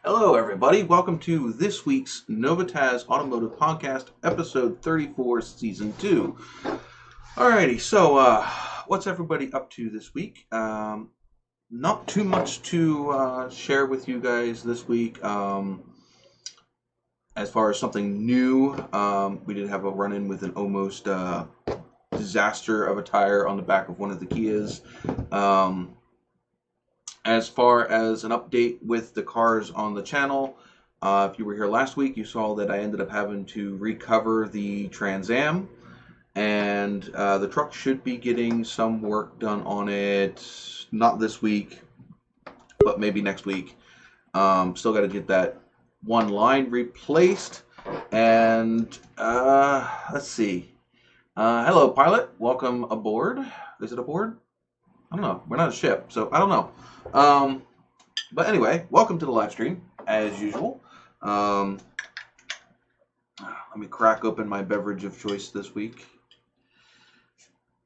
Hello, everybody. Welcome to this week's NOVAtazz Automotive Podcast, episode 34, season 2. Alrighty, so what's everybody up to this week? Not too much to share with you guys this week. As far as something new, we did have a run-in with an almost disaster of a tire on the back of one of the Kias. As far as an update with the cars on the channel, if you were here last week, you saw that I ended up having to recover the Trans Am, and the truck should be getting some work done on it, not this week, but maybe next week. Still got to get that one line replaced, and let's see. Hello, pilot. Welcome aboard. Is it aboard? I don't know. We're not a ship, so I don't know. But anyway, welcome to the live stream, as usual. Let me crack open my beverage of choice this week.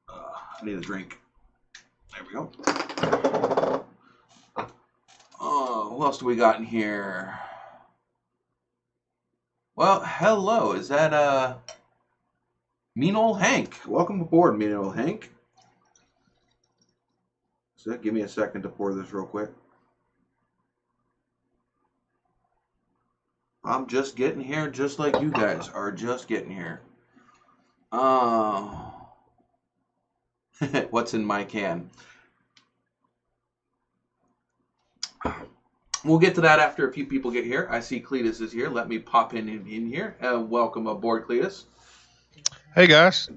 I need a drink. There we go. Oh, who else do we got in here? Well, hello. Is that, Mean Old Hank? Welcome aboard, Mean Old Hank. So give me a second to pour this real quick. I'm just getting here, just like you guys are just getting here. What's in my can? We'll get to that after a few people get here. I see Cletus is here. Let me pop in here. Welcome aboard, Cletus. Hey guys.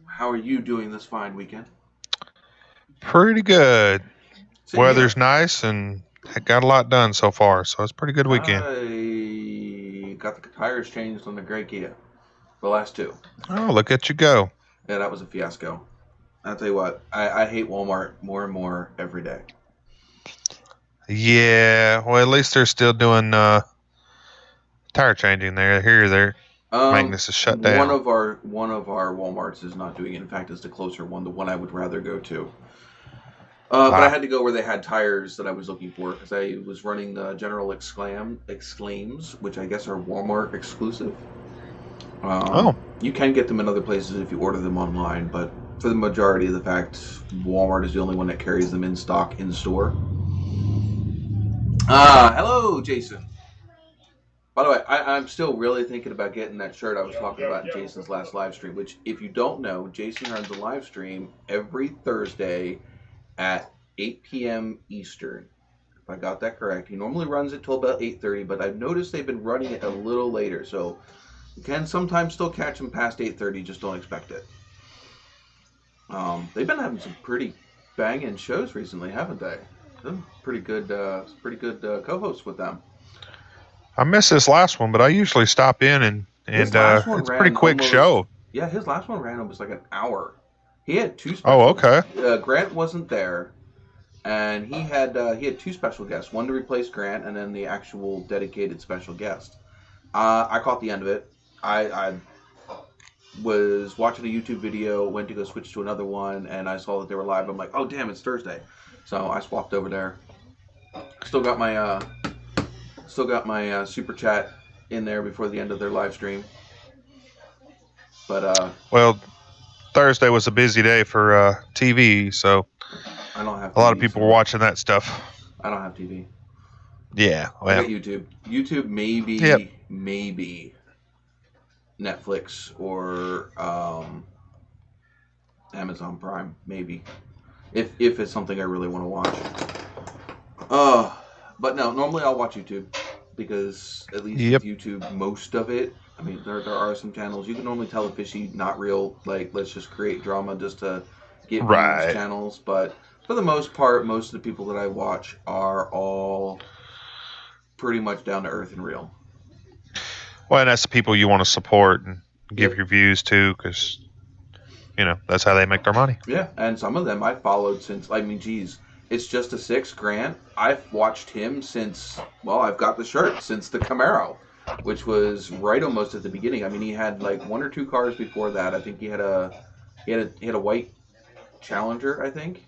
How are you doing this fine weekend? Pretty good. Same Weather's here. nice and got a lot done so far, so it's a pretty good weekend. I got the tires changed on the gray Kia. The last two. Oh, look at you go. Yeah, that was a fiasco. I'll tell you what, I hate Walmart more and more every day. Yeah, well, at least they're still doing tire changing there. Here, their maintenance is shut down. One of our Walmarts is not doing it. In fact, it's the closer one, the one I would rather go to. But I had to go where they had tires that I was looking for because I was running the General Exclaims, which I guess are Walmart exclusive. You can get them in other places if you order them online, but for the majority of the fact, Walmart is the only one that carries them in stock in store. Hello, Jason. By the way, I'm still really thinking about getting that shirt I was talking about in Jason's last live stream, which, if you don't know, Jason runs a live stream every Thursday at 8 p.m. Eastern. If I got that correct. He normally runs it till about 8:30, but I've noticed they've been running it a little later, so you can sometimes still catch them past 8:30, just don't expect it. They've been having some pretty banging shows recently, haven't they? Pretty good co-hosts with them. I missed this last one, but I usually stop in and it's a pretty quick show. Yeah, his last one ran almost like an hour. He had two special. Oh, okay. Grant wasn't there, and he had two special guests. One to replace Grant, and then the actual dedicated special guest. I caught the end of it. I was watching a YouTube video, went to go switch to another one, and I saw that they were live. I'm like, oh damn, it's Thursday, so I swapped over there. Still got my super chat in there before the end of their live stream. But well, Thursday was a busy day for TV, so I don't have TV, a lot of people were watching that stuff. I don't have TV. Yeah, well, I got YouTube. YouTube, maybe, maybe Netflix or Amazon Prime, maybe, if it's something I really want to watch. But no, normally I'll watch YouTube because at least with YouTube, most of it. I mean, there are some channels you can normally tell if fishy, not real. Like, let's just create drama just to get views channels. But for the most part, most of the people that I watch are all pretty much down to earth and real. Well, and that's the people you want to support and give your views to, because that's how they make their money. Yeah, and some of them I've followed since. I mean, geez, it's just a six. Grant, I've watched him since. Well, I've got the shirt since the Camaro, which was right almost at the beginning. I mean, he had like one or two cars before that. I think he had a white Challenger, I think.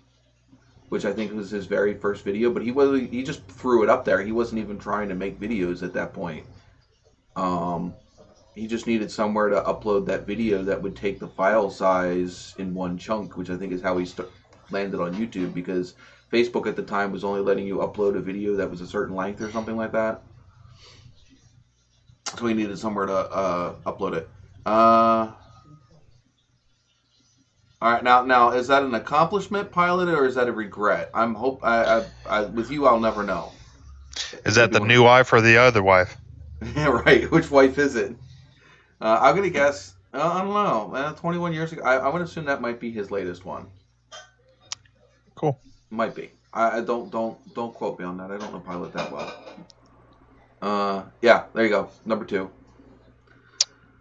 which I think was his very first video. But he just threw it up there. He wasn't even trying to make videos at that point. Um, he just needed somewhere to upload that video that would take the file size in one chunk, which I think is how he landed on YouTube, because Facebook at the time was only letting you upload a video that was a certain length or something like that. So he needed somewhere to upload it. All right, now is that an accomplishment, Pilot, or is that a regret? With you, I'll never know. Is that the new wife or the other wife? Yeah, right. Which wife is it? I'm gonna guess. I don't know. 21 years ago. I would assume that might be his latest one. Cool. Might be. I don't quote me on that. I don't know Pilot that well. Yeah. There you go. Number 2.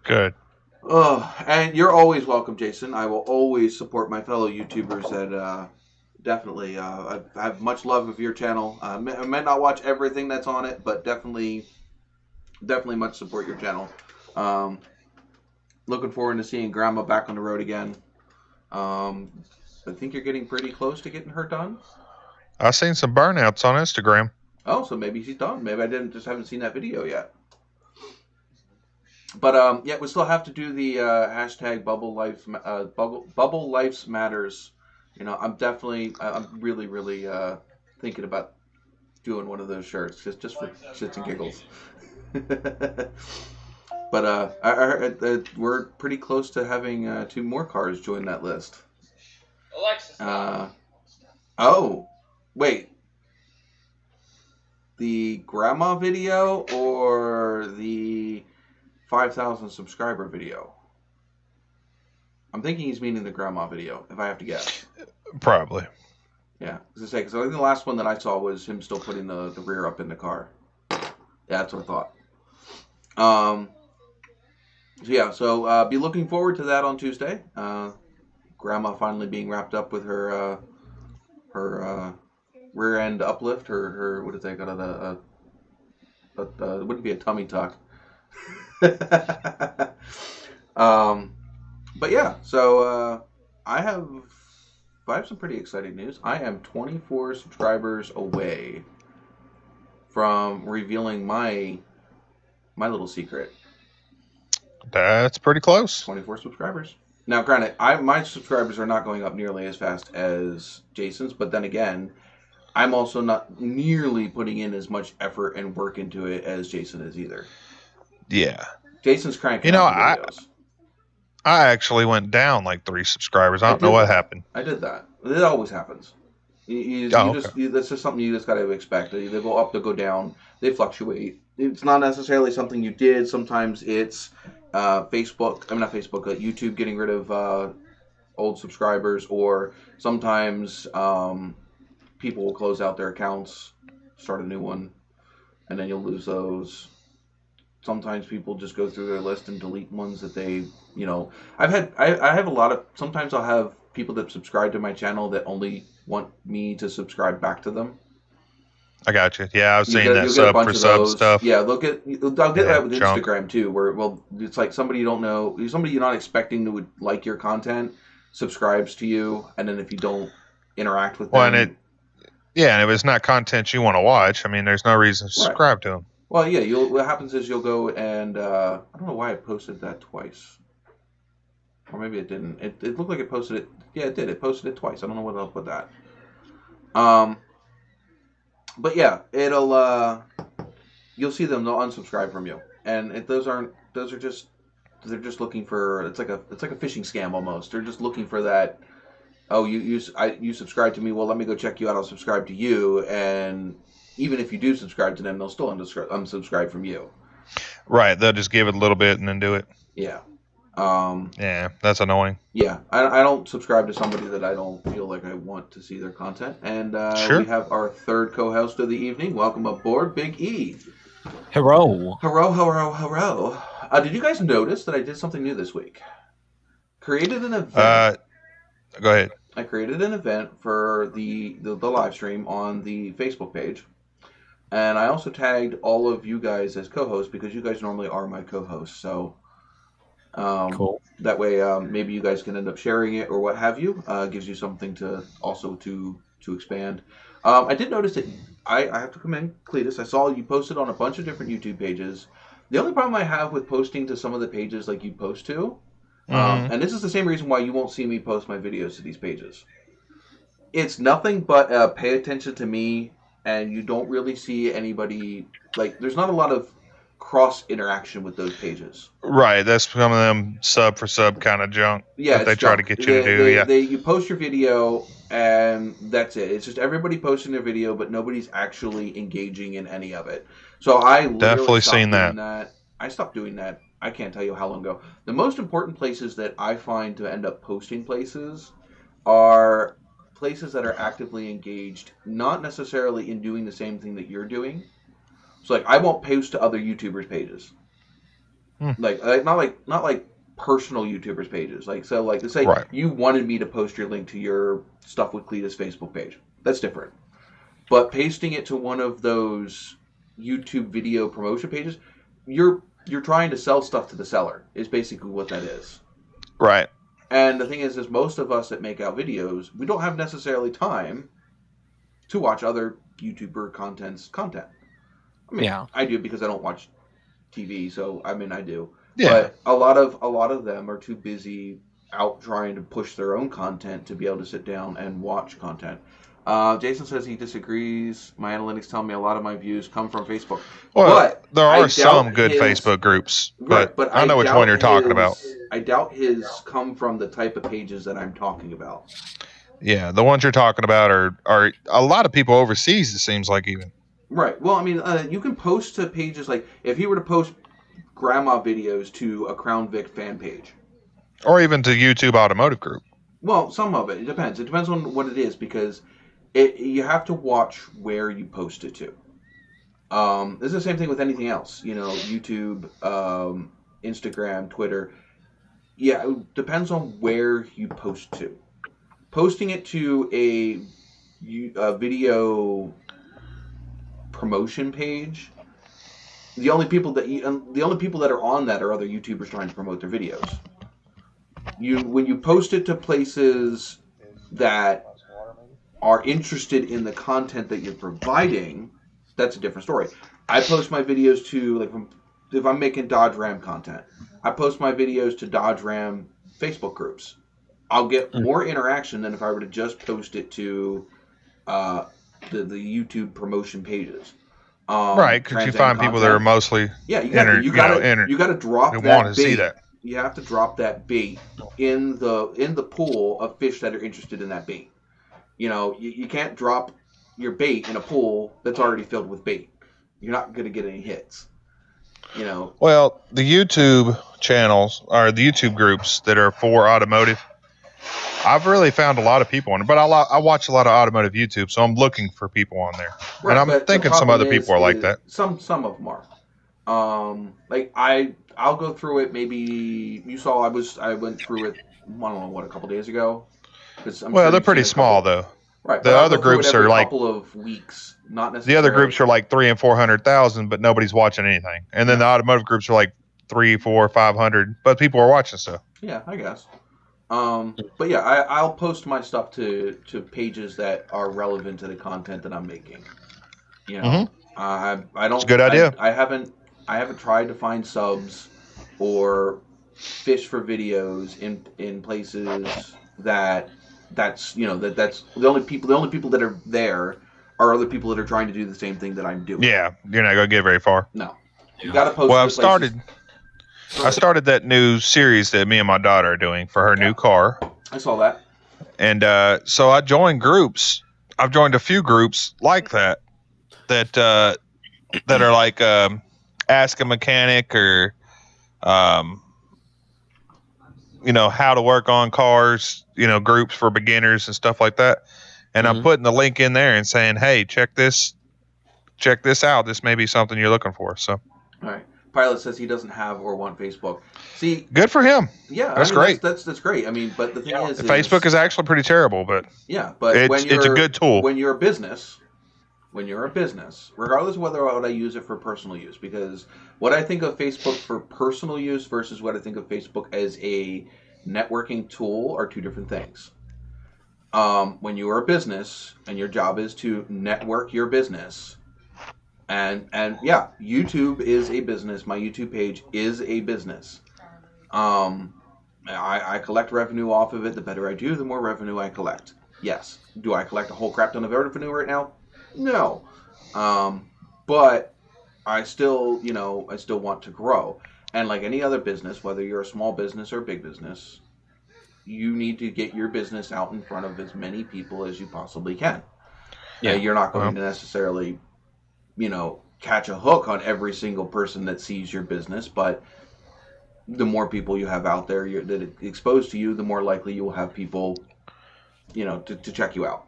Good. And you're always welcome, Jason. I will always support my fellow YouTubers that definitely. I have much love of your channel. I might not watch everything that's on it, but definitely much support your channel. Looking forward to seeing Grandma back on the road again. I think you're getting pretty close to getting her done. I've seen some burnouts on Instagram. Oh, so maybe she's done. Maybe I haven't seen that video yet. But yeah, we still have to do the hashtag Bubble Lives Matters. I'm really thinking about doing one of those shirts just for shits and giggles. But I heard we're pretty close to having 2 more cars join that list. Alexis. Oh, wait. The grandma video or the 5,000 subscriber video? I'm thinking he's meaning the grandma video, if I have to guess. Probably. Yeah, because I think the last one that I saw was him still putting the rear up in the car. Yeah, that's what I thought. So be looking forward to that on Tuesday. Grandma finally being wrapped up with her rear end uplift. Her what did they call it? It wouldn't be a tummy tuck. But yeah, so I have some pretty exciting news. I am 24 subscribers away from revealing my little secret. That's pretty close. 24 subscribers. Now, granted, my subscribers are not going up nearly as fast as Jason's, but then again, I'm also not nearly putting in as much effort and work into it as Jason is either. Yeah. Jason's cranking out videos. I actually went down like 3 subscribers. I don't know what happened. I did that. It always happens. That's just something you just got to expect. They go up, they go down, they fluctuate. It's not necessarily something you did. Sometimes it's YouTube getting rid of old subscribers, or sometimes people will close out their accounts, start a new one, and then you'll lose those. Sometimes people just go through their list and delete ones that they, I have a lot of, sometimes I'll have people that subscribe to my channel that only want me to subscribe back to them. I got you. Yeah, I've seen that sub for sub stuff. Yeah, I'll get that with Instagram too, where, it's like somebody you don't know, somebody you're not expecting to would like your content, subscribes to you, and then if you don't interact with them. And if it's not content you want to watch, I mean, there's no reason to subscribe to them. Well, yeah, what happens is you'll go and, I don't know why I posted that twice. Or maybe it didn't. It looked like it posted it. Yeah, it did. It posted it twice. I don't know what up with that. But yeah, you'll see them. They'll unsubscribe from you, and they're just looking for. It's like a phishing scam almost. They're just looking for that. Oh, you subscribe to me. Well, let me go check you out. I'll subscribe to you, and even if you do subscribe to them, they'll still unsubscribe from you. Right. They'll just give it a little bit and then do it. Yeah. Yeah, that's annoying. Yeah, I don't subscribe to somebody that I don't feel like I want to see their content. And sure. We have our third co-host of the evening. Welcome aboard, Big E. Hello. Hello. Did you guys notice that I did something new this week? Created an event. Go ahead. I created an event for the live stream on the Facebook page. And I also tagged all of you guys as co-hosts because you guys normally are my co-hosts. So cool. That way maybe you guys can end up sharing it or what have you. Gives you something to to expand. I did notice that I have to commend Cletus. I saw you posted on a bunch of different YouTube pages. The only problem I have with posting to some of the pages like you post to, and this is the same reason why you won't see me post my videos to these pages. It's nothing but pay attention to me, and you don't really see anybody, like, there's not a lot of cross interaction with those pages. Right, that's some of them sub for sub kind of junk that they try to get you to do. You post your video, and that's it. It's just everybody posting their video, but nobody's actually engaging in any of it. So I definitely seen that. I stopped doing that. I can't tell you how long ago. The most important places that I find to end up posting places are places that are actively engaged, not necessarily in doing the same thing that you're doing. So, like, I won't post to other YouTubers' pages. Like not like personal YouTubers' pages. Like, so, like, let's say you wanted me to post your link to your Stuff with Cletus Facebook page. That's different. But pasting it to one of those YouTube video promotion pages, you're trying to sell stuff to the seller, is basically what that is. Right. And the thing is most of us that make out videos, we don't have necessarily time to watch other YouTuber content. I mean, I do because I don't watch TV, so I mean I do. Yeah. But a lot of them are too busy out trying to push their own content to be able to sit down and watch content. Jason says he disagrees. My analytics tell me a lot of my views come from Facebook. Well, but there are some good Facebook groups, but I know which one you're talking about. I doubt his come from the type of pages that I'm talking about. Yeah, the ones you're talking about are a lot of people overseas, it seems like, even. Right. Well, I mean, you can post to pages like, if you were to post grandma videos to a Crown Vic fan page. Or even to YouTube Automotive Group. Well, some of it. It depends. It depends on what it is, because you have to watch where you post it to. This is the same thing with anything else. You know, YouTube, Instagram, Twitter. Yeah, it depends on where you post to. Posting it to a video promotion page, the only people that are on that are other YouTubers trying to promote their videos. When you post it to places that are interested in the content that you're providing, that's a different story. I post my videos to, like, if I'm making Dodge Ram content, I post my videos to Dodge Ram Facebook groups. I'll get more interaction than if I were to just post it to the YouTube promotion pages. Right, because you find people that are mostly you got to drop that want to bait. See that. You have to drop that bait in the pool of fish that are interested in that bait. You know, you can't drop your bait in a pool that's already filled with bait. You're not going to get any hits. You know. Well, the YouTube channels or the YouTube groups that are for automotive, I've really found a lot of people on it, but I watch a lot of automotive YouTube, so I'm looking for people on there, and I'm thinking some other people are like that. Some of them are. Like I'll go through it. Maybe you saw I went through it. I don't know a couple days ago. Well, they're pretty small though. Right. The other groups are like a couple of weeks, not necessarily. The other groups are like 300,000 and 400,000, but nobody's watching anything. And then the automotive groups are like 300, 400, 500, but people are watching stuff. Yeah, I guess. But yeah, I'll post my stuff to pages that are relevant to the content that I'm making. You know, I don't. It's a good idea. I haven't tried to find subs or fish for videos in places that's the only people that are there are other people that are trying to do the same thing that I'm doing. Yeah, you're not gonna get very far. No, you got to post. Well, I started that new series that me and my daughter are doing for her new car. I saw that. And so I joined groups. I've joined a few groups like that are like Ask a Mechanic or how to work on cars, groups for beginners and stuff like that. And I'm putting the link in there and saying, hey, check this out. This may be something you're looking for. So, all right. Pilot says he doesn't have or want Facebook. See, good for him. Yeah, that's great. That's great. I mean, but the thing is, Facebook is actually pretty terrible, but but it's a good tool. When you're a business, regardless of whether I use it for personal use, because what I think of Facebook for personal use versus what I think of Facebook as a networking tool are two different things. When you are a business and your job is to network your business, and yeah, YouTube is a business. My YouTube page is a business. Um, I collect revenue off of it. The better I do, the more revenue I collect. Yes. Do I collect a whole crap ton of revenue right now? No. But I still, I still want to grow. And like any other business, whether you're a small business or a big business, you need to get your business out in front of as many people as you possibly can. Yeah. You're not going to necessarily, catch a hook on every single person that sees your business, but the more people you have out there that are exposed to you, the more likely you will have people, to check you out.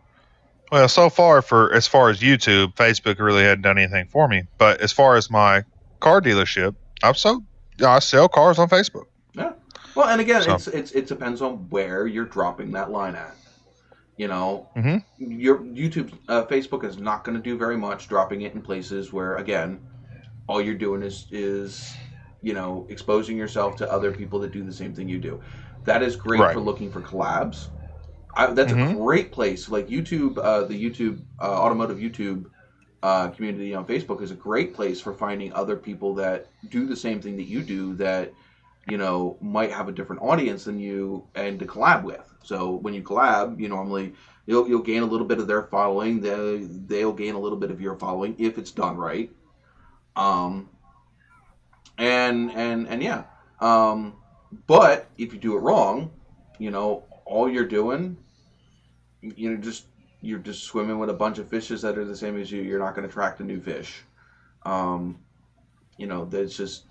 Well, so far as far as YouTube, Facebook really hadn't done anything for me. But as far as my car dealership, I sell cars on Facebook. Yeah. Well, and again, it depends on where you're dropping that line at. Mm-hmm. Your YouTube, Facebook is not going to do very much dropping it in places where, again, all you're doing is exposing yourself to other people that do the same thing you do. That is great for looking for collabs. That's a great place. Like YouTube, the YouTube automotive YouTube community on Facebook is a great place for finding other people that do the same thing that you do that might have a different audience than you and to collab with. So when you collab, normally you'll gain a little bit of their following. They'll gain a little bit of your following if it's done right. And yeah. But if you do it wrong, all you're doing, you're just swimming with a bunch of fishes that are the same as you. You're not going to attract a new fish. That's just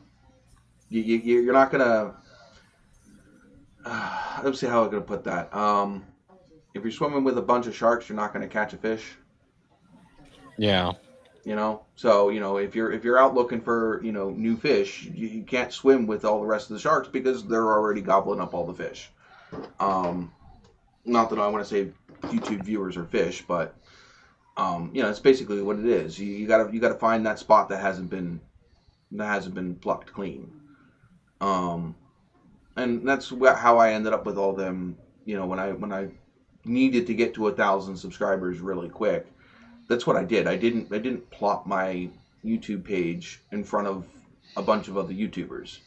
you're not going to. Let's see how I'm going to put that. If you're swimming with a bunch of sharks, you're not going to catch a fish. Yeah. So if you're out looking for new fish, you can't swim with all the rest of the sharks because they're already gobbling up all the fish. Not that I want to say YouTube viewers are fish, but it's basically what it is. You gotta find that spot that hasn't been plucked clean. And that's how I ended up with all them. When I needed to get to 1,000 subscribers really quick. That's what I did. I didn't plop my YouTube page in front of a bunch of other YouTubers.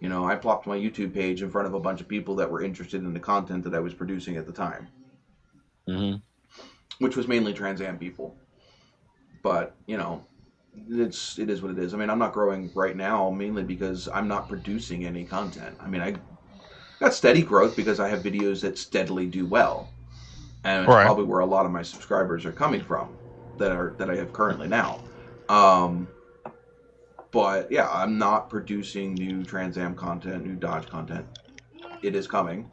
I plopped my YouTube page in front of a bunch of people that were interested in the content that I was producing at the time. Mm-hmm. Which was mainly Trans Am people. But, it is what it is. I mean, I'm not growing right now mainly because I'm not producing any content. I mean, I got steady growth because I have videos that steadily do well. And it's probably where a lot of my subscribers are coming from that I have currently now. But yeah, I'm not producing new Trans Am content, new Dodge content. It is coming.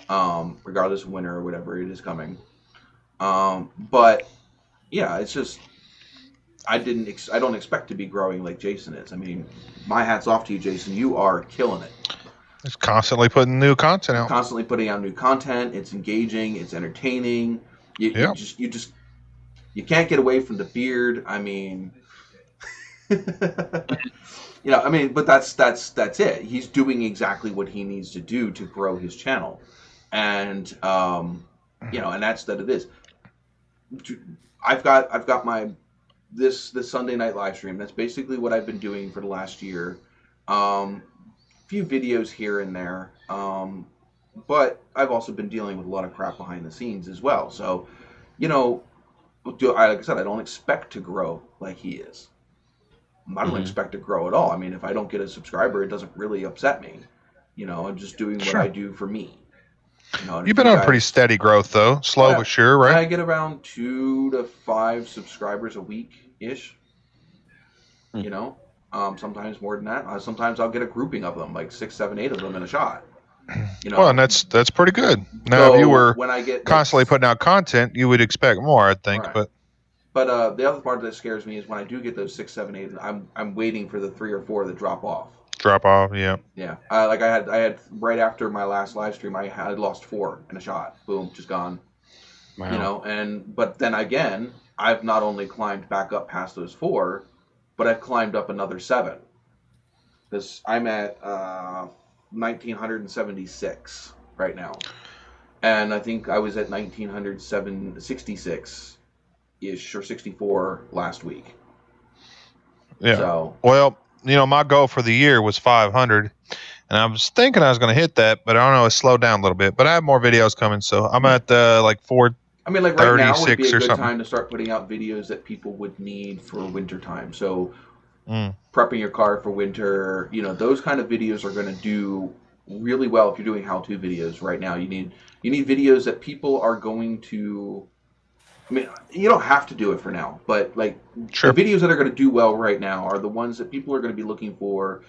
Regardless of winter or whatever, it is coming. But yeah, it's just I don't expect to be growing like Jason is. I mean, my hat's off to you, Jason. You are killing it. It's constantly putting new content out. Constantly putting out new content. It's engaging. It's entertaining. You can't get away from the beard. I mean, but that's it. He's doing exactly what he needs to do to grow his channel, and and that's that it is. I've got my this Sunday night live stream. That's basically what I've been doing for the last year. Few videos here and there, but I've also been dealing with a lot of crap behind the scenes as well. So, like I said, I don't expect to grow like he is. I don't expect to grow at all. I mean, if I don't get a subscriber, it doesn't really upset me. I'm just doing what I do for me. You've been on pretty steady growth though, slow but sure, right? I get around 2 to 5 subscribers a week ish. Sometimes more than that. Sometimes I'll get a grouping of them, like 6, 7, 8 of them in a shot. Well, and that's pretty good. Now, if you were constantly putting out content, you would expect more, I think. Right. But the other part that scares me is when I do get those 6, 7, 8, I'm waiting for the 3 or 4 that drop off. Yeah. Yeah. I had right after my last live stream, I had lost 4 in a shot. Boom, just gone. Wow. But then again, I've not only climbed back up past those 4, but I've climbed up another 7. Because I'm at 1,976 right now. and I think I was at 1966 ish or 64 last week. Yeah. So, well, my goal for the year was 500, and I was thinking I was going to hit that, but I don't know, it's slowed down a little bit. But I have more videos coming, so I'm at like 436 I mean, like right now would be a or good something. time to start putting out videos that people would need for winter time. So, Mm. prepping your car for winter, those kind of videos are going to do really well if you're doing how-to videos right now. You need videos that people are going to. I mean, you don't have to do it for now, but like Sure. the videos that are going to do well right now are the ones that people are going to be looking for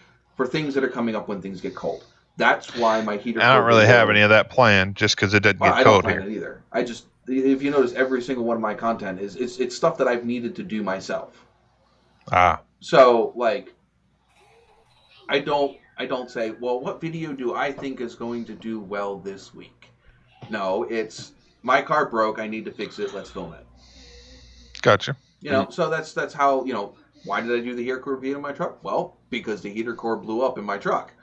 things that are coming up when things get cold. That's why my heater. I don't really have any of that planned, just because it doesn't get I don't cold plan here. it either. I just, if you notice, every single one of my content is it's stuff that I've needed to do myself. Ah. So like, I don't say, well, what video do I think is going to do well this week? No, it's my car broke. I need to fix it. Let's film it. Gotcha. So that's how, why did I do the heater core video in my truck? Well, because the heater core blew up in my truck,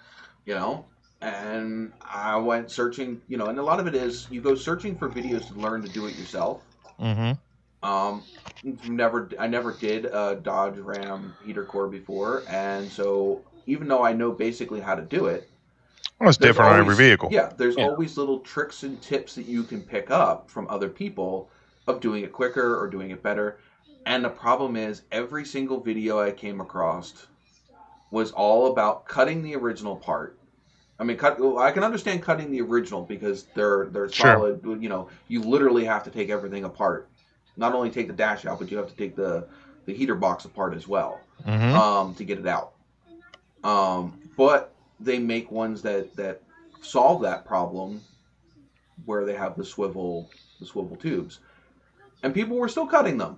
and I went searching, and a lot of it is you go searching for videos to learn to do it yourself. Mm-hmm. I never did a Dodge Ram heater core before, and so even though I know basically how to do it, well, it's different on every vehicle. Yeah, there's always little tricks and tips that you can pick up from other people of doing it quicker or doing it better. And the problem is, every single video I came across was all about cutting the original part. I mean, I can understand cutting the original because they're solid. Sure. You literally have to take everything apart. Not only take the dash out, but you have to take the heater box apart as well, to get it out. But they make ones that solve that problem, where they have the swivel tubes, and people were still cutting them.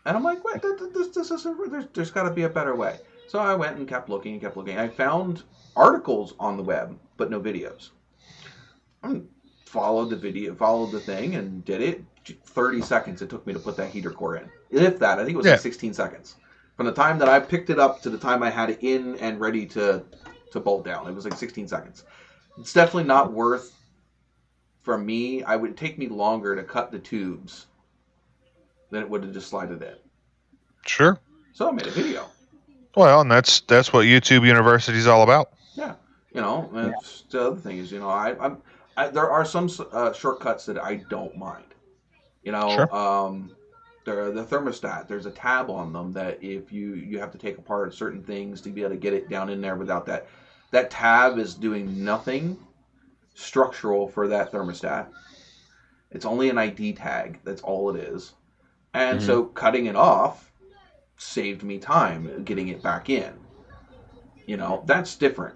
And I'm like, wait, this isn't. There's got to be a better way. So I went and kept looking and kept looking. I found articles on the web, but no videos. I followed the thing, and did it. 30 seconds it took me to put that heater core in. If that, I think it was like 16 seconds. From the time that I picked it up to the time I had it in and ready to bolt down, it was like 16 seconds. It's definitely not worth, for me, it would take me longer to cut the tubes than it would have just slided in. Sure. So I made a video. Well, and that's what YouTube University is all about. Yeah. And the other thing is, there are some shortcuts that I don't mind. Sure. The thermostat, there's a tab on them that if you have to take apart certain things to be able to get it down in there without that. That tab is doing nothing structural for that thermostat. It's only an ID tag. That's all it is. And so cutting it off saved me time getting it back in. That's different.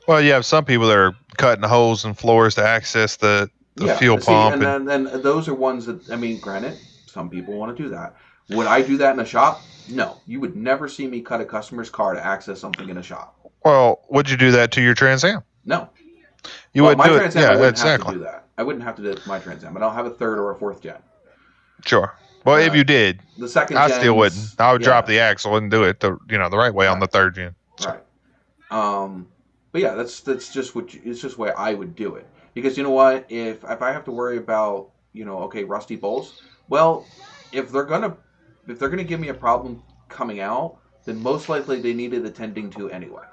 Well, you have some people that are cutting holes in floors to access the fuel pump. And then those are ones that, I mean, granted, some people want to do that. Would I do that in a shop? No. You would never see me cut a customer's car to access something in a shop. Well, would you do that to your Trans Am? No. You wouldn't do Trans Am, it. I wouldn't exactly. have to do that. I wouldn't have to do it to my Trans Am. I don't have a third or a fourth gen. Sure. Well, if you did, the second I still wouldn't. I would drop the axle and do it the right way on the third gen. So. Right. But yeah, that's just it's just the way I would do it. Because you know what? If I have to worry about, rusty bolts, well, if they're gonna give me a problem coming out, then most likely they needed attending to anyway.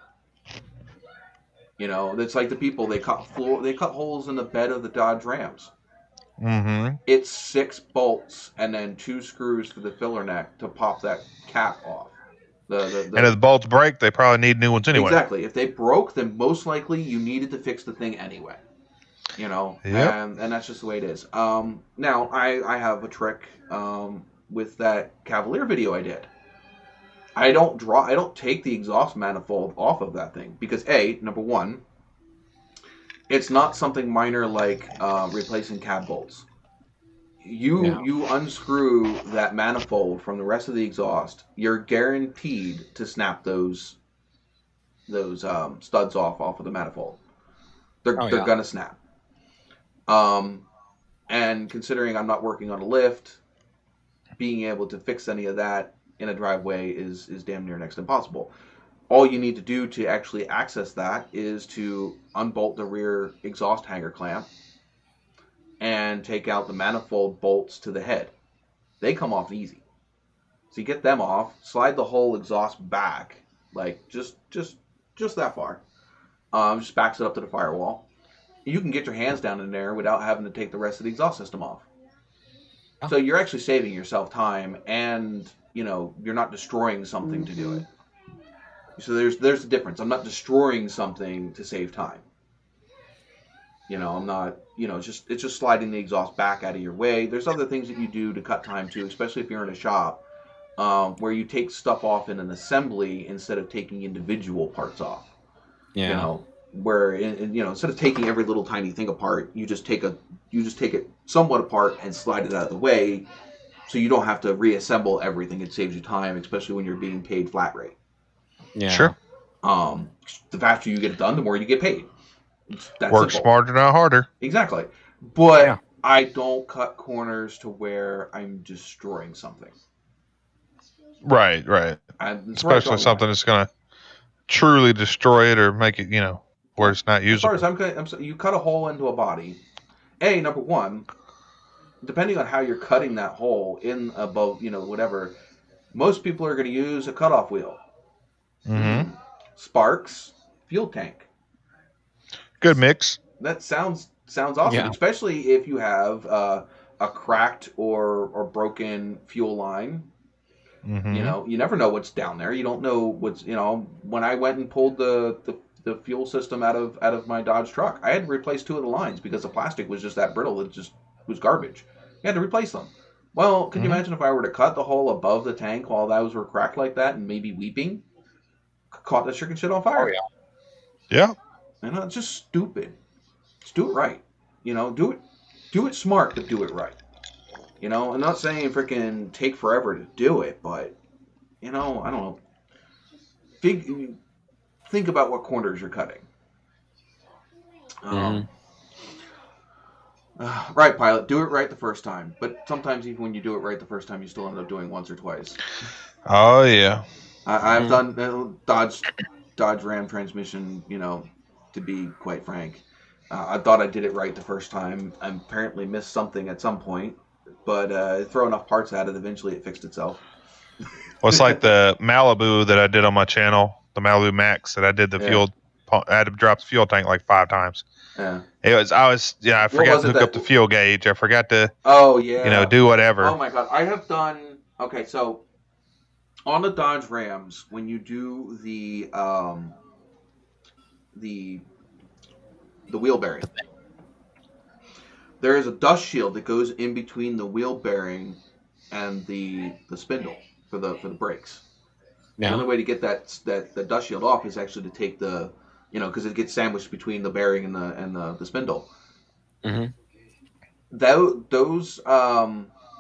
It's like the people they cut holes in the bed of the Dodge Rams. Mm-hmm. It's 6 bolts and then 2 screws for the filler neck to pop that cap off. And if the bolts break, they probably need new ones anyway. Exactly. If they broke, then most likely you needed to fix the thing anyway. Yep. And that's just the way it is. Now I have a trick with that Cavalier video I did. I don't take the exhaust manifold off of that thing because number one, it's not something minor like replacing cab bolts. You unscrew that manifold from the rest of the exhaust, you're guaranteed to snap those studs off of the manifold. They're gonna snap. And considering I'm not working on a lift, being able to fix any of that in a driveway is damn near next to impossible. All you need to do to actually access that is to unbolt the rear exhaust hanger clamp and take out the manifold bolts to the head. They come off easy. So you get them off, slide the whole exhaust back, like just that far. Just backs it up to the firewall. You can get your hands down in there without having to take the rest of the exhaust system off. Oh. So you're actually saving yourself time, and you're not destroying something to do it. So there's the difference. I'm not destroying something to save time. I'm not. It's just sliding the exhaust back out of your way. There's other things that you do to cut time too, especially if you're in a shop where you take stuff off in an assembly instead of taking individual parts off. Yeah. Where instead of taking every little tiny thing apart, you just take it somewhat apart and slide it out of the way, so you don't have to reassemble everything. It saves you time, especially when you're being paid flat rate. Yeah. Sure. The faster you get it done, the more you get paid. Work smarter, not harder. Exactly. But I don't cut corners to where I'm destroying something. Right. Especially something that's going to truly destroy it or make it, where it's not usable. As far as you cut a hole into a body. Number one, depending on how you're cutting that hole in above, whatever, most people are going to use a cutoff wheel. Mm-hmm. Sparks, fuel tank. Good mix. That sounds awesome, especially if you have a cracked or broken fuel line. Mm-hmm. You never know what's down there. You don't know what's, when I went and pulled the fuel system out of my Dodge truck, I had to replace 2 of the lines because the plastic was just that brittle. It just was garbage. You had to replace them. Well, can you imagine if I were to cut the hole above the tank while those were cracked like that and maybe weeping? Caught that freaking shit on fire. Oh, yeah. It's just stupid. Just do it right. Do it smart, but do it right. I'm not saying freaking take forever to do it, but, I don't know. Think about what corners you're cutting. Right, pilot. Do it right the first time. But sometimes even when you do it right the first time, you still end up doing once or twice. Oh, yeah. I've done Dodge Ram transmission, to be quite frank. I thought I did it right the first time. I apparently missed something at some point. But throw enough parts at it, eventually it fixed itself. Well, it's like the Malibu that I did on my channel, the Malibu Max that I did the fuel. I had to drop the fuel tank like 5 times. Yeah. I forgot to hook up the fuel gauge. I forgot to. Oh yeah. Do whatever. Oh my god, I have done. Okay, so on the Dodge Rams, when you do the wheel bearing, there is a dust shield that goes in between the wheel bearing and the spindle for the brakes. Yeah. The only way to get that dust shield off is actually to take the, because it gets sandwiched between the bearing and the spindle. Mm-hmm.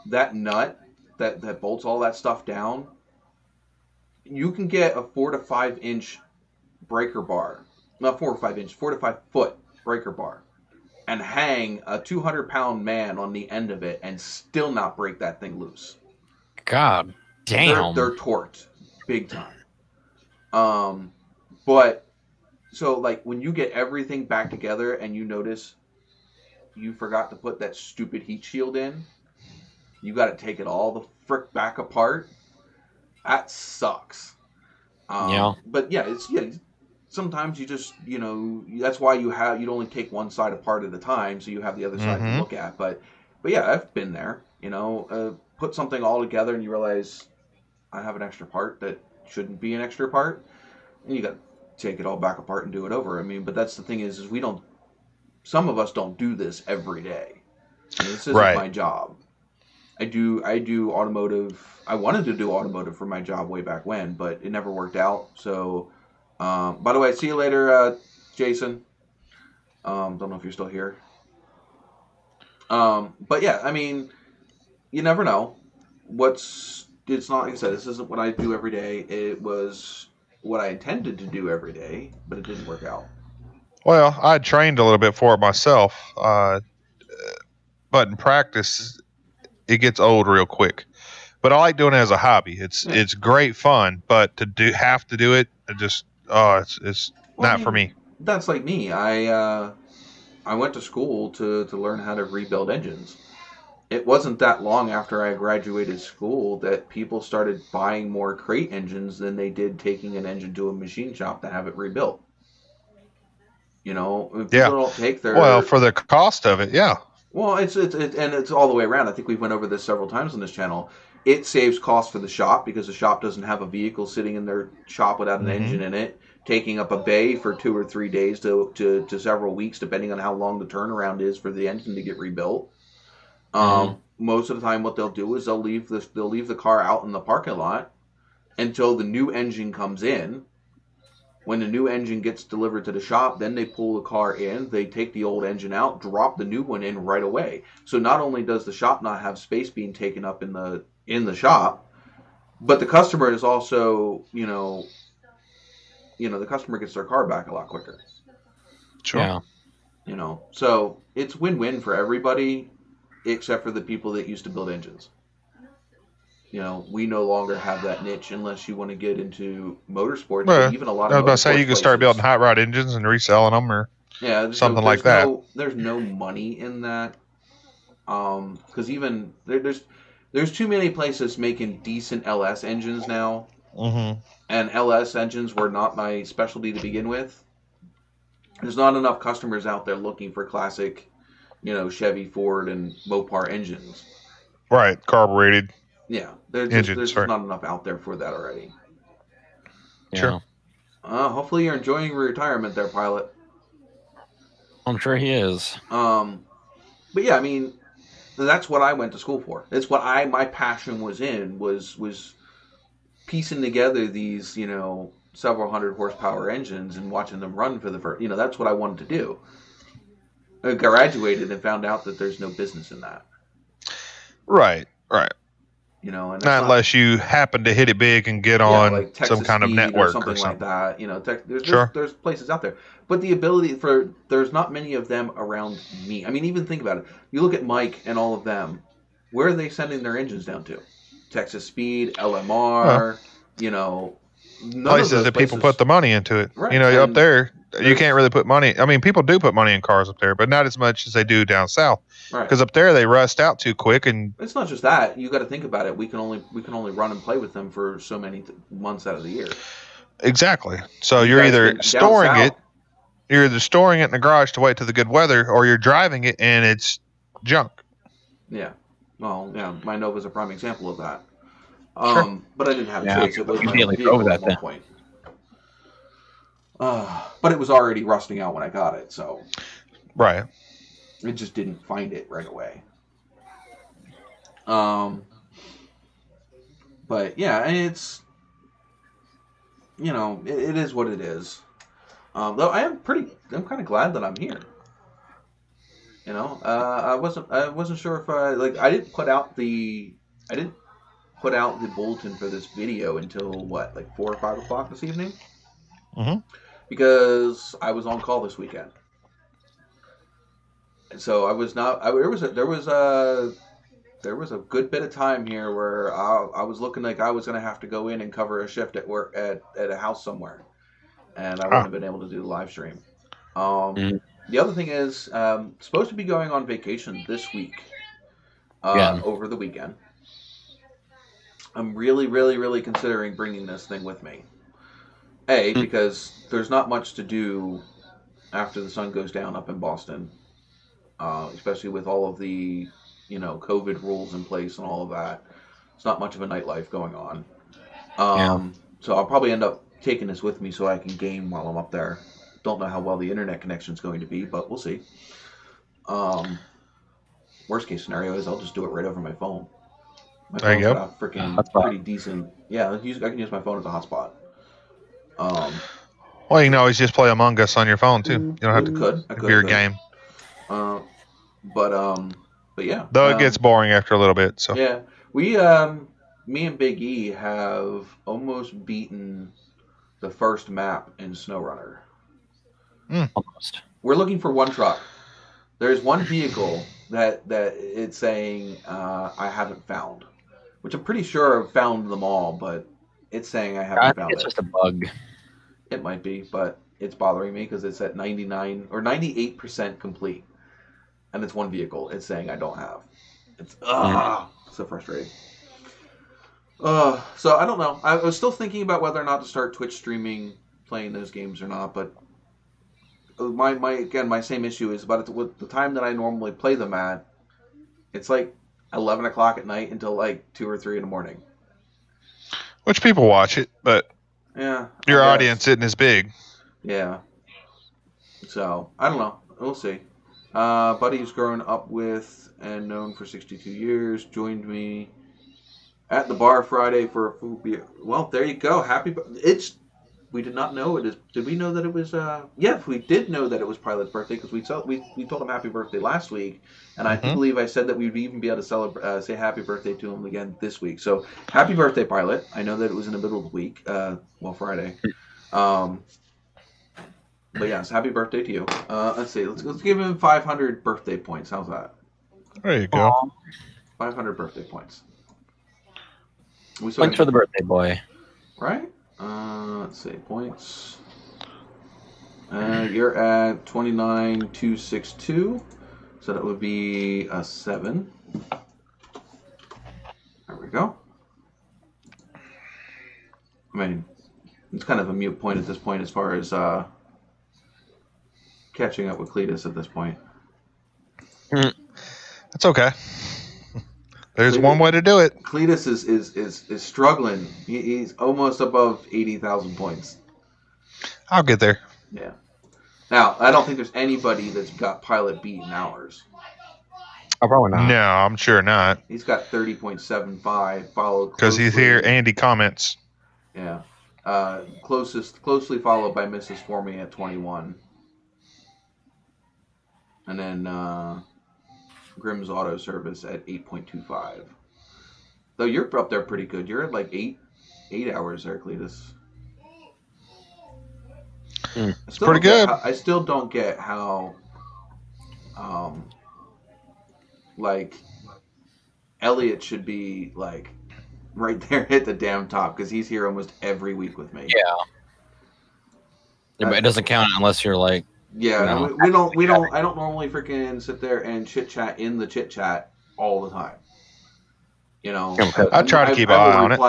That nut that bolts all that stuff down, you can get a 4 to 5 inch breaker bar, not 4 or 5 inch, 4 to 5 foot breaker bar, and hang a 200-pound man on the end of it and still not break that thing loose. God damn. They're torqued big time. But so like when you get everything back together and you notice you forgot to put that stupid heat shield in, you got to take it all the frick back apart. That sucks. But sometimes you just, that's why you'd only take one side apart at a time, so you have the other side to look at. But yeah, I've been there, put something all together and you realize I have an extra part that shouldn't be an extra part, and you got to take it all back apart and do it over. I mean, but that's the thing is some of us don't do this every day. This isn't my job. I do automotive. I wanted to do automotive for my job way back when, but it never worked out. So, by the way, see you later, Jason. Don't know if you're still here. But yeah, I mean, you never know. It's not, like I said, this isn't what I do every day. It was what I intended to do every day, but it didn't work out. Well, I trained a little bit for it myself, but in practice, it gets old real quick. But I like doing it as a hobby. It's great fun, but to have to do it, it's not for me. That's like me. I I went to school to learn how to rebuild engines. It wasn't that long after I graduated school that people started buying more crate engines than they did taking an engine to a machine shop to have it rebuilt. You know, people don't take their... Well, for the cost of it, yeah. Well, it's all the way around. I think we've went over this several times on this channel. It saves cost for the shop because the shop doesn't have a vehicle sitting in their shop without an engine in it, taking up a bay for 2 or 3 days to several weeks, depending on how long the turnaround is for the engine to get rebuilt. Most of the time, what they'll do is they'll leave the car out in the parking lot until the new engine comes in. When the new engine gets delivered to the shop, then they pull the car in, they take the old engine out, drop the new one in right away. So not only does the shop not have space being taken up in the shop, but the customer is also, the customer gets their car back a lot quicker. Sure. Yeah. So it's win-win for everybody except for the people that used to build engines. We no longer have that niche unless you want to get into motorsports. Well, but even a lot of I was about to say you can start places, building hot rod engines and reselling them, or something like that. There's no money in that, because even there's too many places making decent LS engines now, and LS engines were not my specialty to begin with. There's not enough customers out there looking for classic, Chevy, Ford, and Mopar engines. Right, carbureted. Yeah, there's just not enough out there for that already. Yeah. Sure. Hopefully you're enjoying your retirement there, pilot. I'm sure he is. But yeah, I mean, that's what I went to school for. It's what my passion was piecing together these, several hundred horsepower engines and watching them run for the first. That's what I wanted to do. I graduated and found out that there's no business in that. Right. And not unless you happen to hit it big and get on like some kind of network or something like that. Sure. There's places out there, but the ability there's not many of them around me. I mean, even think about it. You look at Mike and all of them. Where are they sending their engines down to? Texas Speed, LMR. Places that people put the money into it. Right. Up there, you can't really put money. I mean, people do put money in cars up there, but not as much as they do down south. Right. Because up there they rust out too quick, and it's not just that. You got to think about it. We can only run and play with them for so many months out of the year. Exactly. So you're either storing it in the garage to wait till the good weather, or you're driving it and it's junk. Yeah. Well, yeah. My Nova's a prime example of that. Sure. But I didn't have a choice. It was my immediately vehicle drove at that one point. But it was already rusting out when I got it, so Right. it just didn't find it right away. But yeah, it's it is what it is. Though I'm kind of glad that I'm here. I wasn't sure if I didn't put out the bulletin for this video until 4 or 5 o'clock this evening. Because I was on call this weekend, and so I was not. There was a good bit of time here where I was looking like I was going to have to go in and cover a shift at work at a house somewhere, and I wouldn't have been able to do the live stream. The other thing is, supposed to be going on vacation this week, over the weekend. I'm really, really, really considering bringing this thing with me. Because there's not much to do after the sun goes down up in Boston, especially with all of the, COVID rules in place and all of that. It's not much of a nightlife going on. So I'll probably end up taking this with me so I can game while I'm up there. Don't know how well the internet connection is going to be, but we'll see. Worst case scenario is I'll just do it right over my phone. My there you go. Got a freaking pretty decent. Yeah, I can use my phone as a hotspot. Well, you can always just play Among Us on your phone too. You don't have to your game. But yeah. Though it gets boring after a little bit. So yeah, we me and Big E have almost beaten the first map in SnowRunner. Almost. We're looking for one truck. There's one vehicle that it's saying I haven't found, which I'm pretty sure I've found them all, but it's saying I haven't found it. It's just a bug. It might be, but it's bothering me because it's at 99 or 98% complete, and it's one vehicle. It's saying I don't have. It's so frustrating. So I don't know. I was still thinking about whether or not to start Twitch streaming playing those games or not, but my same issue is about the time that I normally play them at. It's like 11 o'clock at night until like 2 or 3 in the morning. Which people watch it, but yeah, your audience isn't as big. Yeah. So I don't know. We'll see. Buddy who's grown up with and known for 62 years joined me at the bar Friday for a food beer. Well, there you go. We did not know it is. Did we know that it was? Yes, we did know that it was Pilot's birthday because we told him happy birthday last week, and I do believe I said that we would even be able to celebrate, say happy birthday to him again this week. So happy birthday, Pilot! I know that it was in the middle of the week, Friday. But yes, happy birthday to you. Let's see. Let's give him 500 birthday points. How's that? There you go. 500 birthday points. Points for the birthday boy. Right? Let's see. Points. You're at 29,262. So that would be a 7. There we go. I mean, it's kind of a mute point at this point as far as catching up with Cletus at this point. That's okay. There's one way to do it. Cletus is struggling. He's almost above 80,000 points. I'll get there. Yeah. Now, I don't think there's anybody that's got Pilot beat in hours. Oh, probably not. No, I'm sure not. He's got 30.75, followed because he's here. Andy comments. Yeah. Closely followed by Mrs. Forming at 21. And then Grimm's Auto Service at 8.25. Though you're up there pretty good. You're at like 8 hours there, Cletus. It's pretty good. I still don't get how, like, Elliot should be like right there at the damn top because he's here almost every week with me. Yeah. It doesn't count unless you're like. Yeah, we don't. I don't normally freaking sit there and chit chat in the chit chat all the time. You know, I try to keep an eye on it.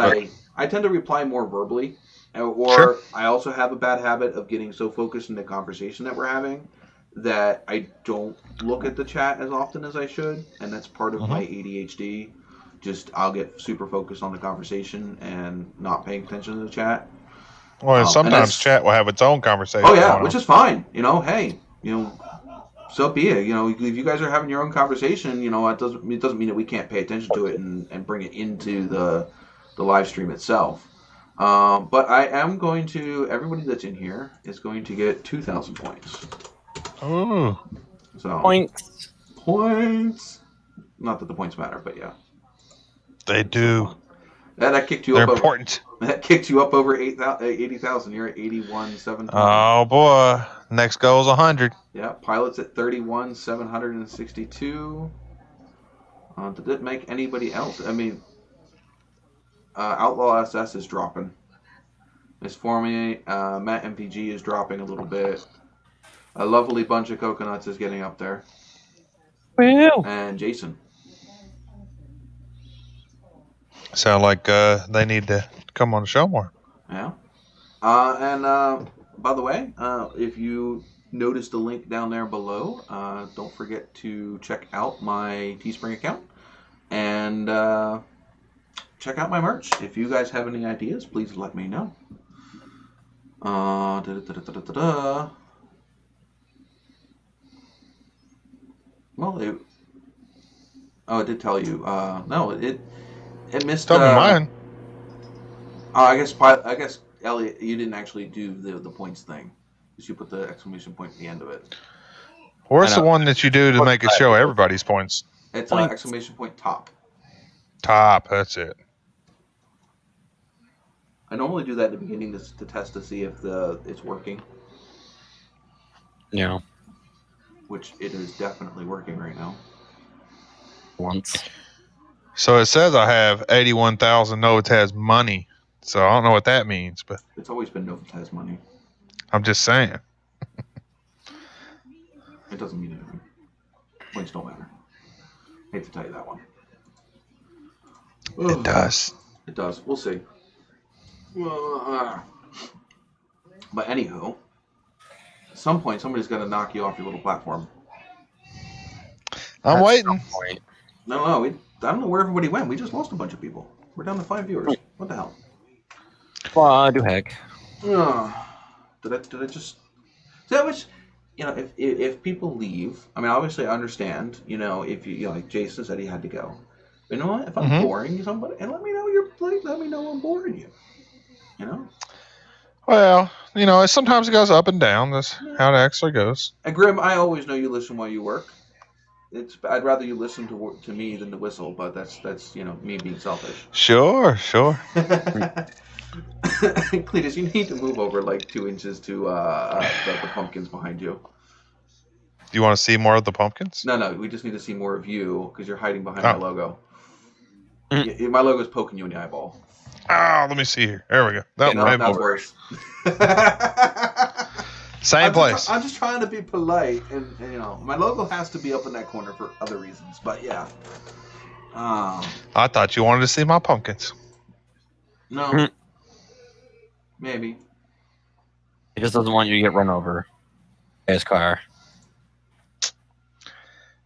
I tend to reply more verbally, or Sure. I also have a bad habit of getting so focused in the conversation that we're having that I don't look at the chat as often as I should, and that's part of my ADHD. Just I'll get super focused on the conversation and not paying attention to the chat. Well, sometimes chat will have its own conversation. Oh yeah, which is fine. You know, hey, so be it. You know, if you guys are having your own conversation, it doesn't mean that we can't pay attention to it and bring it into the live stream itself. But I am going to. Everybody that's in here is going to get 2,000 points. Oh. So Points. Not that the points matter, but yeah. They do. That kicked you They're up. important. That kicked you up over 80,000. You're at 81,700. Oh boy! Next goal is 100. Yeah, Pilot's at 31,762. Did it make anybody else? I mean, Outlaw SS is dropping. Miss Formier, Matt MPG is dropping a little bit. A lovely bunch of coconuts is getting up there. Well. And Jason. Sound like they need to come on the show more. Yeah. And by the way, if you noticed the link down there below, don't forget to check out my Teespring account and check out my merch. If you guys have any ideas, please let me know. Well, it did tell you. No, it missed. Tell me mine. I guess Elliot, you didn't actually do the points thing. Because you put the exclamation point at the end of it. Where's the one that you do to make it show everybody's points? It's exclamation point top. Top, that's it. I normally do that at the beginning to test to see if it's working. Yeah. Which it is definitely working right now. Once. So it says I have 81,000 NOVAtazz money. So I don't know what that means, but it's always been NOVAtazz money. I'm just saying. It doesn't mean anything. Points don't matter. Hate to tell you that one. It does. It does. We'll see. But anywho, at some point, somebody's got to knock you off your little platform. I'm waiting. No. I don't know where everybody went. We just lost a bunch of people. We're down to 5 viewers. What the hell? Well, do heck. Did I just? That was, if people leave, I mean, obviously I understand. If you like Jason said he had to go. But you know what? If I'm boring somebody, and let me know let me know I'm boring you. Well, sometimes it goes up and down. That's how it actually goes. And Grim, I always know you listen while you work. I'd rather you listen to me than to whistle, but that's me being selfish. Sure. Cletus, you need to move over like 2 inches to the pumpkins behind you. Do you want to see more of the pumpkins? No, we just need to see more of you because you're hiding behind my logo. My logo's poking you in the eyeball. Oh, let me see here. There we go. That's worse. Same place. I'm just trying to be polite, and my logo has to be up in that corner for other reasons. But yeah. I thought you wanted to see my pumpkins. No. Maybe. He just doesn't want you to get run over by his car.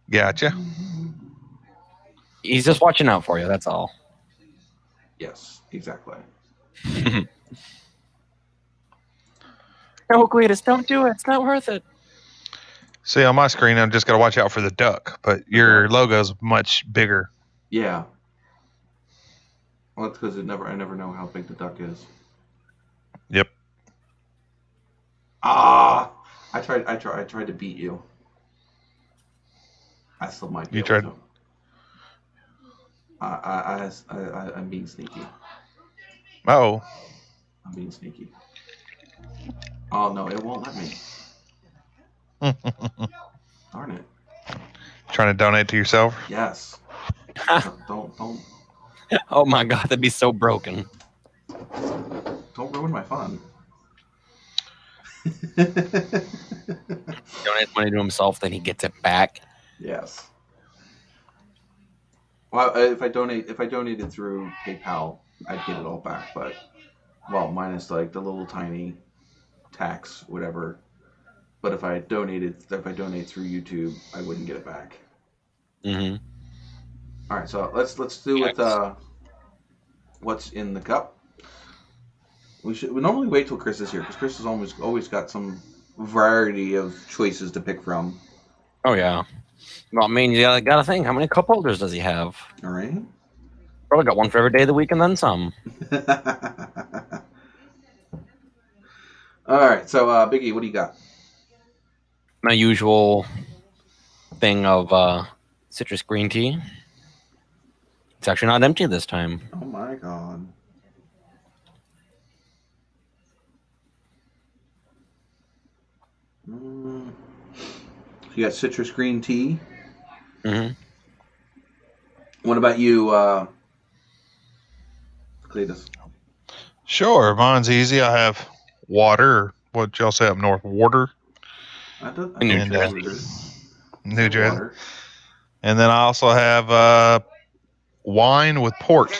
Gotcha. He's just watching out for you, that's all. Yes, exactly. No, Cletus, don't do it. It's not worth it. See, on my screen, I'm just going to watch out for the duck, but your logo's much bigger. Yeah. Well, that's because I never know how big the duck is. Yep. I tried to beat you. I still might be. You tried. I'm being sneaky. Oh. I'm being sneaky. Oh no, it won't let me. Darn it. Trying to donate to yourself? Yes. Don't. Oh my god, that'd be so broken. Don't ruin my fun. Donates money to himself, then he gets it back. Yes. Well, if I donated through PayPal, I'd get it all back. But minus like the little tiny tax, whatever. But if I donate through YouTube, I wouldn't get it back. Mm-hmm. All right, so let's do with what's in the cup. We normally wait till Chris is here because Chris has always got some variety of choices to pick from. Oh yeah. Well, I mean, you gotta think, how many cup holders does he have? All right. Probably got one for every day of the week and then some. All right, so Biggie, what do you got? My usual thing of citrus green tea. It's actually not empty this time. Oh my god. You got citrus green tea. Mm-hmm. What about you, Cletus? Sure, mine's easy. I have water. What y'all say up north? Water. New Jersey. New Jersey. And then I also have wine with port.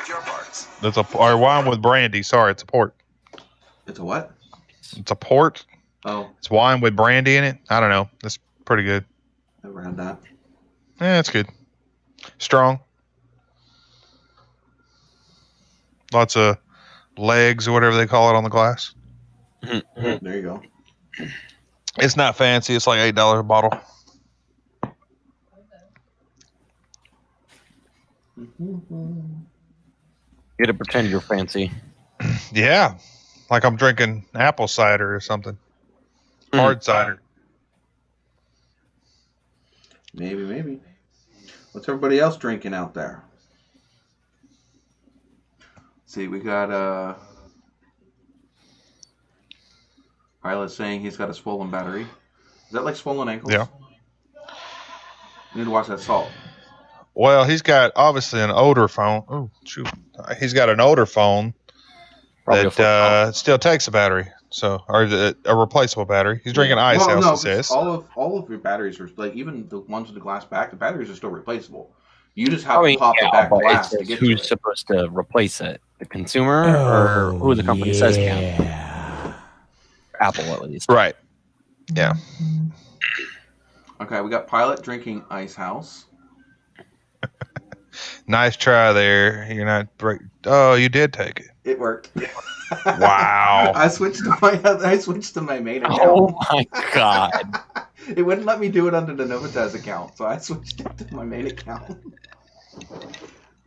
Or wine with brandy. Sorry, it's a port. It's a what? It's a port. Oh. It's wine with brandy in it. I don't know. It's pretty good. Never had that. Yeah, it's good. Strong. Lots of legs or whatever they call it on the glass. Mm-hmm. There you go. It's not fancy. It's like $8 a bottle. You gotta pretend you're fancy. Yeah. Like I'm drinking apple cider or something. Hard cider. Maybe. What's everybody else drinking out there? See, we got Pilot's saying he's got a swollen battery. Is that like swollen ankles? Yeah. You need to watch that salt. Well, he's got obviously an older phone. Oh, shoot. He's got an older phone that still takes a battery. So, or is it a replaceable battery? He's drinking Ice well, House. no, It says. all of your batteries are like even the ones with the glass back. The batteries are still replaceable. You just have I to mean, pop the yeah, back but glass it to says get to who's it. supposed to replace it? The consumer or who the company says can? Apple, at least. Right. Yeah. Okay, we got Pilot drinking Ice House. Nice try there. You're not break. Oh, you did take it. It worked. Wow. I switched to my main account. Oh my god. It wouldn't let me do it under the NOVAtazz account, so I switched it to my main account.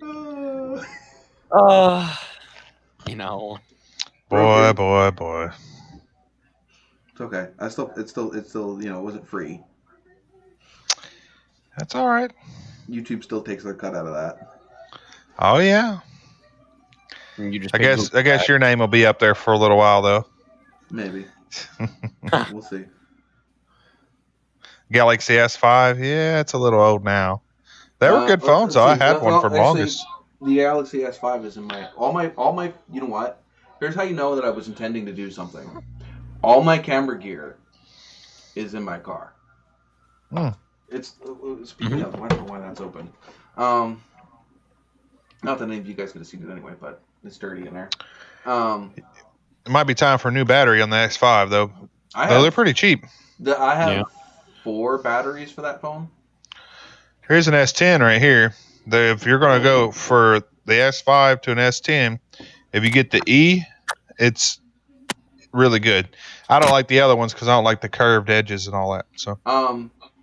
You know. Boy. It's okay. It's still, it wasn't free. That's all right. YouTube still takes their cut out of that. Oh yeah. You just I guess your name will be up there for a little while though. Maybe. We'll see. Galaxy S5, yeah, it's a little old now. They were good phones, though. I had one for longest. The Galaxy S5 is in my all my. You know what? Here's how you know that I was intending to do something. All my camera gear is in my car. It's speaking of, I don't know why that's open. Not that any of you guys could have seen it anyway, but it's dirty in there. It might be time for a new battery on the X5 though. They're pretty cheap. I have 4 batteries for that phone. Here's an S10 right here. If you're going to go for the S5 to an S10, if you get the E, it's really good. I don't like the other ones because I don't like the curved edges and all that. So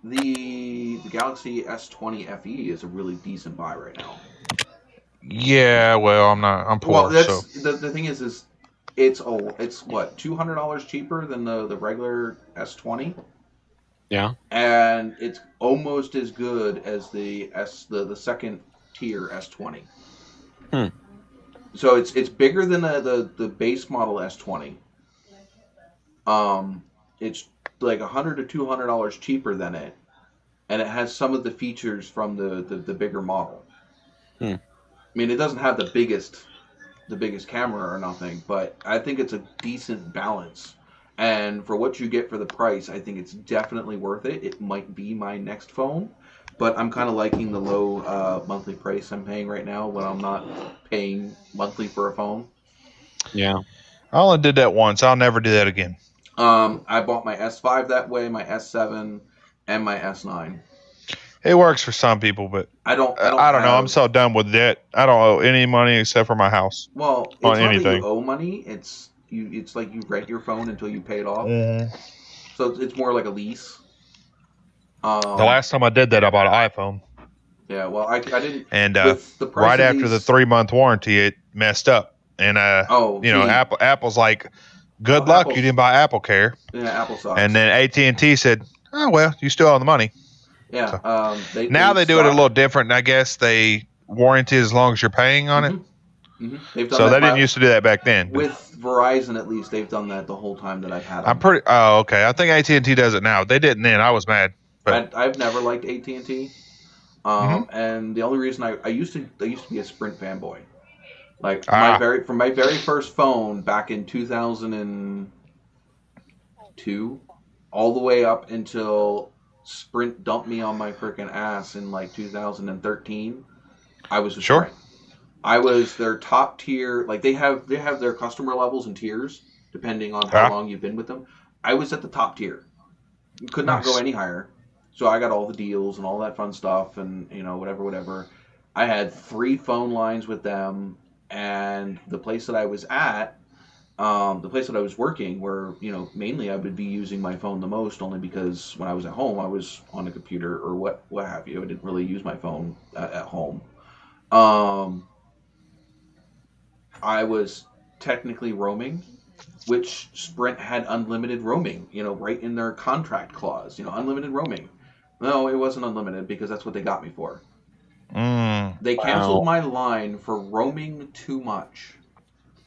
the Galaxy S20 FE is a really decent buy right now. Yeah, well, I'm poor. Well, the thing is it's what, $200 cheaper than the regular S20. Yeah. And it's almost as good as the second tier S20. So it's bigger than the base model S20. It's like $100 to $200 cheaper than it, and it has some of the features from the bigger model. I mean, it doesn't have the biggest camera or nothing, but I think it's a decent balance. And for what you get for the price, I think it's definitely worth it. It might be my next phone, but I'm kind of liking the low monthly price I'm paying right now when I'm not paying monthly for a phone. Yeah. I only did that once. I'll never do that again. I bought my S5 that way, my S7, and my S9. It works for some people, but I don't know. I'm so done with debt. I don't owe any money except for my house. Well, it's not that you owe money. It's like you rent your phone until you pay it off. So it's more like a lease. The last time I did that, I bought an iPhone. Yeah, well, I didn't. And right after the 3-month warranty, it messed up. And Apple's like, good luck, you didn't buy Apple Care. Yeah, Apple sucks. And then AT&T said, oh well, you still owe the money. Yeah. So, they do it a little different. I guess they warranty as long as you're paying on it. They've done they didn't used to do that back then. With Verizon, at least, they've done that the whole time that I've had them. Okay. I think AT&T does it now. They didn't then. I was mad. But I've never liked AT&T. And the only reason I used to be a Sprint fanboy. Like my very first phone back in 2002, all the way up until Sprint dumped me on my freaking ass in like 2013. I was a Sprint. I was their top tier. Like they have their customer levels and tiers depending on how long you've been with them. I was at the top tier. Could not go any higher. So I got all the deals and all that fun stuff and whatever. I had 3 phone lines with them, and the place that I was at, the place that I was working, where mainly I would be using my phone the most, only because when I was at home I was on a computer or what have you. I didn't really use my phone at home. I was technically roaming, which Sprint had unlimited roaming, right in their contract clause, unlimited roaming. No, it wasn't unlimited because that's what they got me for. They canceled my line for roaming too much.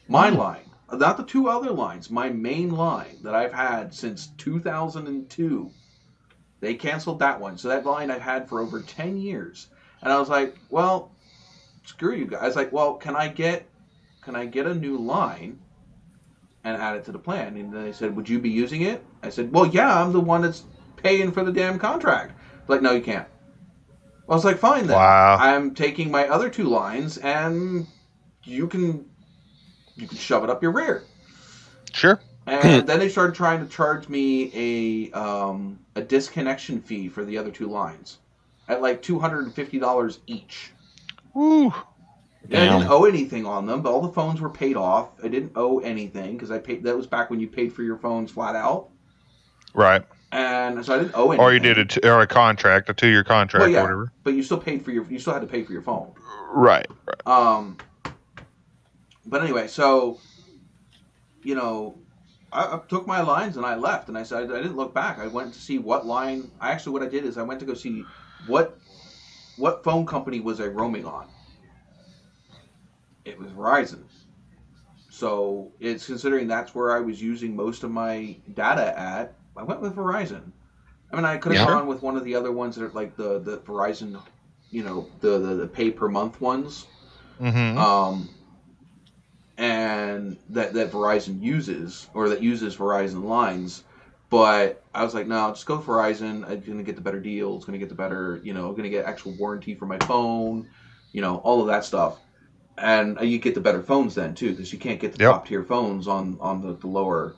My line, not the 2 other lines, my main line that I've had since 2002. They canceled that one. So that line I've had for over 10 years. And I was like, well, screw you guys. Like, well, can I get a new line and add it to the plan. And they said, would you be using it? I said, well, yeah, I'm the one that's paying for the damn contract. Like, no, you can't. I was like, fine then. Wow. I'm taking my other 2 lines, and you can shove it up your rear. Sure. And then they started trying to charge me a disconnection fee for the other 2 lines at like $250 each. Woo. And I didn't owe anything on them, but all the phones were paid off. I didn't owe anything because I paid. That was back when you paid for your phones flat out. Right. And so I didn't owe anything. Or you did a contract, a 2-year contract, well, yeah, or whatever. But you still paid for you still had to pay for your phone. Right. But anyway, so, I took my lines and I left, and I said I didn't look back. I went to see what line. What I did is I went to go see what phone company was I roaming on. It was Verizon. So it's considering that's where I was using most of my data at. I went with Verizon. I mean, I could have gone with one of the other ones that are like the Verizon, the pay per month ones. Mm-hmm. And that Verizon uses, or that uses Verizon lines. But I was like, no, just go with Verizon. I'm going to get the better deal. It's going to get the better, I'm going to get actual warranty for my phone, all of that stuff. And you get the better phones then, too, because you can't get the top tier phones on the lower.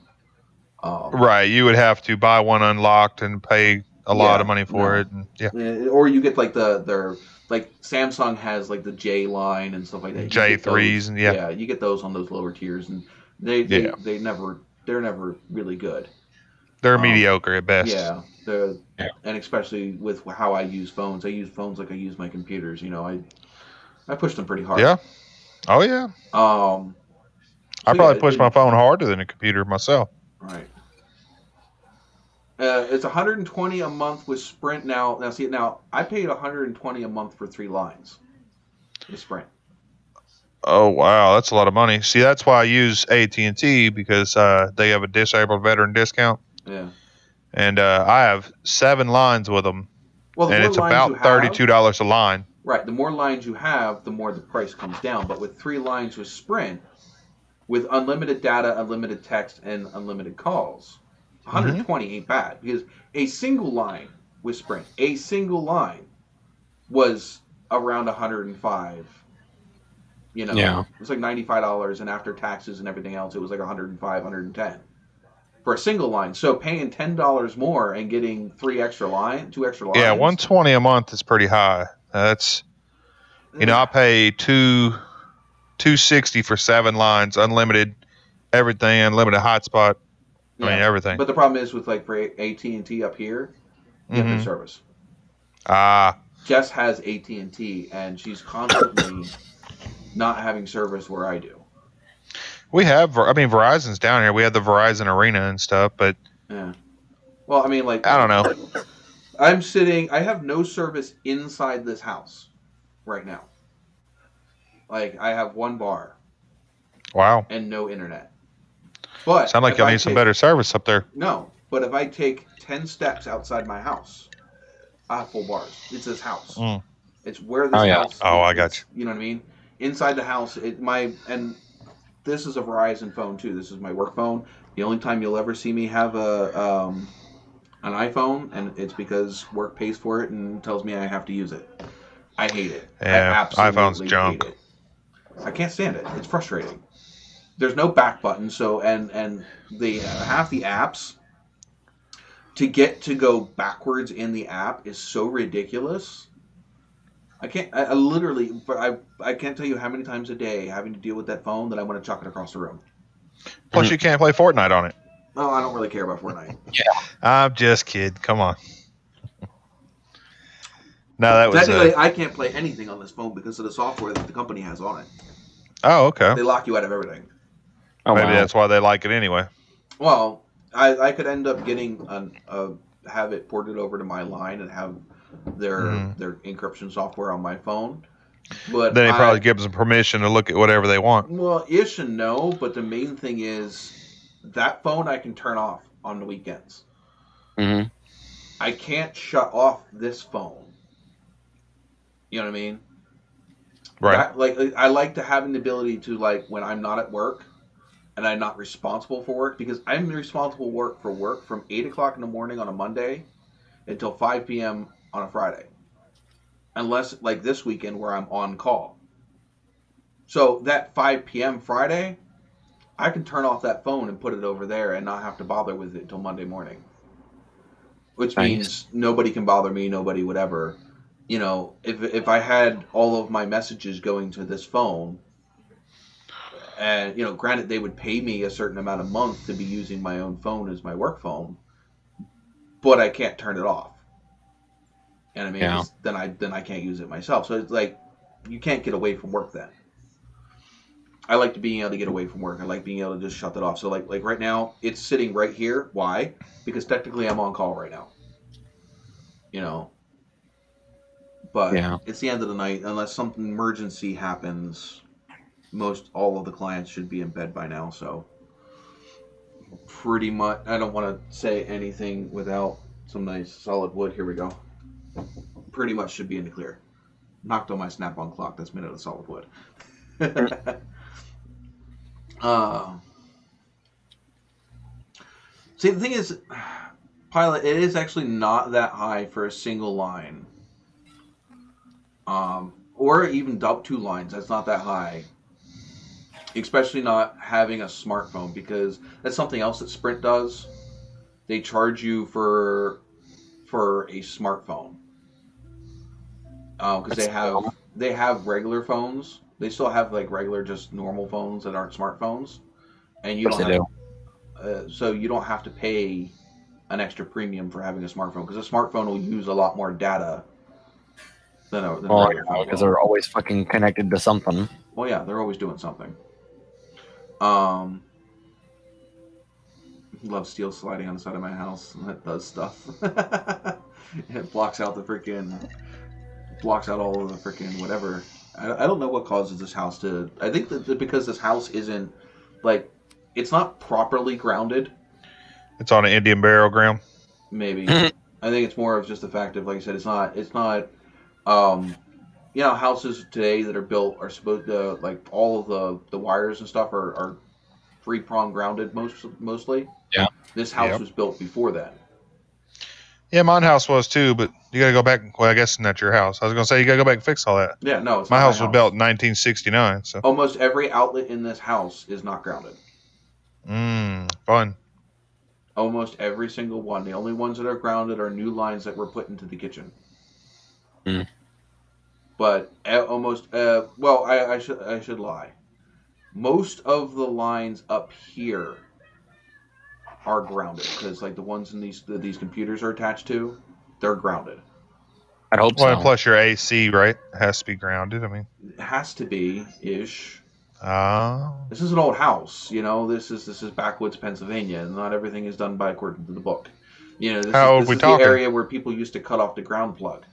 Right. You would have to buy one unlocked and pay a lot of money for it. And, or you get like their like Samsung has like the J line and stuff like that. J3s and you get those on those lower tiers, and they're never really good. They're mediocre at best. Yeah, and especially with how I use phones. I use phones like I use my computers. I push them pretty hard. Yeah. Oh yeah. I probably push my phone harder than a computer myself. Right. It's $120 a month with Sprint now. Now I paid $120 a month for 3 lines with Sprint. Oh wow, that's a lot of money. See, that's why I use AT&T, because they have a disabled veteran discount. Yeah. And I have 7 lines with them, and it's about $32 a line. Right. The more lines you have, the more the price comes down. But with 3 lines with Sprint, with unlimited data, unlimited text, and unlimited calls, 120 ain't bad, because a single line with Sprint, was around 105. It was like $95, and after taxes and everything else, it was like 105, 110 for a single line. So paying $10 more and getting 2 extra lines. Yeah, $120 a month is pretty high. That's, I pay $260 for 7 lines, unlimited everything, unlimited hotspot. I mean, everything. But the problem is with like for AT&T up here, you have no service. Jess has AT&T, and she's constantly not having service where I do. We have, Verizon's down here. We have the Verizon Arena and stuff, but yeah. Well, I mean, like, I don't know. I have no service inside this house right now. Like, I have 1 bar. Wow. And no internet. But sound like you'll need some better service up there. No, but if I take 10 steps outside my house, I have full bars. It's this house. It's where this house is. Oh, I got you. You know what I mean? Inside the house, and this is a Verizon phone too. This is my work phone. The only time you'll ever see me have an iPhone, and it's because work pays for it and tells me I have to use it. I hate it. Yeah, iPhone's junk. Hate it. I can't stand it. It's frustrating. There's no back button, so and the half the apps to get to go backwards in the app is so ridiculous. I literally I can't tell you how many times a day having to deal with that phone that I want to chuck it across the room. Plus, you can't play Fortnite on it. Oh, I don't really care about Fortnite. Yeah, I'm just kidding. Come on. No, that was technically I can't play anything on this phone because of the software that the company has on it. Oh, okay. They lock you out of everything. Oh, maybe that's why they like it anyway. Well, I could end up getting have it ported over to my line and have their encryption software on my phone. But then he probably gives them permission to look at whatever they want. Well, ish and no, but the main thing is that phone I can turn off on the weekends. Mm-hmm. I can't shut off this phone. You know what I mean? Right. I like to have the ability to, like, when I'm not at work and I'm not responsible for work, because I'm responsible for work from 8 o'clock in the morning on a Monday until 5 p.m. on a Friday. Unless, like this weekend, where I'm on call. So that 5 p.m. Friday, I can turn off that phone and put it over there and not have to bother with it until Monday morning. Which means nobody can bother me, nobody whatever. You know, if I had all of my messages going to this phone, and, you know, granted, they would pay me a certain amount a month to be using my own phone as my work phone, but I can't turn it off. And I mean, Yeah. then I can't use it myself. So it's like, you can't get away from work then. I like to being able to get away from work. I like being able to just shut that off. So like right now, it's sitting right here. Why? Because technically I'm on call right now. You know. But it's the end of the night. Unless something emergency happens, all of the clients should be in bed by now. So pretty much, I don't want to say anything without some nice solid wood. Here we go. Pretty much should be in the clear. Knocked on my snap-on clock that's made out of solid wood. See, the thing is, Pilot, it is actually not that high for a single line. Or even two lines. That's not that high. Especially not having a smartphone, because that's something else that Sprint does. They charge you for a smartphone. Because they have regular phones. They still have like regular, just normal phones that aren't smartphones, and you so you don't have to pay an extra premium for having a smartphone, because a smartphone will use a lot more data than a regular phone. Because they're always fucking connected to something. Well, yeah, they're always doing something. Love steel sliding on the side of my house. That does stuff. It blocks out all of the freaking whatever. I don't know what causes this house to. I think that because this house isn't, like, it's not properly grounded. It's on an Indian burial ground. Maybe. I think it's more of just the fact of, like I said, it's not. You know, houses today that are built are supposed to, like, all of the wires and stuff are 3-prong grounded mostly. Yeah. This house was built before that. Yeah, my house was too, but you gotta go back. Well, I guess not your house. I was gonna say you gotta go back and fix all that. Yeah, no, it's my not house was built in 1969. So almost every outlet in this house is not grounded. Fun. Almost every single one. The only ones that are grounded are new lines that were put into the kitchen. But almost, well, I should lie. Most of the lines up here are grounded, because like the ones in these computers are attached to, they're grounded. I hope so. And plus your AC, right? It has to be grounded. I mean, it has to be ish. Oh. This is an old house, you know. This is backwoods Pennsylvania, and not everything is done by according to the book. You know, this is the area where people used to cut off the ground plug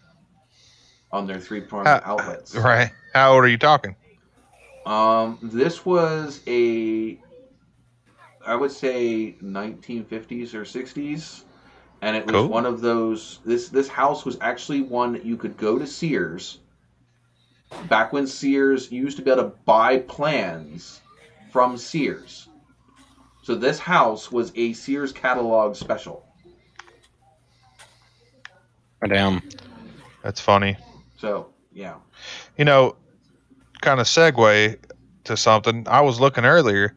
on their 3-prong outlets. Right. How old are you talking? This was I would say 1950s or 60s, and it was one of those. This house was actually one that you could go to Sears. Back when Sears used to be able to buy plans from Sears. So this house was a Sears catalog special. Oh, damn. That's funny. So, yeah. You know, kind of segue to something. I was looking earlier.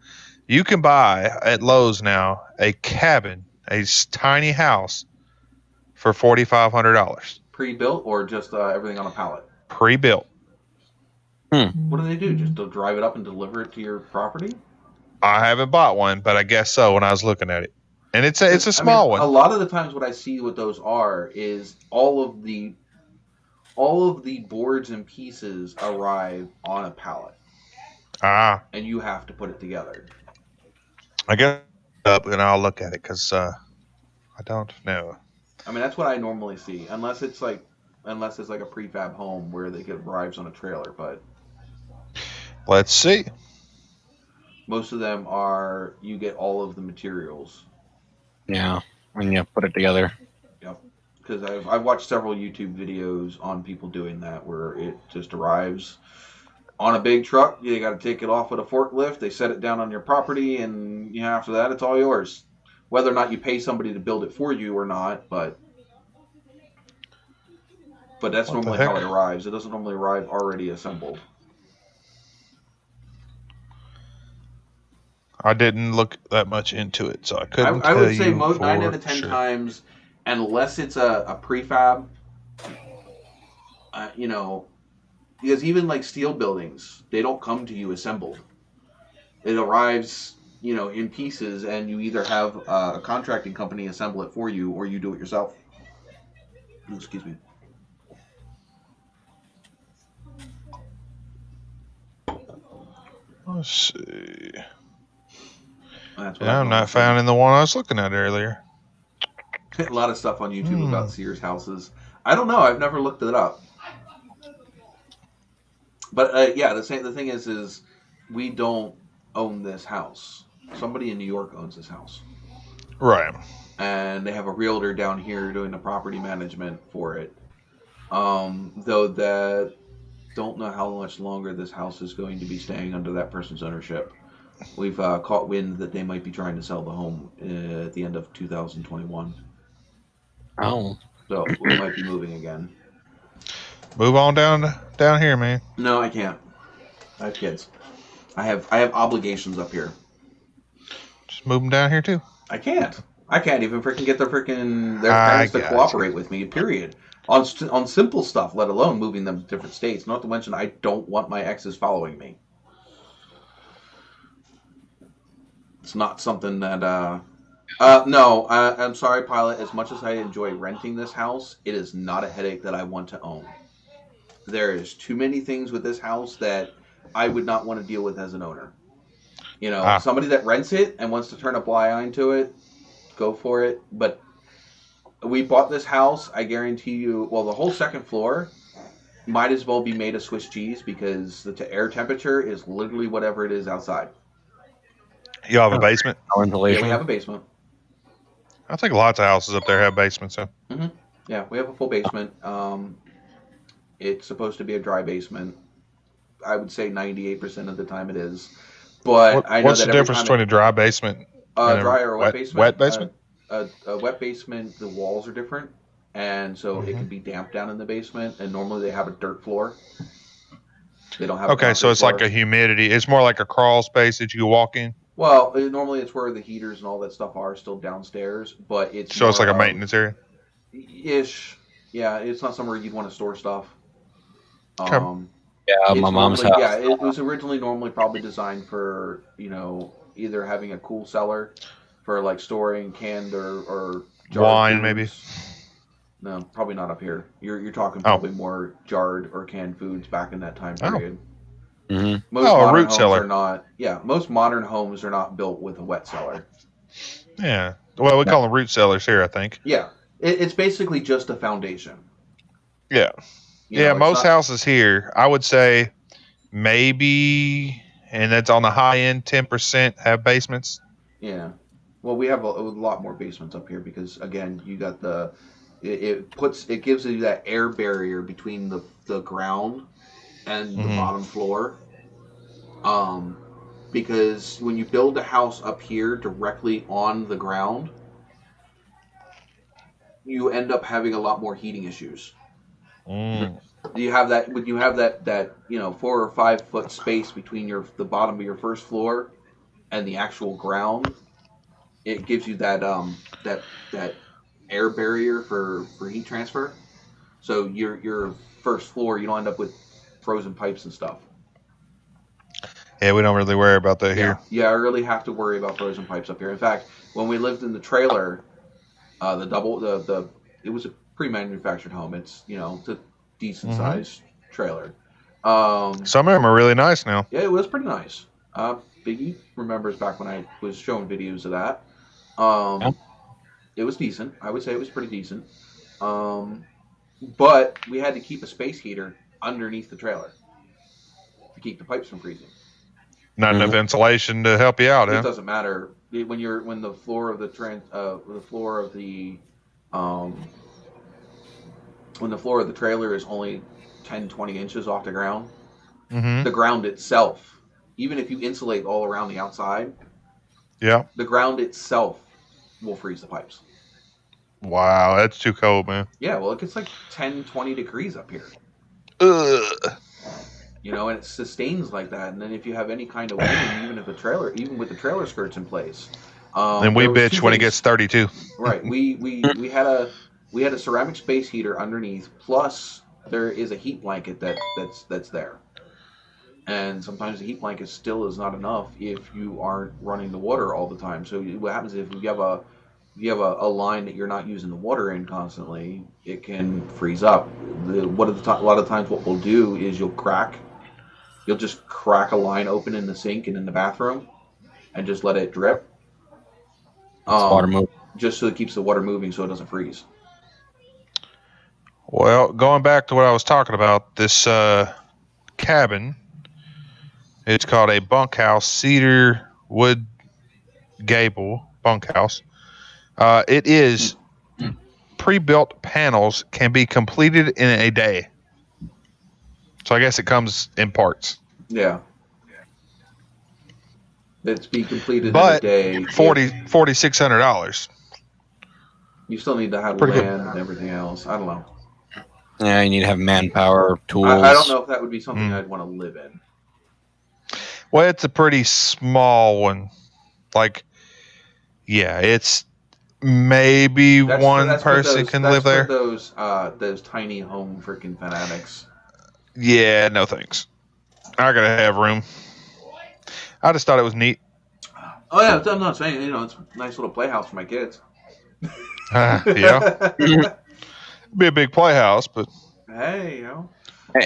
You can buy at Lowe's now a cabin, a tiny house, for $4,500. Pre-built or just everything on a pallet? Pre-built. What do they do? Just to drive it up and deliver it to your property? I haven't bought one, but I guess so when I was looking at it. And it's a small one. A lot of the times what I see what those are is all of the boards and pieces arrive on a pallet. And you have to put it together. I guess up and I'll look at it, because I don't know. I mean, that's what I normally see, unless it's like a prefab home where they get arrives on a trailer. But let's see. Most of them are you get all of the materials. Yeah, when you put it together. Yep. Because I've watched several YouTube videos on people doing that, where it just arrives. On a big truck, you got to take it off with a forklift. They set it down on your property, and after that, it's all yours. Whether or not you pay somebody to build it for you or not, but that's normally how it arrives. It doesn't normally arrive already assembled. I didn't look that much into it, so I couldn't I tell would say you. 9 out of 10 times, unless it's a prefab, because even like steel buildings, they don't come to you assembled. It arrives, in pieces, and you either have a contracting company assemble it for you, or you do it yourself. Excuse me. Let's see. I'm not finding the one I was looking at earlier. A lot of stuff on YouTube about Sears houses. I don't know. I've never looked it up. But the thing is we don't own this house. Somebody in New York owns this house. Right. And they have a realtor down here doing the property management for it. Though that don't know how much longer this house is going to be staying under that person's ownership. We've caught wind that they might be trying to sell the home at the end of 2021. Oh. So we might be moving again. Move on down here, man. No, I can't. I have kids. I have obligations up here. Just move them down here too. I can't even freaking get their parents to cooperate with me. Period. On simple stuff, let alone moving them to different states. Not to mention, I don't want my exes following me. It's not something that. No, I'm sorry, Pilot. As much as I enjoy renting this house, it is not a headache that I want to own. There is too many things with this house that I would not want to deal with as an owner. Somebody that rents it and wants to turn a blind eye to it, go for it. But we bought this house, I guarantee you, the whole second floor might as well be made of Swiss cheese because the air temperature is literally whatever it is outside. You have a basement? Yeah, we have a basement. I think lots of houses up there have basements. So. Mm-hmm. Yeah, we have a full basement. It's supposed to be a dry basement. I would say 98% of the time it is. But I know what's the difference between a dry basement and dry or a wet basement? Wet basement? A wet basement, the walls are different, and so it can be damp down in the basement. And normally they have a dirt floor. They don't have. Okay, so it's like a humidity. It's more like a crawl space that you walk in. Well, normally it's where the heaters and all that stuff are still downstairs, but it's so it's like a maintenance area. Ish, yeah. It's not somewhere you'd want to store stuff. Yeah, my mom's house. Yeah, it was originally normally probably designed for either having a cool cellar for like storing canned or wine foods. Maybe. No, probably not up here. You're talking probably more jarred or canned foods back in that time period. Mm-hmm. Most modern a root homes cellar. are not. Yeah, most modern homes are not built with a wet cellar. Yeah, well, we call them root cellars here, I think. Yeah, it's basically just a foundation. Yeah. Most houses here, I would say maybe, and that's on the high end, 10% have basements. Yeah. Well, we have a lot more basements up here because, again, you got it gives you that air barrier between the ground and the bottom floor. Because when you build a house up here directly on the ground, you end up having a lot more heating issues. You have that when you have that 4 or 5 foot space between the bottom of your first floor and the actual ground. It gives you that air barrier for heat transfer. So your first floor, you don't end up with frozen pipes and stuff. Yeah, we don't really worry about that here. Yeah, I really have to worry about frozen pipes up here. In fact, when we lived in the trailer, it was a pre-manufactured home. It's it's a decent sized trailer. Some of them are really nice now. Yeah, it was pretty nice. Biggie remembers back when I was showing videos of that. It was decent. I would say it was pretty decent. But we had to keep a space heater underneath the trailer to keep the pipes from freezing. Not enough insulation to help you out. It doesn't matter when the floor of the when the floor of the trailer is only 10, 20 inches off the ground. Mm-hmm. The ground itself, even if you insulate all around the outside, Yeah. the ground itself will freeze the pipes. Wow, that's too cold, man. Yeah, well, it gets like 10, 20 degrees up here. Ugh. You know, and it sustains like that. And then if you have any kind of wind, even with the trailer skirts in place, And we there was bitch two when it things. gets 32. Right. We had a ceramic space heater underneath. Plus, there is a heat blanket that's there. And sometimes the heat blanket still is not enough if you aren't running the water all the time. So what happens if you have a line that you're not using the water in constantly, it can freeze up. A lot of times what we'll do is you'll just crack a line open in the sink and in the bathroom and just let it drip. Water move. Just so it keeps the water moving so it doesn't freeze. Well, going back to what I was talking about, this cabin, it's called a bunkhouse, cedar wood gable bunkhouse. It is pre-built panels can be completed in a day. So I guess it comes in parts. Yeah. It's be completed But in a day. $4,600. You still need to have Pretty good. land and everything else. I don't know. Yeah, you need to have manpower, tools. I don't know if that would be something I'd want to live in. Well, it's a pretty small one. Like, yeah, it's maybe one person can live there. Those tiny home freaking fanatics. Yeah, no thanks. I gotta have room. I just thought it was neat. Oh yeah, I'm not saying it's a nice little playhouse for my kids. Yeah, it'd be a big playhouse, but hey,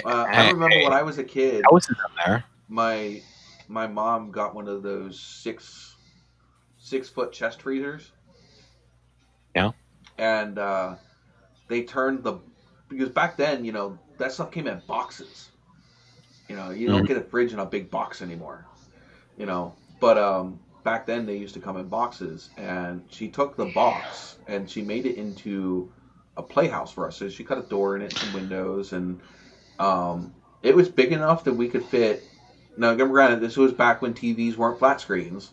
I remember when I was a kid. I was in there. My mom got one of those 6-foot chest freezers. Yeah. And they turned because back then, that stuff came in boxes. You don't get a fridge in a big box anymore. But back then they used to come in boxes, and she took the box and she made it into a playhouse for us. So she cut a door in it, some windows, and it was big enough that we could fit. Now, granted, this was back when TVs weren't flat screens.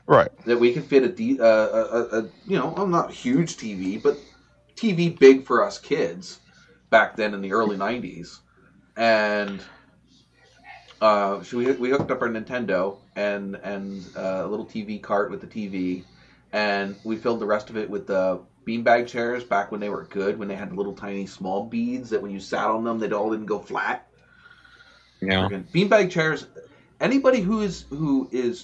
right. That we could fit I'm not huge TV, but TV big for us kids back then in the early 90s. And so we hooked up our Nintendo and a little TV cart with the TV, and we filled the rest of it with the beanbag chairs back when they were good, when they had little tiny small beads that when you sat on them, they all didn't go flat. Yeah. Beanbag chairs. Anybody who is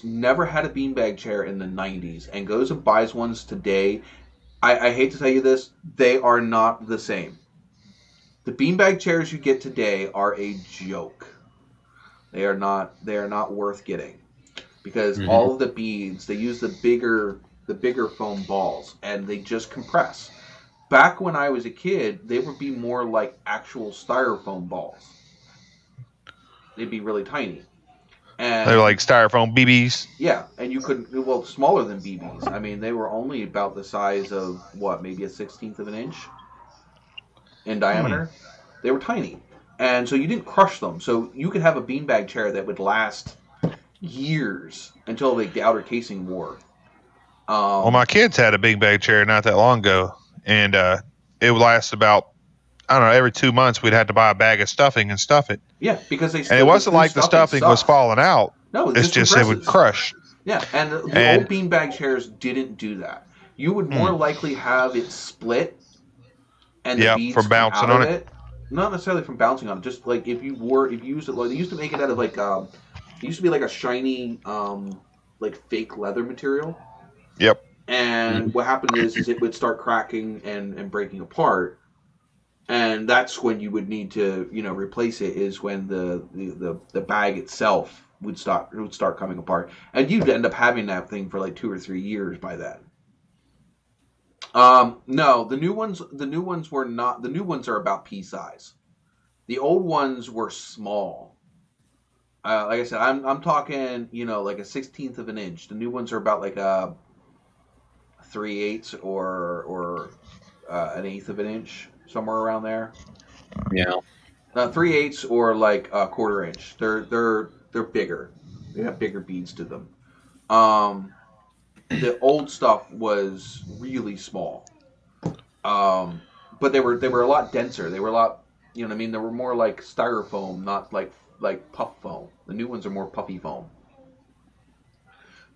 never had a beanbag chair in the 90s and goes and buys ones today, I hate to tell you this, they are not the same. The beanbag chairs you get today are a joke. They are not worth getting, because all of the beads, they use the bigger foam balls, and they just compress. Back when I was a kid, they would be more like actual styrofoam balls. They'd be really tiny. And They're like styrofoam BBs. Yeah, and you couldn't, smaller than BBs. I mean, they were only about the size of, maybe a 16th of an inch in diameter. They were tiny. And so you didn't crush them. So you could have a beanbag chair that would last years until the outer casing wore. Well, my kids had a beanbag chair not that long ago, and it would last about, I don't know, every 2 months we'd have to buy a bag of stuffing and stuff it. Yeah, because and it wasn't like the stuffing was falling out. No, it's just it would crush. Yeah, and the old beanbag chairs didn't do that. You would more likely have it split, and the beads from bouncing on it. Not necessarily from bouncing on it, just like if you used it, they used to make it out of like it used to be like a shiny like fake leather material. Yep. And what happened is it would start cracking and breaking apart. And that's when you would need to, replace it, is when the bag itself would start coming apart. And you'd end up having that thing for like 2 or 3 years by then. No, the new ones were not. The new ones are about pea size. The old ones were small. Like I said, I'm talking, like a 16th of an inch. The new ones are about like a 3/8 or an 1/8 of an inch, somewhere around there. Yeah. 3/8 or like a 1/4 inch. They're bigger. They have bigger beads to them. The old stuff was really small. But they were a lot denser. They were a lot, you know what I mean? They were more like styrofoam, not like puff foam. The new ones are more puffy foam.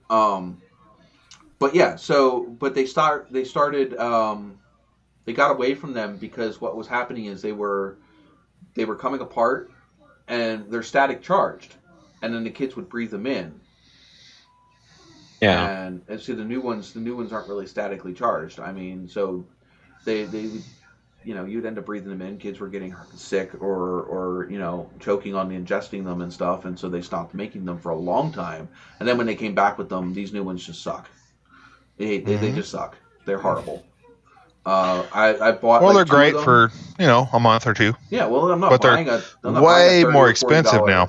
Um, but yeah, but they started they got away from them because what was happening is they were coming apart and they're static charged, and then the kids would breathe them in. Yeah. And see the new ones aren't really statically charged. I mean, so they you'd end up breathing them in. Kids were getting sick or choking on ingesting them and stuff, and so they stopped making them for a long time. And then when they came back with them, these new ones just suck. They just suck. They're horrible. I bought. Well, like, they're two great of them. for a month or two. Yeah, well, I'm not But they're buying a. I'm not way buying a $30 more or expensive $40. now.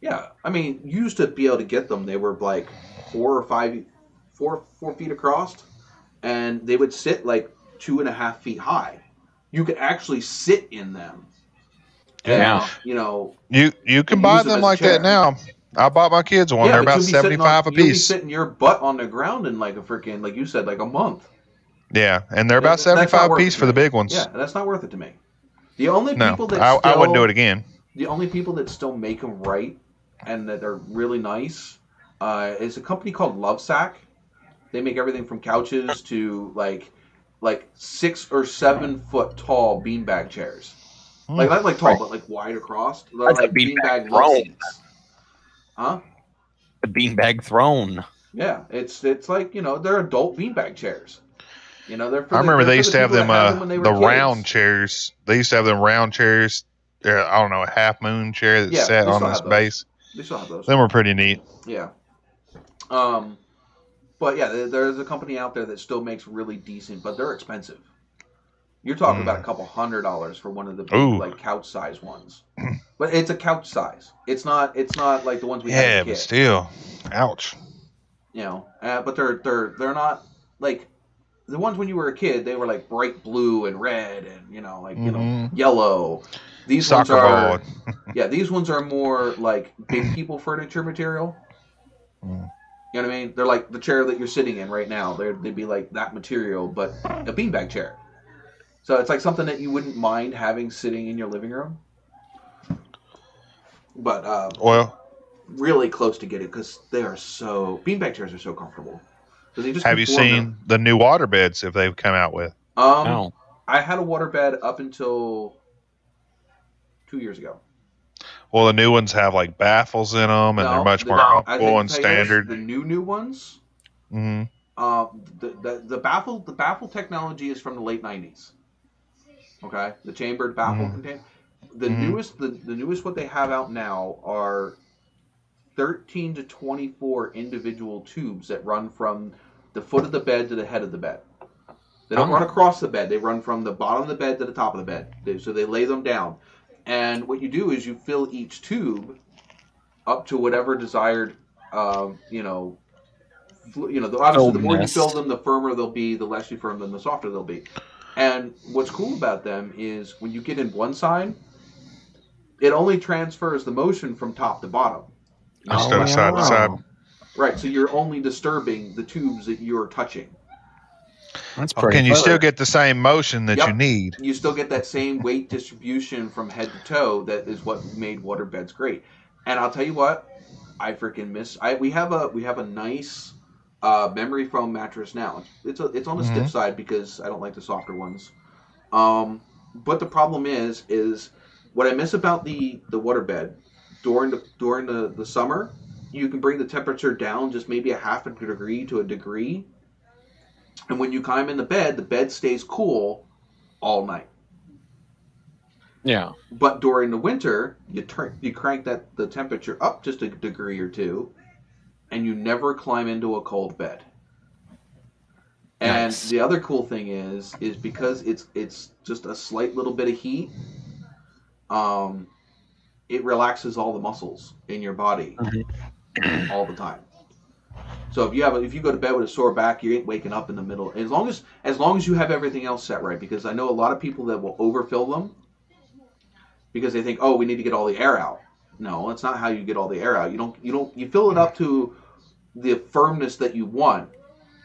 Yeah, I mean, you used to be able to get them. They were like 4 feet across, and they would sit like 2.5 feet high. You could actually sit in them. Yeah. You can and buy use them them as a like chair. that now. I bought my kids one. Yeah, They're but about you'll be sitting $75 a You'll be piece. sitting your butt on the ground in like a freaking, like you said, like a month. Yeah, and they're about That's not 75 a worth piece it for to the me. big ones. Yeah, that's not worth it to me. The only No, people that I wouldn't do it again. The only people that still make them right and that are really nice is a company called Lovesac. They make everything from couches to like 6 or 7 foot tall beanbag chairs. Like not like tall, but like wide across. They're That's a like beanbag love throne. seats. Huh? The beanbag throne. Yeah, it's like they're adult beanbag chairs. They're for I remember they used to have them when they were the kids. round chairs. They used to have them round chairs. I don't know, a half moon chair that Yeah, sat they on still this have those. base. They still have those. Them were pretty neat. Yeah. But yeah, there's a company out there that still makes really decent, but they're expensive. You're talking about a couple $100 for one of the big, like couch size ones. But it's a couch size. It's not like the ones we had as a Yeah, kid. but still, ouch. But they're not like the ones when you were a kid. They were like bright blue and red and yellow. These Soccer ones are ball. yeah. These ones are more like big people furniture material. You know what I mean? They're like the chair that you're sitting in right now. They'd be like that material, but a beanbag chair. So it's like something that you wouldn't mind having sitting in your living room. But really close to getting because beanbag chairs are so comfortable. Have you seen the new water beds if they've come out with? No. I had a water bed up until 2 years ago. Well, the new ones have like baffles in them, and they're much more comfortable and standard. The new ones. Mm-hmm. The baffle technology is from the late 90s. Okay, the chambered baffle container. The newest what they have out now are 13 to 24 individual tubes that run from the foot of the bed to the head of the bed. They don't run across the bed. They run from the bottom of the bed to the top of the bed. So they lay them down. And what you do is you fill each tube up to whatever desired, obviously the more you fill them, the firmer they'll be, the less you firm them, the softer they'll be. And what's cool about them is when you get in one side, it only transfers the motion from top to bottom. Instead of side to side. Right, so you're only disturbing the tubes that you're touching. That's pretty Can you still get the same motion that you need? You still get that same weight distribution from head to toe. That is what made water beds great. And I'll tell you what, I freaking miss. We have a nice memory foam mattress now. It's on the stiff side because I don't like the softer ones. But the problem is what I miss about the water bed during the summer. You can bring the temperature down just maybe a half a degree to a degree. And when you climb in the bed stays cool all night. Yeah. But during the winter, you crank the temperature up just a degree or two, and you never climb into a cold bed. And the other cool thing is because it's just a slight little bit of heat, it relaxes all the muscles in your body all the time. So if you go to bed with a sore back, you ain't waking up in the middle. As long as you have everything else set right, because I know a lot of people that will overfill them, because they think, oh, we need to get all the air out. No, that's not how you get all the air out. You fill it up to the firmness that you want,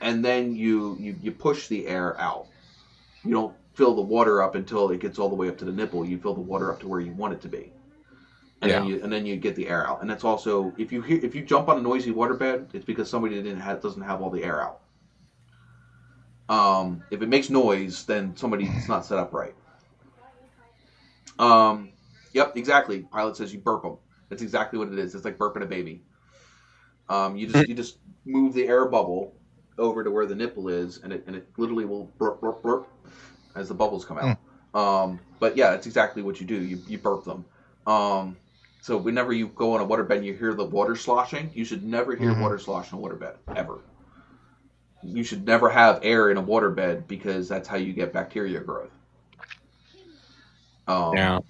and then you push the air out. You don't fill the water up until it gets all the way up to the nipple. You fill the water up to where you want it to be, and then you get the air out. And that's also if you jump on a noisy waterbed, it's because somebody doesn't have all the air out. If it makes noise, then it's not set up right. Yep, exactly. Pilot says you burp them. That's exactly what it is. It's like burping a baby. You just move the air bubble over to where the nipple is, and it literally will burp burp burp as the bubbles come out. But yeah, that's exactly what you do. You burp them. So whenever you go on a waterbed and you hear the water sloshing, you should never hear water slosh in a waterbed ever. You should never have air in a waterbed because that's how you get bacteria growth. Yeah.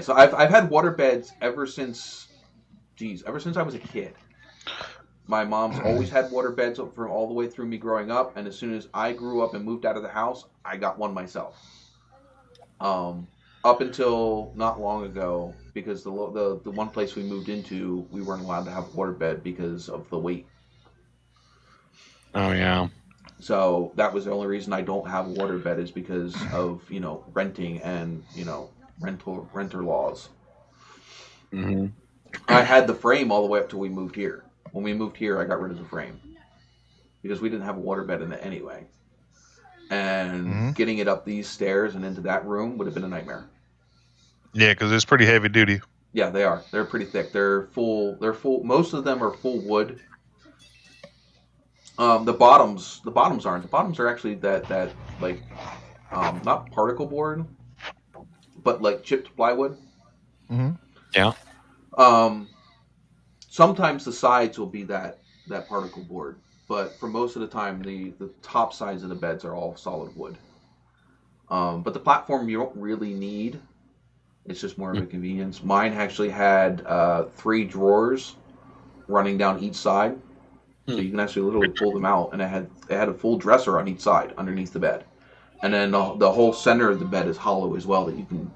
So I've had waterbeds ever since I was a kid. My mom's always had waterbeds from all the way through me growing up, and as soon as I grew up and moved out of the house, I got one myself. Up until not long ago, because the one place we moved into, we weren't allowed to have a waterbed because of the weight. Oh yeah. So that was the only reason I don't have a waterbed is because of renting and renter laws. Mm-hmm. I had the frame all the way up till we moved here. When we moved here, I got rid of the frame because we didn't have a waterbed in it anyway. And getting it up these stairs and into that room would have been a nightmare. Yeah, because it's pretty heavy duty. Yeah, they are. They're pretty thick. They're full. Most of them are full wood. The bottoms aren't. The bottoms are actually that like not particle board, but like chipped plywood. Mm-hmm. Yeah. Sometimes the sides will be that particle board, but for most of the time, the top sides of the beds are all solid wood. But the platform you don't really need. It's just more of a convenience. Mine actually had 3 drawers running down each side, so you can actually literally pull them out, and it had a full dresser on each side underneath the bed, and then the whole center of the bed is hollow as well that you can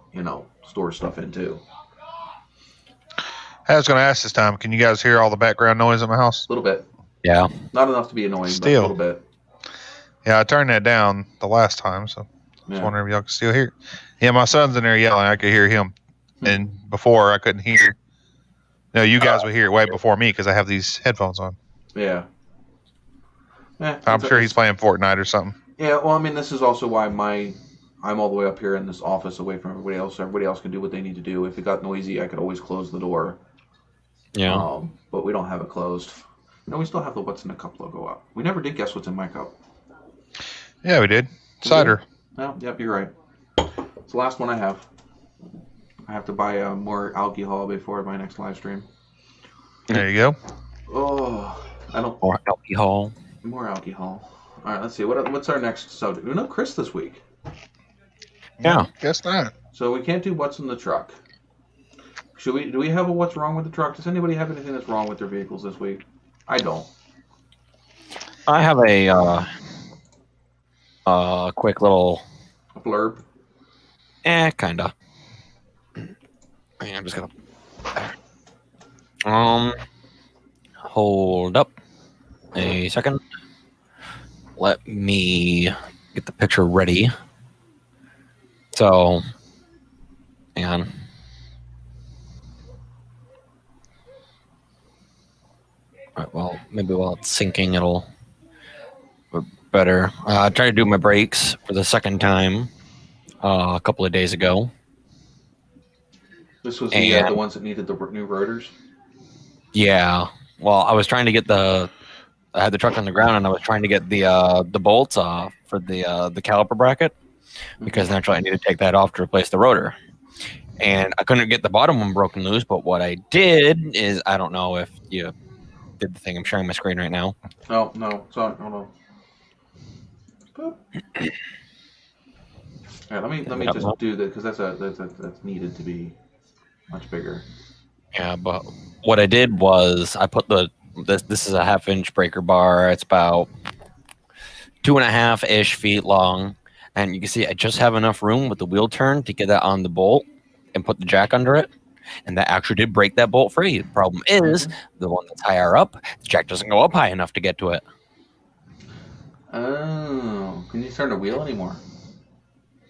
store stuff in too. I was going to ask this time, can you guys hear all the background noise in my house? A little bit. Yeah. Not enough to be annoying, Still. but a little bit. Yeah, I turned that down the last time, so I was wondering if y'all can still hear it. Yeah, my son's in there yelling. I could hear him. And before, I couldn't hear. No, you guys would hear it way before me because I have these headphones on. Yeah. I'm sure he's playing Fortnite or something. Yeah, well, I mean, this is also why I'm all the way up here in this office away from everybody else. So everybody else can do what they need to do. If it got noisy, I could always close the door. Yeah. But we don't have it closed. We still have the What's in the Cup logo up. We never did guess what's in my cup. Yeah, we did. Cider. Oh, yep, you're right. It's the last one I have. I have to buy more alcohol before my next live stream. There you go. Oh, I don't. More alcohol. More alcohol. All right, let's see. What's our next subject? No Chris this week. Yeah. Guess not. So we can't do what's in the truck. Do we have a what's wrong with the truck? Does anybody have anything that's wrong with their vehicles this week? I don't. I have a quick little A blurb. kinda. I'm just gonna hold up a second. Let me get the picture ready. So, hang on. All right, well, maybe while it's syncing, it'll be better. I tried to do my brakes for the second time a couple of days ago. This was the ones that needed the new rotors? Yeah. Well, I was trying to get I had the truck on the ground, and I was trying to get the bolts off for the caliper bracket, because naturally I need to take that off to replace the rotor. And I couldn't get the bottom one broken loose, but what I did is, I don't know if you did the thing. I'm sharing my screen right now. Oh, no. Sorry. Hold on. All right, let me just do that, because that's needed to be much bigger. Yeah, but what I did was I put this is a 1/2-inch breaker bar. It's about 2.5-ish feet long, and you can see I just have enough room with the wheel turn to get that on the bolt, and put the jack under it, and that actually did break that bolt free. The problem is the one that's higher up, the jack doesn't go up high enough to get to it. Oh, can you turn the wheel anymore?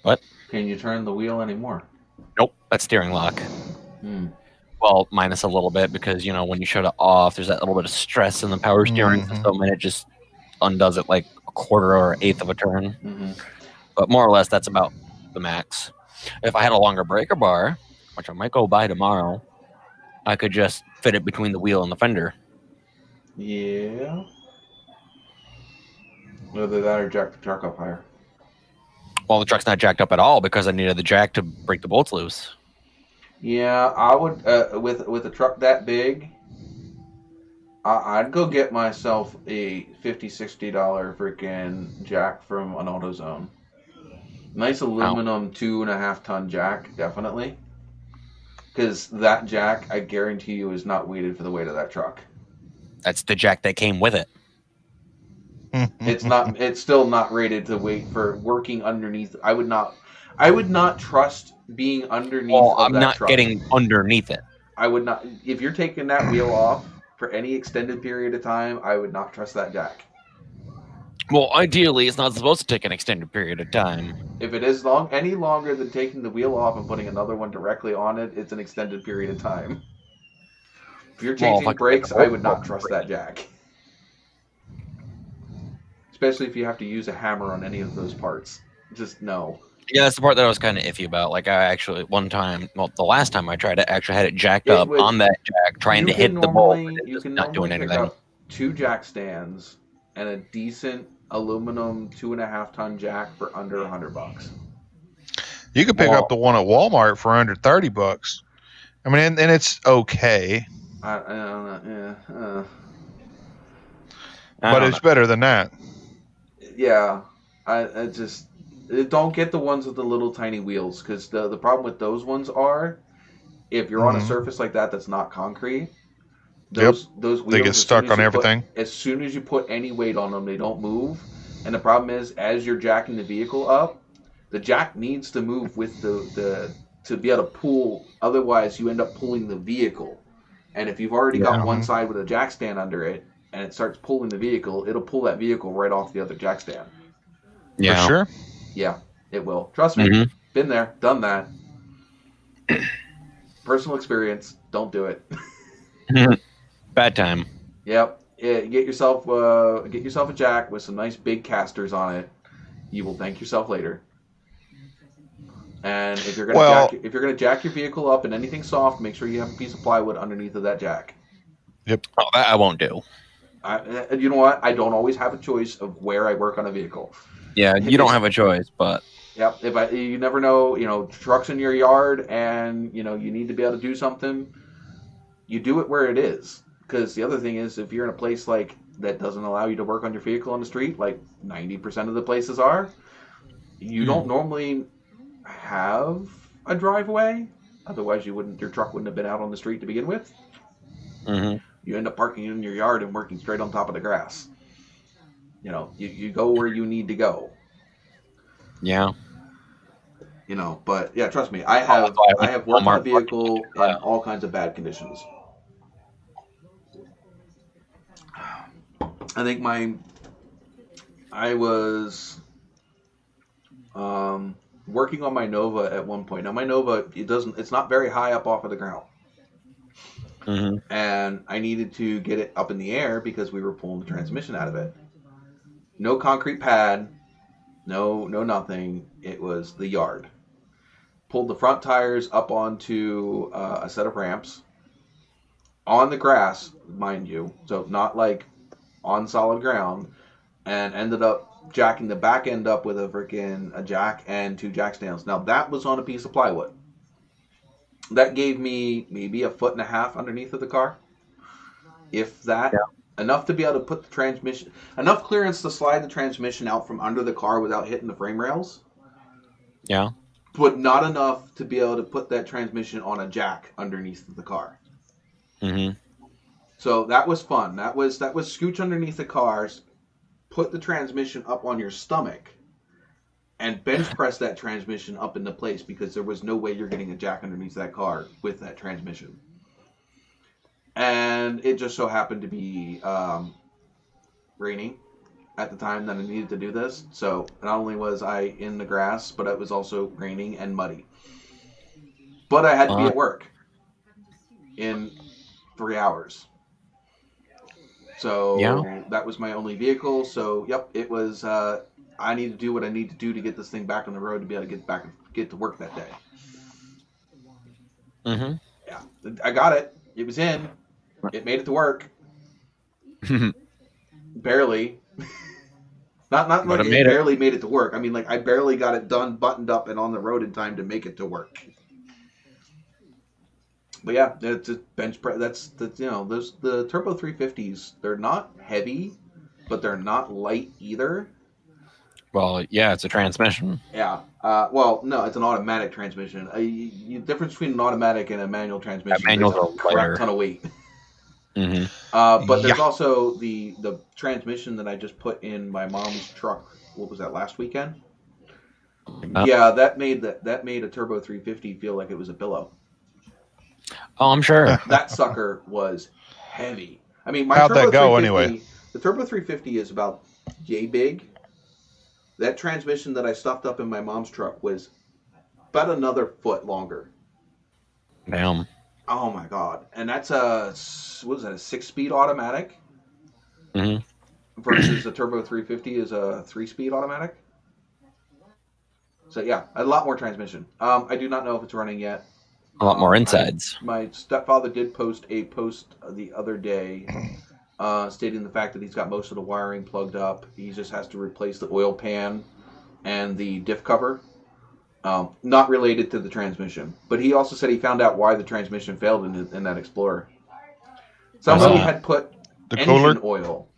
What? Can you turn the wheel anymore? Nope, that's steering lock. Hmm. Well, minus a little bit because, you know, when you shut it off, there's that little bit of stress in the power steering system, and it just undoes it like a quarter or eighth of a turn. Mm-hmm. But more or less, that's about the max. If I had a longer breaker bar, which I might go buy tomorrow, I could just fit it between the wheel and the fender. Yeah. Either that or jack the truck up higher. Well, the truck's not jacked up at all because I needed the jack to break the bolts loose. Yeah, I would with a truck that big, I'd go get myself a $50-$60 freaking jack from an AutoZone. Nice aluminum 2.5 ton jack, definitely. Because that jack, I guarantee you, is not weighted for the weight of that truck. That's the jack that came with it. It's not. It's still not rated to weight for working underneath. I would not trust being underneath. Well, of I'm that not truck. getting underneath it. I would not. If you're taking that wheel off for any extended period of time, I would not trust that jack. Well, ideally, it's not supposed to take an extended period of time. If it is any longer than taking the wheel off and putting another one directly on it, it's an extended period of time. If you're changing brakes, I would not trust that jack. Especially if you have to use a hammer on any of those parts. Just no. Yeah, that's the part that I was kind of iffy about. Like, I actually, one time, well, the last time I tried it, I actually had it jacked up on that jack, trying to hit the bolt. You can not doing pick anything. up 2 jack stands and a decent aluminum 2.5 ton jack for under $100. You could pick up the one at Walmart for under $30. I mean, and it's okay. But it's better than that. Yeah, I just don't get the ones with the little tiny wheels, because the problem with those ones are, if you're on a surface like that that's not concrete, those wheels, they get stuck on everything. As soon as you put any weight on them, they don't move. And the problem is, as you're jacking the vehicle up, the jack needs to move with the to be able to pull. Otherwise, you end up pulling the vehicle. And if you've already got one side with a jack stand under it, and it starts pulling the vehicle, it'll pull that vehicle right off the other jack stand. Yeah. For sure? Yeah, it will. Trust me. Been there, done that. Personal experience. Don't do it. Bad time. Yep. Yeah, get yourself a jack with some nice big casters on it. You will thank yourself later. And if you're gonna jack your vehicle up in anything soft, make sure you have a piece of plywood underneath of that jack. Yep. Oh, that I won't do. You know what? I don't always have a choice of where I work on a vehicle. Yeah, you don't have a choice, but yep. You never know, trucks in your yard, and you need to be able to do something. You do it where it is, because the other thing is, if you're in a place like that doesn't allow you to work on your vehicle on the street, like 90% of the places are, you don't normally have a driveway. Otherwise, your truck wouldn't have been out on the street to begin with. You end up parking in your yard and working straight on top of the grass. You go where you need to go. Yeah. But yeah, trust me, I have worked on a vehicle in all kinds of bad conditions. I think I was working on my Nova at one point. Now my Nova, it's not very high up off of the ground. And I needed to get it up in the air because we were pulling the transmission out of it. No concrete pad, no nothing. It was the yard. Pulled the front tires up onto a set of ramps on the grass, mind you, so not like on solid ground, and ended up jacking the back end up with a jack and 2 jack stands. Now that was on a piece of plywood. That gave me maybe 1.5 foot underneath of the car. If that. Yeah. Enough to be able to put the transmission, enough clearance to slide the transmission out from under the car without hitting the frame rails. Yeah. But not enough to be able to put that transmission on a jack underneath the car. So that was fun. That was scooch underneath the cars, put the transmission up on your stomach, and bench press that transmission up into place because there was no way you're getting a jack underneath that car with that transmission. And it just so happened to be raining at the time that I needed to do this. So not only was I in the grass, but it was also raining and muddy. But I had to be at work in 3 hours. So that was my only vehicle. So, yep, it was, I need to do what I need to do to get this thing back on the road to be able to get to work that day. Mm-hmm. Yeah, I got it. It was in. It made it to work. Barely. Not like it barely made it to work. I mean, like, I barely got it done, buttoned up, and on the road in time to make it to work. But yeah, it's a bench press. That's those the Turbo 350s. They're not heavy, but they're not light either. Well, yeah, it's a transmission. Yeah. Well, no, it's an automatic transmission. The difference between an automatic and a manual transmission is a crap ton of weight. Mm-hmm. But there's also the transmission that I just put in my mom's truck. What was that, last weekend? Yeah, that made a Turbo 350 feel like it was a billow. Oh, I'm sure. That sucker was heavy. I mean, how'd that go anyway? The Turbo 350 is about yay big. That transmission that I stuffed up in my mom's truck was about another foot longer. Damn. Oh my god! And that's a 6-speed automatic? Mm-hmm. Versus the Turbo 350 is a 3-speed automatic. So yeah, a lot more transmission. I do not know if it's running yet. A lot more insides. My stepfather did post a post the other day stating the fact that he's got most of the wiring plugged up. He just has to replace the oil pan and the diff cover. Not related to the transmission. But he also said he found out why the transmission failed in that Explorer. Somebody had put engine oil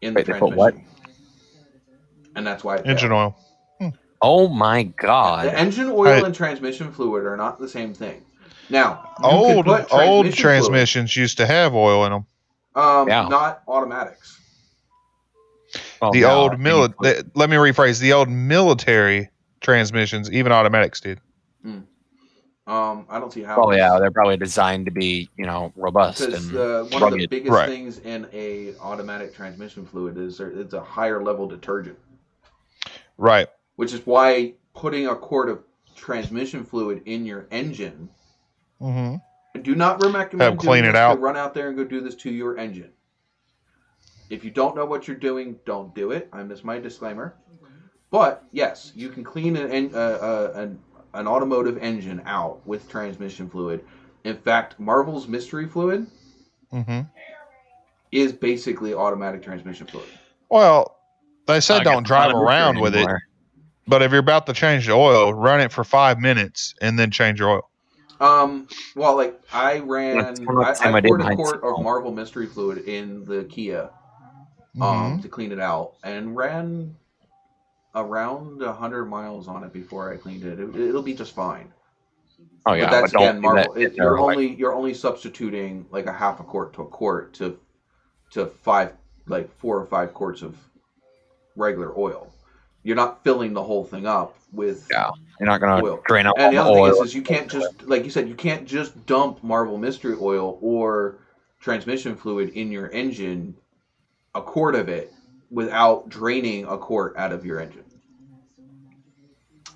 in the transmission. What? And that's why it engine failed. oil. Oh my god. The engine oil and transmission fluid are not the same thing. Now, old transmissions used to have oil in them. Not automatics. Let me rephrase. The old military transmissions, even automatics did. I don't see how. Oh yeah, they're probably designed to be, robust. Because one of the biggest things in a automatic transmission fluid is it's a higher level detergent. Right. Which is why putting a quart of transmission fluid in your engine. Mm-hmm. Do not recommend clean it out. To run out there and go do this to your engine. If you don't know what you're doing, don't do it. That's my disclaimer. But yes, you can clean an automotive engine out with transmission fluid. In fact, Marvel's mystery fluid is basically automatic transmission fluid. Well, they said don't drive around with it. But if you're about to change the oil, run it for 5 minutes and then change your oil. Well, like I poured a quart of Marvel mystery fluid in the Kia to clean it out and ran around 100 miles on it before I cleaned it. It'll be just fine. Oh yeah, but that's again Marvel. You're only substituting like a half a quart to a quart to 4 or 5 quarts of regular oil. You're not filling the whole thing up with you're not going to drain out and all the other oil. thing is you can't just, like you said, you can't just dump Marvel mystery oil or transmission fluid in your engine, a quart of it, without draining a quart out of your engine.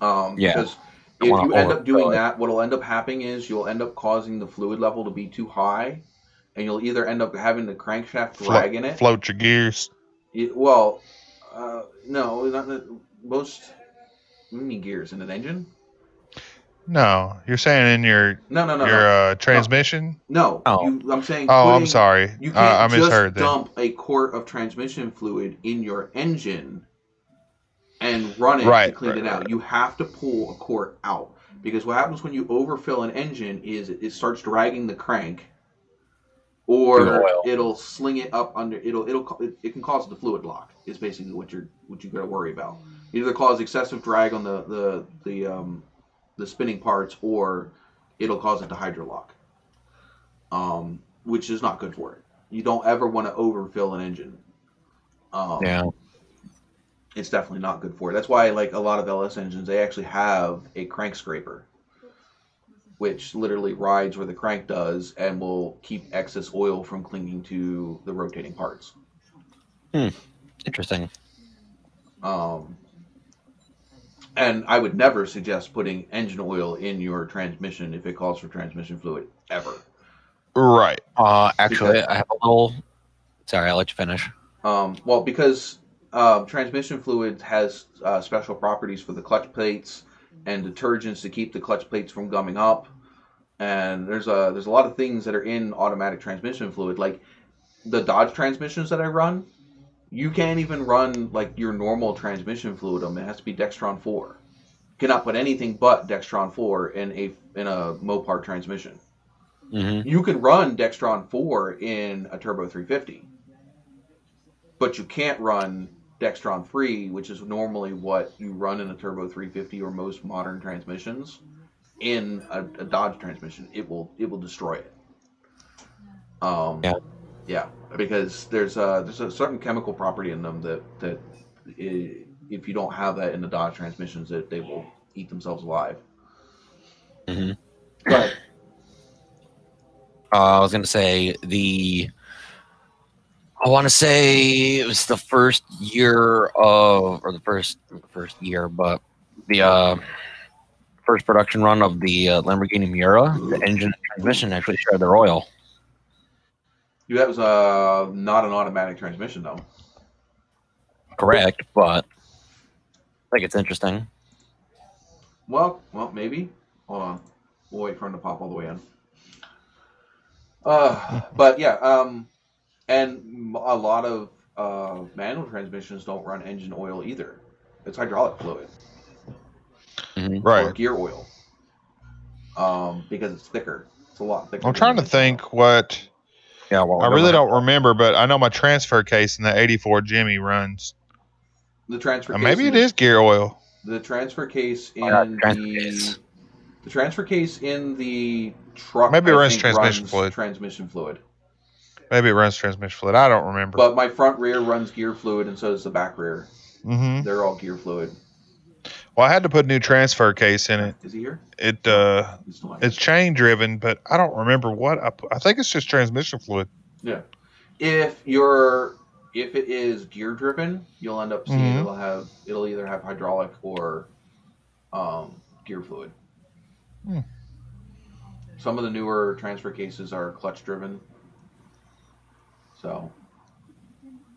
Because if you end up doing that, what'll end up happening is you'll end up causing the fluid level to be too high, and you'll either end up having the crankshaft drag in it. Float your gears. No, not most. What do you mean gears in an engine? No, you're saying in your transmission. No, I'm saying. I'm sorry. You can't I misheard just dump a quart of transmission fluid in your engine and run it to clean it out. You have to pull a quart out because what happens when you overfill an engine is it starts dragging the crank. Or it'll sling it up under. It can cause the fluid lock. Is basically what you got to worry about. Either cause excessive drag on the spinning parts, or it'll cause it to hydrolock, which is not good for it. You don't ever want to overfill an engine. it's definitely not good for it. That's why, like a lot of LS engines, they actually have a crank scraper, which literally rides where the crank does and will keep excess oil from clinging to the rotating parts. Interesting. And I would never suggest putting engine oil in your transmission if it calls for transmission fluid, ever. Right. Actually, I have a little. Sorry, I'll let you finish. Well, because transmission fluid has special properties for the clutch plates and detergents to keep the clutch plates from gumming up. And there's a lot of things that are in automatic transmission fluid, like the Dodge transmissions that I run. You can't even run like your normal transmission fluid on them. It has to be Dextron 4. You cannot put anything but Dextron 4 in a Mopar transmission. Mm-hmm. You can run Dextron 4 in a Turbo 350, but you can't run Dextron 3, which is normally what you run in a Turbo 350 or most modern transmissions, in a Dodge transmission. It will destroy it. Yeah, because there's a certain chemical property in them that if you don't have that in the Dodge transmissions, that they will eat themselves alive. Mm-hmm. But I was gonna say I want to say it was the first year or the first year, but the first production run of the Lamborghini Miura. The engine and transmission actually share their oil. that was not an automatic transmission, though. Correct, but I think it's interesting. Well, maybe. Hold on, we'll wait for him to pop all the way in. But yeah, and a lot of manual transmissions don't run engine oil either. It's hydraulic fluid, right? Or gear oil, because it's thicker. It's a lot thicker. I'm trying to think what. Yeah, well, I really don't remember, but I know my transfer case in the '84 Jimmy runs. The transfer case. Maybe it is gear oil. The transfer case in the transfer case in the truck. Maybe it runs transmission fluid. Transmission fluid. Maybe it runs transmission fluid. I don't remember. But my front rear runs gear fluid, and so does the back rear. Mm-hmm. They're all gear fluid. Well, I had to put a new transfer case in it. Is he here? It's chain driven, but I don't remember what I think it's just transmission fluid. Yeah. If it is gear driven, you'll end up seeing it'll either have hydraulic or gear fluid. Some of the newer transfer cases are clutch driven. So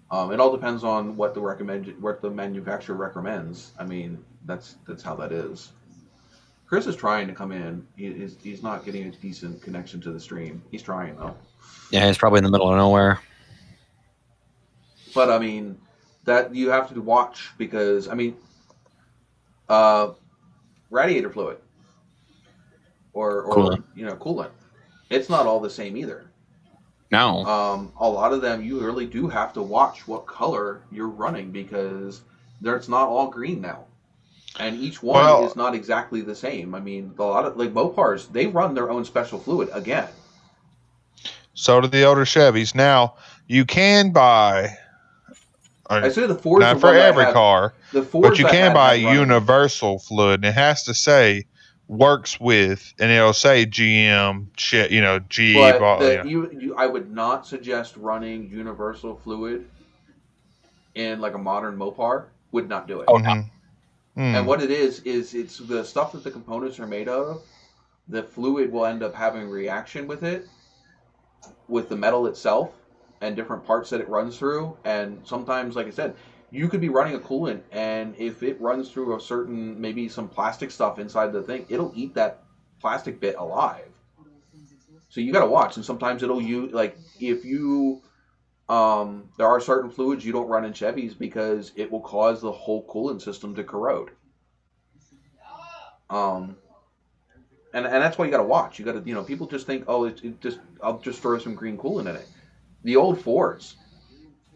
it all depends on what the manufacturer recommends. I mean, that's how that is. Chris is trying to come in. He's not getting a decent connection to the stream. He's trying though. Yeah, he's probably in the middle of nowhere. But I mean, that you have to watch because I mean, radiator fluid or coolant. It's not all the same either. No. A lot of them you really do have to watch what color you're running because it's not all green now. And each one is not exactly the same. I mean, a lot of like Mopars, they run their own special fluid again. So do the older Chevys. Now you can buy. I say the Fords not for every car, but you can buy universal fluid, and it has to say works with, and it'll say GM, GE. But I would not suggest running universal fluid in like a modern Mopar. Would not do it. Oh no. And what it is it's the stuff that the components are made of. The fluid will end up having a reaction with it, with the metal itself, and different parts that it runs through. And sometimes, like I said, you could be running a coolant, and if it runs through a certain, maybe some plastic stuff inside the thing, it'll eat that plastic bit alive. So you got to watch. And sometimes it'll use, like, if you, there are certain fluids you don't run in Chevys because it will cause the whole coolant system to corrode. And that's why you got to watch. You got to, people just think, I'll just throw some green coolant in it. The old Fords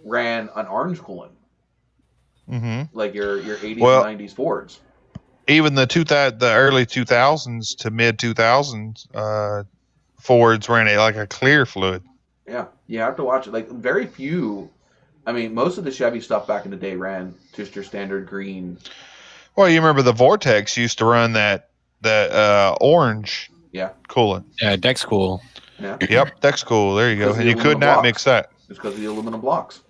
ran an orange coolant, like your 80s and 90s Fords. Even the early 2000s to mid 2000s Fords ran a clear fluid. Yeah, you have to watch it. Like very few I mean, most of the Chevy stuff back in the day ran just your standard green. Well, you remember the Vortex used to run that orange coolant. Yeah, Dex Cool. Yeah. Yep, Dex Cool. There you go. And you could not mix that. It's because of the aluminum blocks.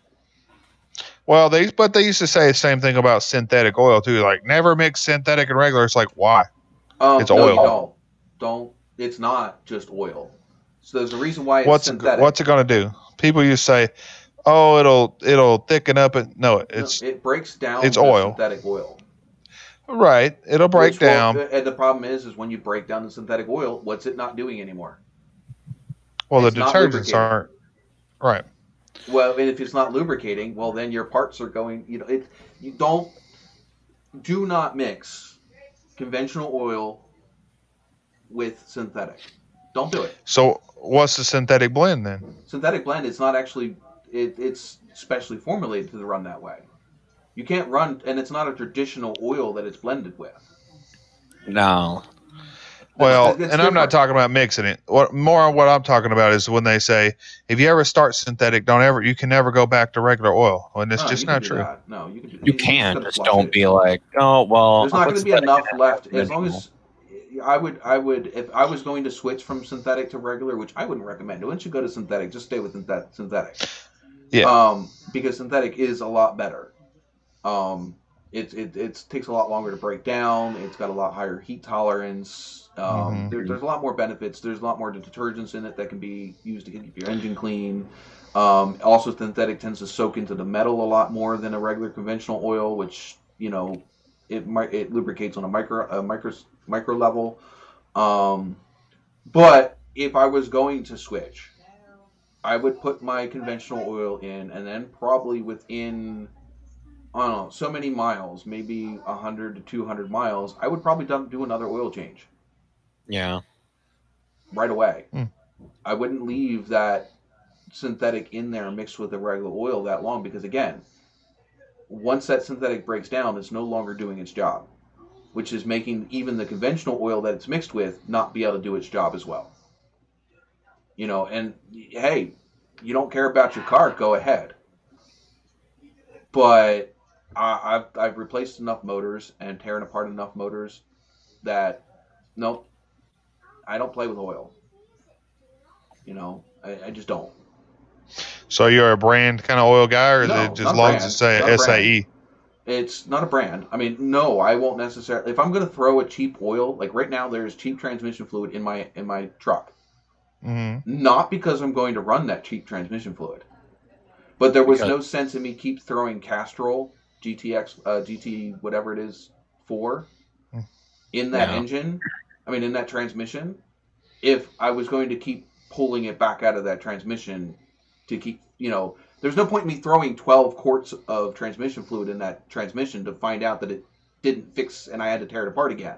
Well, they used to say the same thing about synthetic oil too. Like, never mix synthetic and regular. It's like, why? It's oil. You don't. It's not just oil. So there's a reason why it's synthetic. What's it going to do? People used to say, "Oh, it'll thicken up." It breaks down. It's oil. Synthetic oil. Right. It'll break down. And the problem is when you break down the synthetic oil, what's it not doing anymore? Well, it's the detergents aren't. Right. Well, and if it's not lubricating, well, then your parts are going. Do not mix conventional oil with synthetic. Don't do it. So, what's the synthetic blend then? Synthetic blend is not actually. It's specially formulated to run that way. You can't run, and it's not a traditional oil that it's blended with. No. Well, and different. I'm not talking about mixing it. What I'm talking about is when they say, if you ever start synthetic, you can never go back to regular oil. And it's just not true. That. No, you can do that. You can, just don't be like, oh, well. There's not going to be enough left. As long as I would, if I was going to switch from synthetic to regular, which I wouldn't recommend. Once you go to synthetic, just stay with synthetic. Yeah. Because synthetic is a lot better. It takes a lot longer to break down. It's got a lot higher heat tolerance. There's a lot more benefits. There's a lot more detergents in it that can be used to keep your engine clean. Also, synthetic tends to soak into the metal a lot more than a regular conventional oil, which it lubricates on a micro level. But if I was going to switch, I would put my conventional oil in, and then probably within, I don't know, so many miles, maybe 100 to 200 miles, I would probably do another oil change. Yeah. Right away. I wouldn't leave that synthetic in there mixed with the regular oil that long because, again, once that synthetic breaks down, it's no longer doing its job, which is making even the conventional oil that it's mixed with not be able to do its job as well. And hey, you don't care about your car, go ahead. But I've replaced enough motors and tearing apart enough motors that, nope, I don't play with oil. I just don't. So you're a brand kind of oil guy, or is it just as long as it say SAE? It's not a brand. I mean, no, I won't necessarily. If I'm going to throw a cheap oil, like right now, there's cheap transmission fluid in my truck. Not because I'm going to run that cheap transmission fluid, but there was no sense in me keep throwing Castrol GT whatever it is in that engine. I mean, in that transmission, if I was going to keep pulling it back out of that transmission to keep, there's no point in me throwing 12 quarts of transmission fluid in that transmission to find out that it didn't fix and I had to tear it apart again.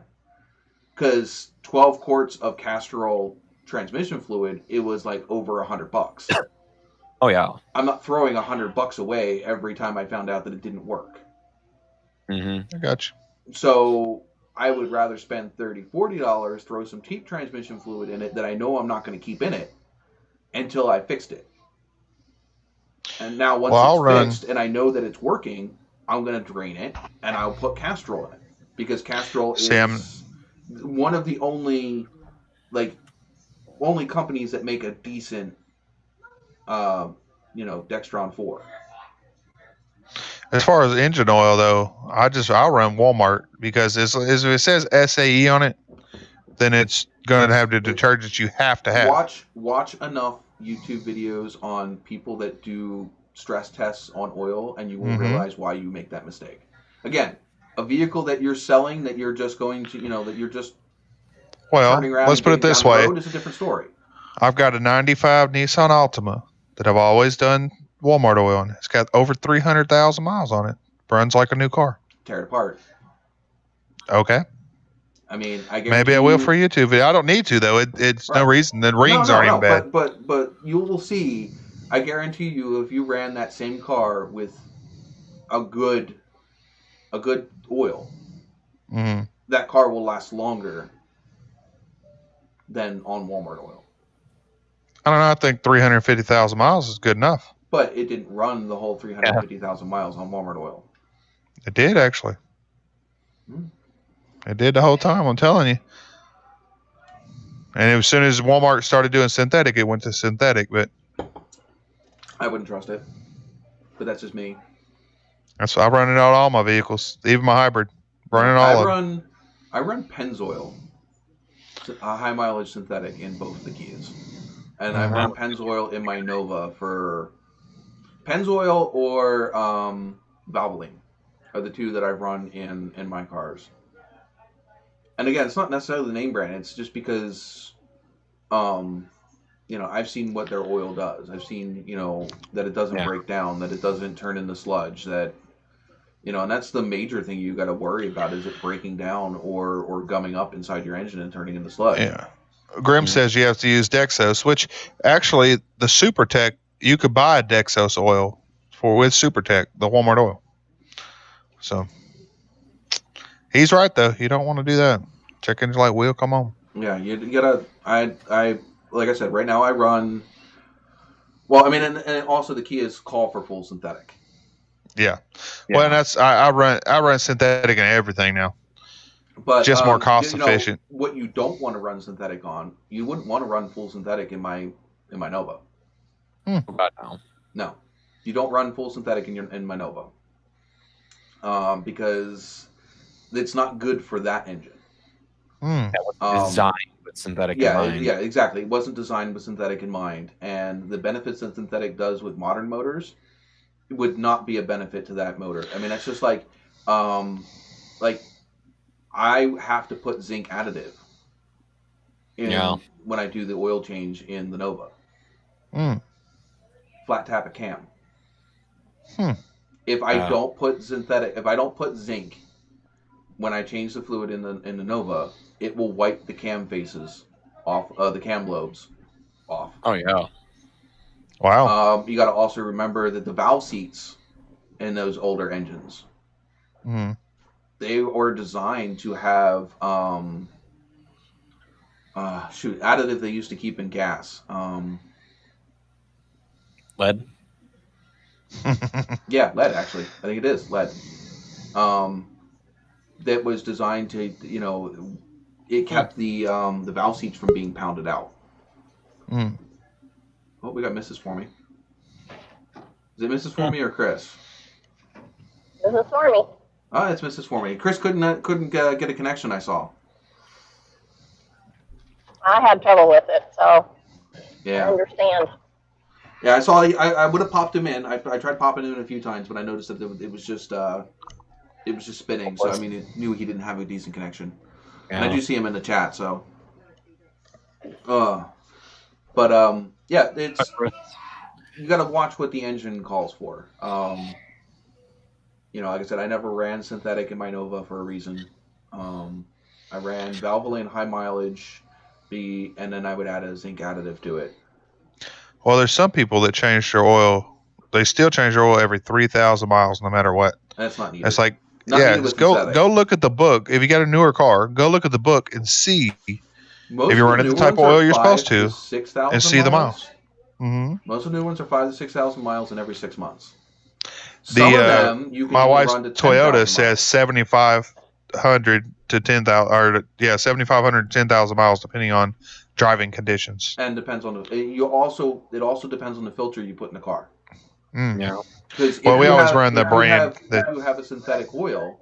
Because 12 quarts of Castrol transmission fluid, it was like over $100. Oh, yeah. I'm not throwing $100 away every time I found out that it didn't work. I got you. So I would rather spend $30, $40, throw some cheap transmission fluid in it that I know I'm not going to keep in it until I fixed it. And now once it's fixed and I know that it's working, I'm going to drain it and I'll put Castrol in it. Because Castrol is one of the only companies that make a decent, Dextron 4. As far as engine oil, though, I'll run Walmart because if it says SAE on it, then it's going to have the detergents you have to have. Watch enough YouTube videos on people that do stress tests on oil, and you will realize why you make that mistake. Again, a vehicle that you're selling that you're just going to, that you're just turning around. Let's put it this way: it's a different story. I've got a '95 Nissan Altima that I've always done Walmart oil on. It's got over 300,000 miles on it. Runs like a new car. Tear it apart. Okay. I mean, maybe I will for YouTube video. I don't need to though. It's no reason. The rings aren't even bad. But you will see. I guarantee you, if you ran that same car with a good oil, that car will last longer than on Walmart oil. I don't know. I think 350,000 miles is good enough. But it didn't run the whole 350,000 miles on Walmart oil. It did actually. Hmm. It did the whole time. I'm telling you. And as soon as Walmart started doing synthetic, it went to synthetic. But I wouldn't trust it. But that's just me. that's I run it out all my vehicles, even my hybrid. Running all of them. I run Pennzoil, a high mileage synthetic in both the Kias, and I run Pennzoil in my Nova for Pennzoil or Valvoline are the two that I run in my cars. And again, it's not necessarily the name brand. It's just because, I've seen what their oil does. I've seen, that it doesn't break down, that it doesn't turn into sludge, that, and that's the major thing you got to worry about, is it breaking down or gumming up inside your engine and turning into sludge. Yeah. Grim says you have to use Dexos, which actually the SuperTech, you could buy Dexos oil with SuperTech, the Walmart oil. So he's right though. You don't want to do that. Check engine light wheel, come on. Yeah, you gotta. I like I said, right now I run. Well, I mean, and also the Kias call for full synthetic. Yeah. Well, and that's I run synthetic in everything now. But just more cost efficient. What you don't want to run synthetic on, you wouldn't want to run full synthetic in my Nova. No, you don't run full synthetic in my Nova. Because it's not good for that engine. That was designed with synthetic in mind. Yeah, exactly. It wasn't designed with synthetic in mind. And the benefits that synthetic does with modern motors would not be a benefit to that motor. I mean, it's just like I have to put zinc additive in when I do the oil change in the Nova. Flat tap a cam. If I don't put zinc when I change the fluid in the Nova, it will wipe the cam faces off, the cam lobes off. Oh yeah. Wow. You got to also remember that the valve seats in those older engines, they were designed to have additive they used to keep in gas. Lead. Yeah, lead, actually. I think it is lead. That was designed to, it kept the valve seats from being pounded out. Oh, we got Mrs. Formey. Is it Mrs. Formey or Chris? Mrs. Formey. Oh, it's Mrs. Formey. Chris couldn't get a connection, I saw. I had trouble with it, so yeah. I understand. Yeah, I saw. I would have popped him in. I tried popping him in a few times, but I noticed that it was just spinning. So I mean, it knew he didn't have a decent connection. Yeah. And I do see him in the chat. So, yeah, it's you got to watch what the engine calls for. Like I said, I never ran synthetic in my Nova for a reason. I ran Valvoline high mileage, and then I would add a zinc additive to it. Well, there's some people that change their oil. They still change their oil every 3,000 miles, no matter what. That's not needed. It's like, just go look at the book. If you got a newer car, go look at the book and see if you're running the type of oil you're supposed to, and see the miles. Mm-hmm. Most of the new ones are 5,000 to 6,000 miles in every 6 months. Some of them you can my wife's run to Toyota says 7,500 to 10,000, or 7,500 to 10,000 miles, depending on driving conditions. And depends on it also depends on the filter you put in the car. Yeah. Well, we always run the brand that you have a synthetic oil,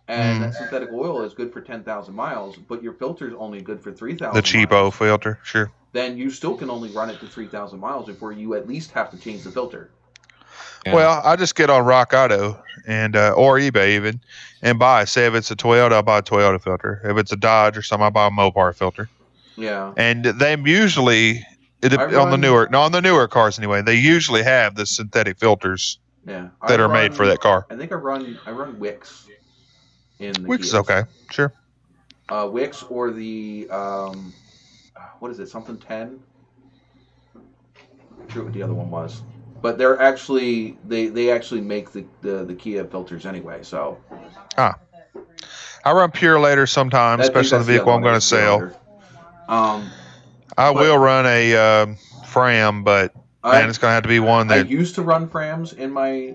and that synthetic oil is good for 10,000 miles, but your filter is only good for 3,000. The cheapo filter, sure. Then you still can only run it to 3,000 miles before you at least have to change the filter. Yeah. Well, I just get on Rock Auto and or eBay even and buy. Say if it's a Toyota, I'll buy a Toyota filter. If it's a Dodge or something, I buy a Mopar filter. Yeah. And they usually on the newer cars anyway, they usually have the synthetic filters. Yeah. That are made for that car. I think I run Wix in the Wix Kias. is okay. Sure. Wix or the what is it? Something 10. I'm not sure what the other one was. But they're actually they actually make the Kia filters anyway, so I run Pure later sometimes, especially the vehicle I'm going to sell. I will run a Fram, but And it's going to have to be one I that. used to run Frams in my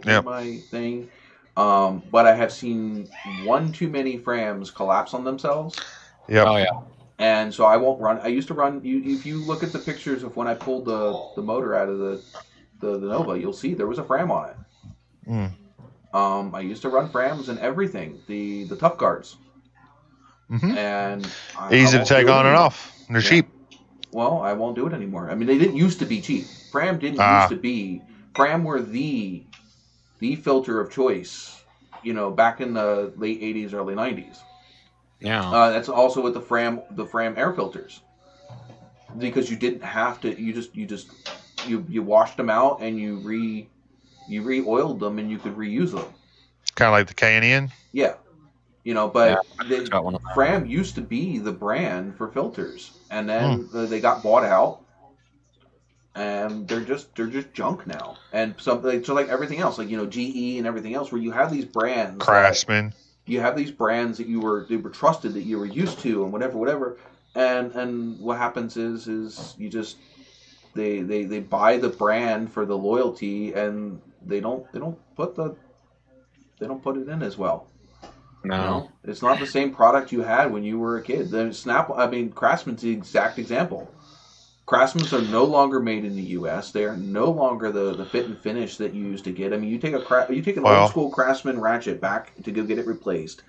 thing, but I have seen one too many Frams collapse on themselves. Yep. Oh yeah. And so I won't run. I used to run. If you look at the pictures of when I pulled the motor out of the Nova, you'll see there was a Fram on it. I used to run Frams and everything. The tough guards. And easy to take on and off. They're cheap. Well, I won't do it anymore. I mean, they didn't used to be cheap. Fram didn't used to be. Fram were the filter of choice. Back in the late '80s, early '90s. Yeah. That's also with the Fram air filters, because you didn't have to. You washed them out and you re-oiled them and you could reuse them. Kind of like the K&N. Yeah. But Fram used to be the brand for filters, and then they got bought out, and they're just junk now. And so like everything else, like GE and everything else, where you have these brands, Craftsman. You have these brands that they were trusted, that you were used to, and whatever, and what happens is you just they buy the brand for the loyalty, and they don't put it in as well. No. It's not the same product you had when you were a kid. Craftsman's the exact example. Craftsman's are no longer made in the U.S. They are no longer the fit and finish that you used to get. I mean, you take an old school Craftsman ratchet back to go get it replaced,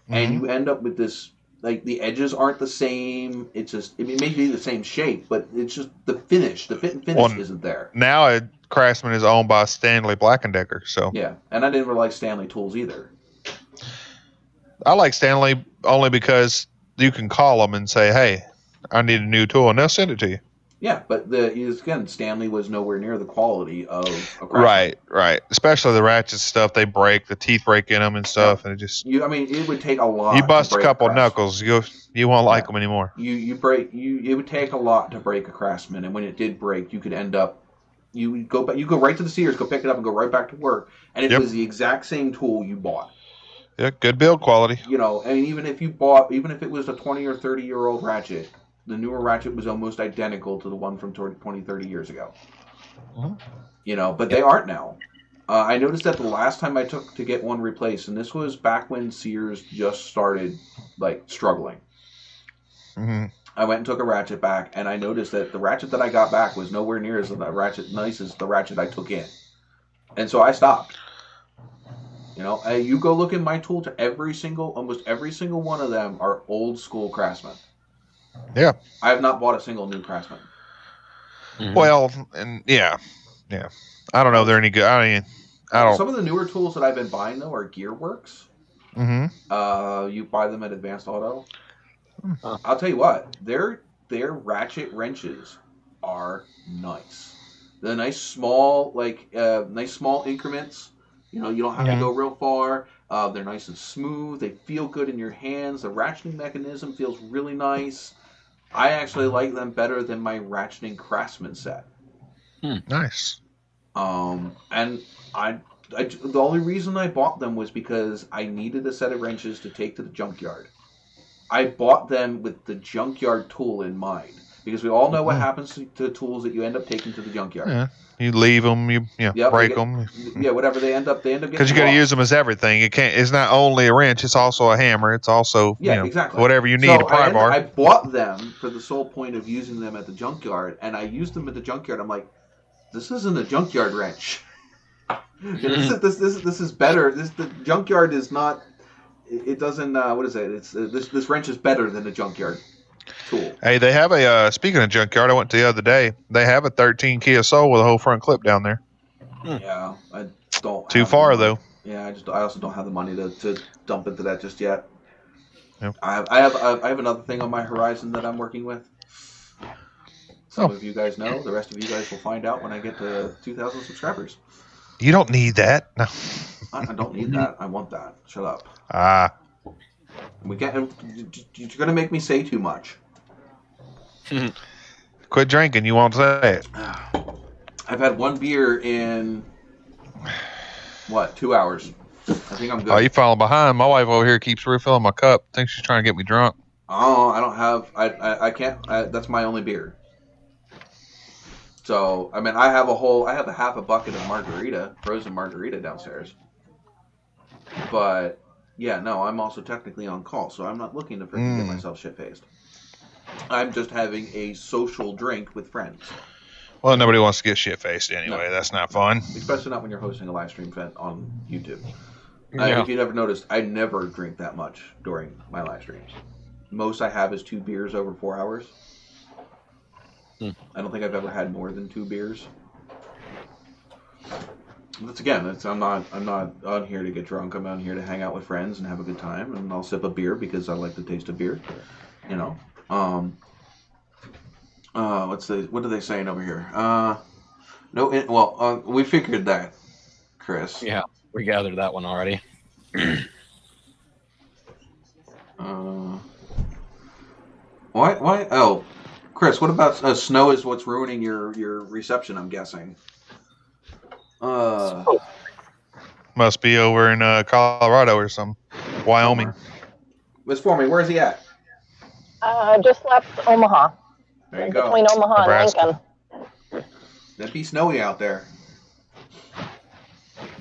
and you end up with this, like, the edges aren't the same. It's just, it may be the same shape, but it's just the finish, the fit and finish isn't there. Now Craftsman is owned by Stanley Black & Decker, so. Yeah, and I didn't really like Stanley tools either. I like Stanley only because you can call them and say, hey, I need a new tool, and they'll send it to you. Yeah, but again, Stanley was nowhere near the quality of a Craftsman. Right. Especially the ratchet stuff, they break, the teeth break in them and stuff, and it just. It would take a lot. You bust a couple knuckles, you won't like them anymore. It would take a lot to break a Craftsman, and when it did break, you could end up. You go right to the Sears, go pick it up, and go right back to work, and it was the exact same tool you bought. Yeah, good build quality. And even if it was a 20 or 30-year-old ratchet, the newer ratchet was almost identical to the one from 20, 30 years ago. But they aren't now. I noticed that the last time I took to get one replaced, and this was back when Sears just started, like, struggling. I went and took a ratchet back, and I noticed that the ratchet that I got back was nowhere near as nice as the ratchet I took in. And so I stopped. You go look in my tool to almost every single one of them are old school Craftsman. Yeah. I have not bought a single new Craftsman. Well, and yeah. I don't know if they're any good. I don't. Some of the newer tools that I've been buying, though, are Gearworks. You buy them at Advanced Auto. I'll tell you what, their ratchet wrenches are nice. They're nice small increments. You don't have to go real far. They're nice and smooth. They feel good in your hands. The ratcheting mechanism feels really nice. I actually like them better than my ratcheting Craftsman set. Nice. And the only reason I bought them was because I needed a set of wrenches to take to the junkyard. I bought them with the junkyard tool in mind, because we all know what happens to tools that you end up taking to the junkyard. Yeah. You leave them, break them. Yeah, whatever, they end up getting because you got to use them as everything. It's not only a wrench; it's also a hammer. It's also exactly whatever you need, a pry bar. I bought them for the sole point of using them at the junkyard, and I used them at the junkyard. I'm like, this isn't a junkyard wrench. This is better. The junkyard is not. It doesn't. What is it? It's this wrench is better than a junkyard tool. Hey, they have a. Speaking of junkyard, I went to the other day. They have a 13 Kia Soul with a whole front clip down there. Yeah, I don't. Too far though. Yeah, I also don't have the money to dump into that just yet. Yep. I have another thing on my horizon that I'm working with. Some of you guys know. The rest of you guys will find out when I get to 2,000 subscribers. You don't need that. No. I don't need that. I want that. Shut up. You're gonna make me say too much. Quit drinking. You won't say it. I've had one beer in 2 hours. I think I'm good. Oh, you falling behind. My wife over here keeps refilling my cup. Thinks she's trying to get me drunk. Oh, I don't have. I can't. That's my only beer. So, I mean, I have a half a bucket of frozen margarita downstairs. But, yeah, no, I'm also technically on call, so I'm not looking to freaking get myself shit-faced. I'm just having a social drink with friends. Well, nobody wants to get shit-faced anyway. No. That's not fun. Especially not when you're hosting a live stream event on YouTube. Yeah. If you never noticed, I never drink that much during my live streams. Most I have is 2 beers over 4 hours. I don't think I've ever had more than 2 beers. I'm not on here to get drunk. I'm on here to hang out with friends and have a good time, and I'll sip a beer because I like the taste of beer. You know. What are they saying over here? We figured that, Chris. Yeah, we gathered that one already. Why? Oh, Chris, what about snow is what's ruining your reception, I'm guessing. Must be over in Colorado or some Wyoming. Miss Forming, where is he at? Just left Omaha. There you go. Between Omaha Nebraska. and Lincoln. It'd be snowy out there.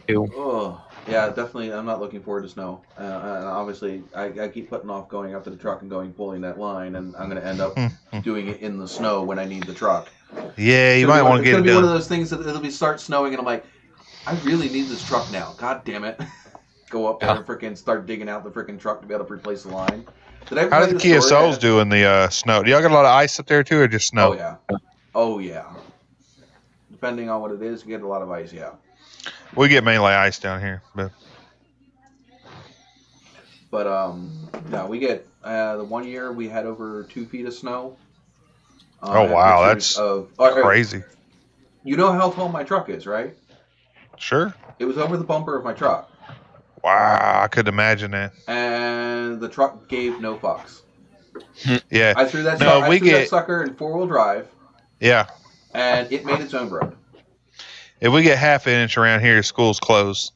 Oh, yeah, definitely. I'm not looking forward to snow. And obviously, I keep putting off going up to the truck and pulling that line, and I'm going to end up doing it in the snow when I need the truck. Yeah, you might want to get it It's going to be one of done. those things that it'll start snowing, and I'm like, I really need this truck now. God damn it. Go up there and freaking start digging out the freaking truck to be able to replace the line. How do the Kia Souls do in the snow? Do y'all got a lot of ice up there too, or just snow? Oh yeah. Depending on what it is, you get a lot of ice. Yeah. We get mainly ice down here, but no, we get the 1 year we had over 2 feet of snow. Oh wow, that's crazy. You know how tall my truck is, right? Sure. It was over the bumper of my truck. Wow, I could imagine that. And the truck gave no fucks. Yeah. I threw that sucker in 4-wheel drive. Yeah. And it made its own road. If we get half an inch around here, school's closed.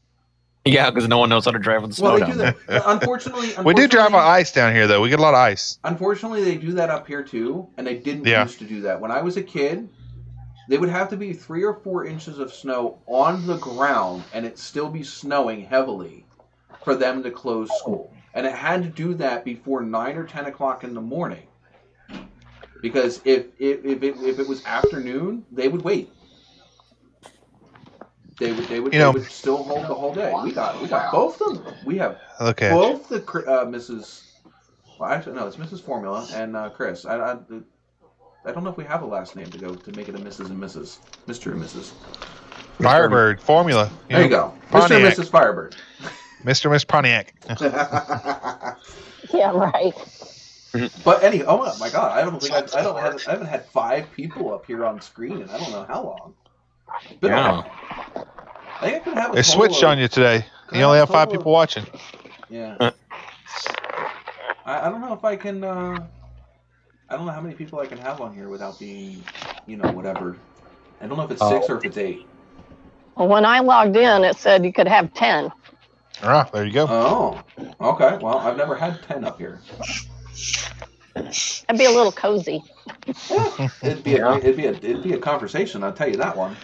Yeah, because no one knows how to drive with snow Well, they down do there. that. Unfortunately, We do drive on ice down here, though. We get a lot of ice. Unfortunately, they do that up here, too. And they didn't used to do that. When I was a kid, they would have to be 3 or 4 inches of snow on the ground, and it still be snowing heavily for them to close school. And it had to do that before 9 or 10 o'clock in the morning. Because if it was afternoon, they would wait. They would still hold the whole day. We got both of them. We have both the Mrs. Well, actually, no, it's Mrs. Formula and Chris. I don't know if we have a last name to make it a Mrs. and Mrs. Mr. and Mrs. Firebird Formula. There you go, Mr. and Mrs. Firebird. Mr. and Miss Pontiac. Yeah, right. But oh my God, I haven't had 5 people up here on screen, and I don't know how long. Yeah. I think I could have. They switched on you today. You only have 5 people watching. Yeah. I don't know if I can. I don't know how many people I can have on here without being, whatever. I don't know if it's 6 or if it's 8. Well, when I logged in, it said you could have 10. Ah, there you go. Oh, okay. Well, I've never had 10 up here. That'd be a little cozy. It'd be a conversation. I'll tell you that one.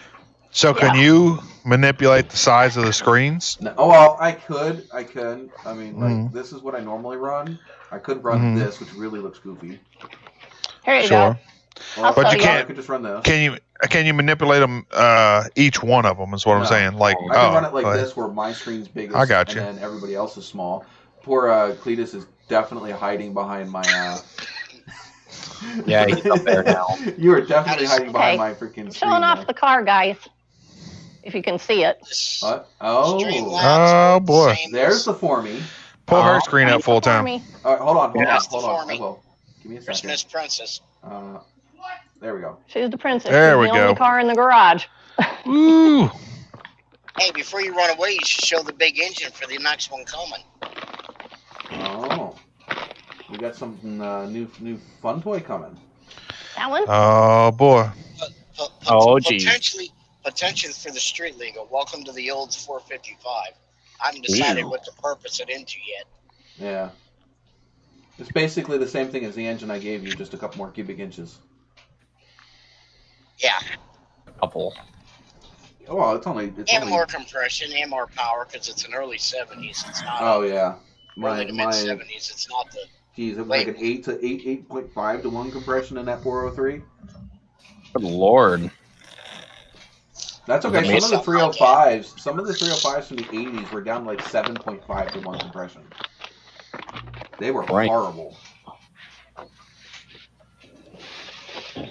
So can you manipulate the size of the screens? No, well, I could. I mean, this is what I normally run. I could run this, which really looks goofy. Here you go. Well, but you can't. I could just run this. Can you manipulate them? Each one of them is what I'm saying. Like I can run it like this, where my screen's biggest, I got you. and then everybody else is small. Poor Cletus is definitely hiding behind my. Yeah, he's up there now. You are definitely hiding behind my freaking screen. Showing off the car, guys. If you can see it. What? Oh boy! There's the Formy. Pull her screen up full time. All right, hold on. Formy. I will. Give me a second. Miss Princess. There we go. She's the princess. There we She's the go. only car in the garage. Woo! Hey, before you run away, you should show the big engine for the next one coming. Oh, we got some new fun toy coming. That one? Oh boy! Potentially for the street legal. Welcome to the old 455. I haven't decided what to purpose it into yet. Yeah. It's basically the same thing as the engine I gave you, just a couple more cubic inches. Yeah. couple. Well, it's And only. more compression and more power because it's an early 70s. It's not Oh yeah, early to mid 70s. It's not the. Geez, it was like an 8.5 to 1 compression in that 403. Good lord. That's okay. Some of the 305s from the 80s were down like 7.5 to 1 compression. They were horrible.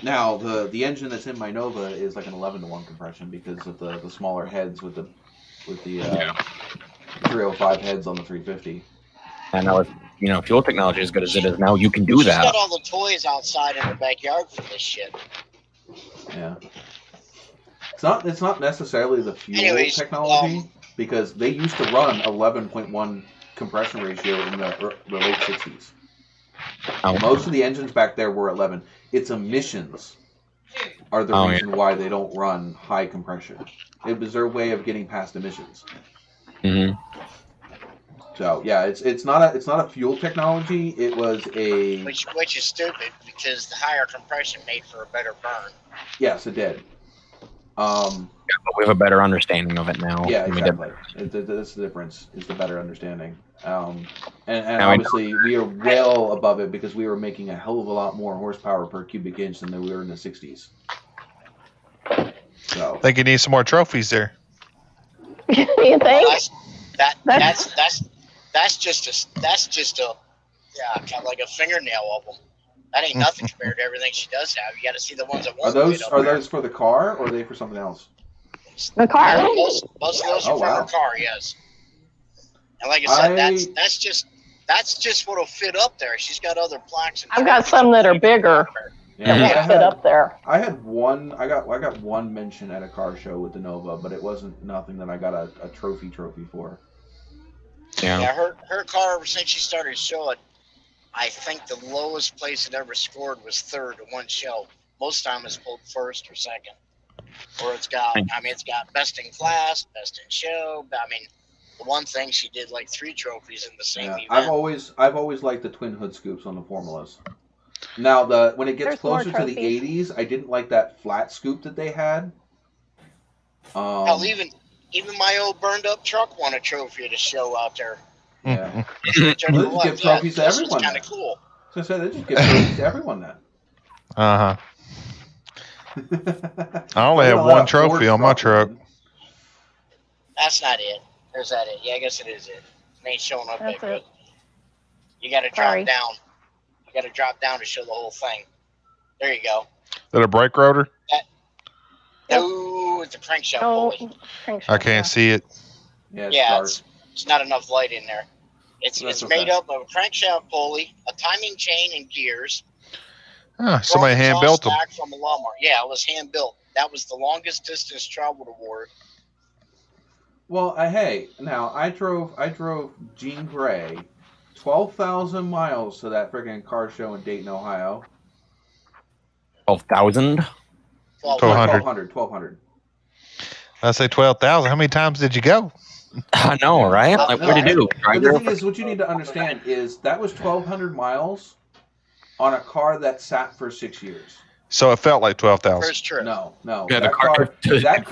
Now the engine that's in my Nova is like an 11 to 1 compression because of the smaller heads with the 305 heads on the 350. And now, fuel technology as good as it is now, you can do She's that. got all the toys outside in the backyard for this shit. Yeah. It's not necessarily the fuel technology because they used to run 11.1 compression ratio in the late 60s. Most of the engines back there were 11. It's emissions are the reason why they don't run high compression. It was their way of getting past emissions. Mm-hmm. So yeah, it's not a fuel technology. It was a which is stupid because the higher compression made for a better burn. Yes, it did. But we have a better understanding of it now. Yeah, exactly. That's the difference. Is the better understanding. And obviously we are well above it because we were making a hell of a lot more horsepower per cubic inch than we were in the 60s. So I think you need some more trophies there. You think? That's just a kind of like a fingernail of them. That ain't nothing compared to everything she does have. You got to see the ones that won't. Are those for the car or are they for something else? The car. Most of those are for the car, yes. And like I said, that's just what'll fit up there. She's got other plaques. I've got some that are bigger. Yeah, that won't fit up there. I got one mention at a car show with the Nova, but it wasn't nothing that I got a trophy for. Yeah, her car ever since she started showing, I think the lowest place it ever scored was third to one show. Most time it's pulled first or second. Or it's got best in class, best in show. I mean, the one thing she did like 3 trophies in the same event. I've always liked the twin hood scoops on the formulas. Now when it gets closer to the 80s, I didn't like that flat scoop that they had. Hell, even my old burned up truck won a trophy at a show out there. Yeah. They just give trophies to everyone. Kind of cool. So I said they just give trophies to everyone then. I only have one trophy on my truck. That's not it. Is that it? Yeah, I guess it is it. It ain't showing up that good. You got to drop down. You got to drop down to show the whole thing. There you go. Is that a brake rotor? No, it's a crankshaft pulley. I can't see it. Yeah, it's not enough light in there. It's made up of a crankshaft pulley, a timing chain, and gears. Somebody hand built them. From a Walmart. Yeah, it was hand built. That was the longest distance traveled award. Well, now I drove Jean Grey 12,000 miles to that friggin' car show in Dayton, Ohio. 12,000? 1,200. I say 12,000. How many times did you go? I know, right? Like, what did you do? But the thing is, what you need to understand is that was 1,200 miles on a car that sat for 6 years. So it felt like 12,000. First trip. No. Yeah, that car drove to that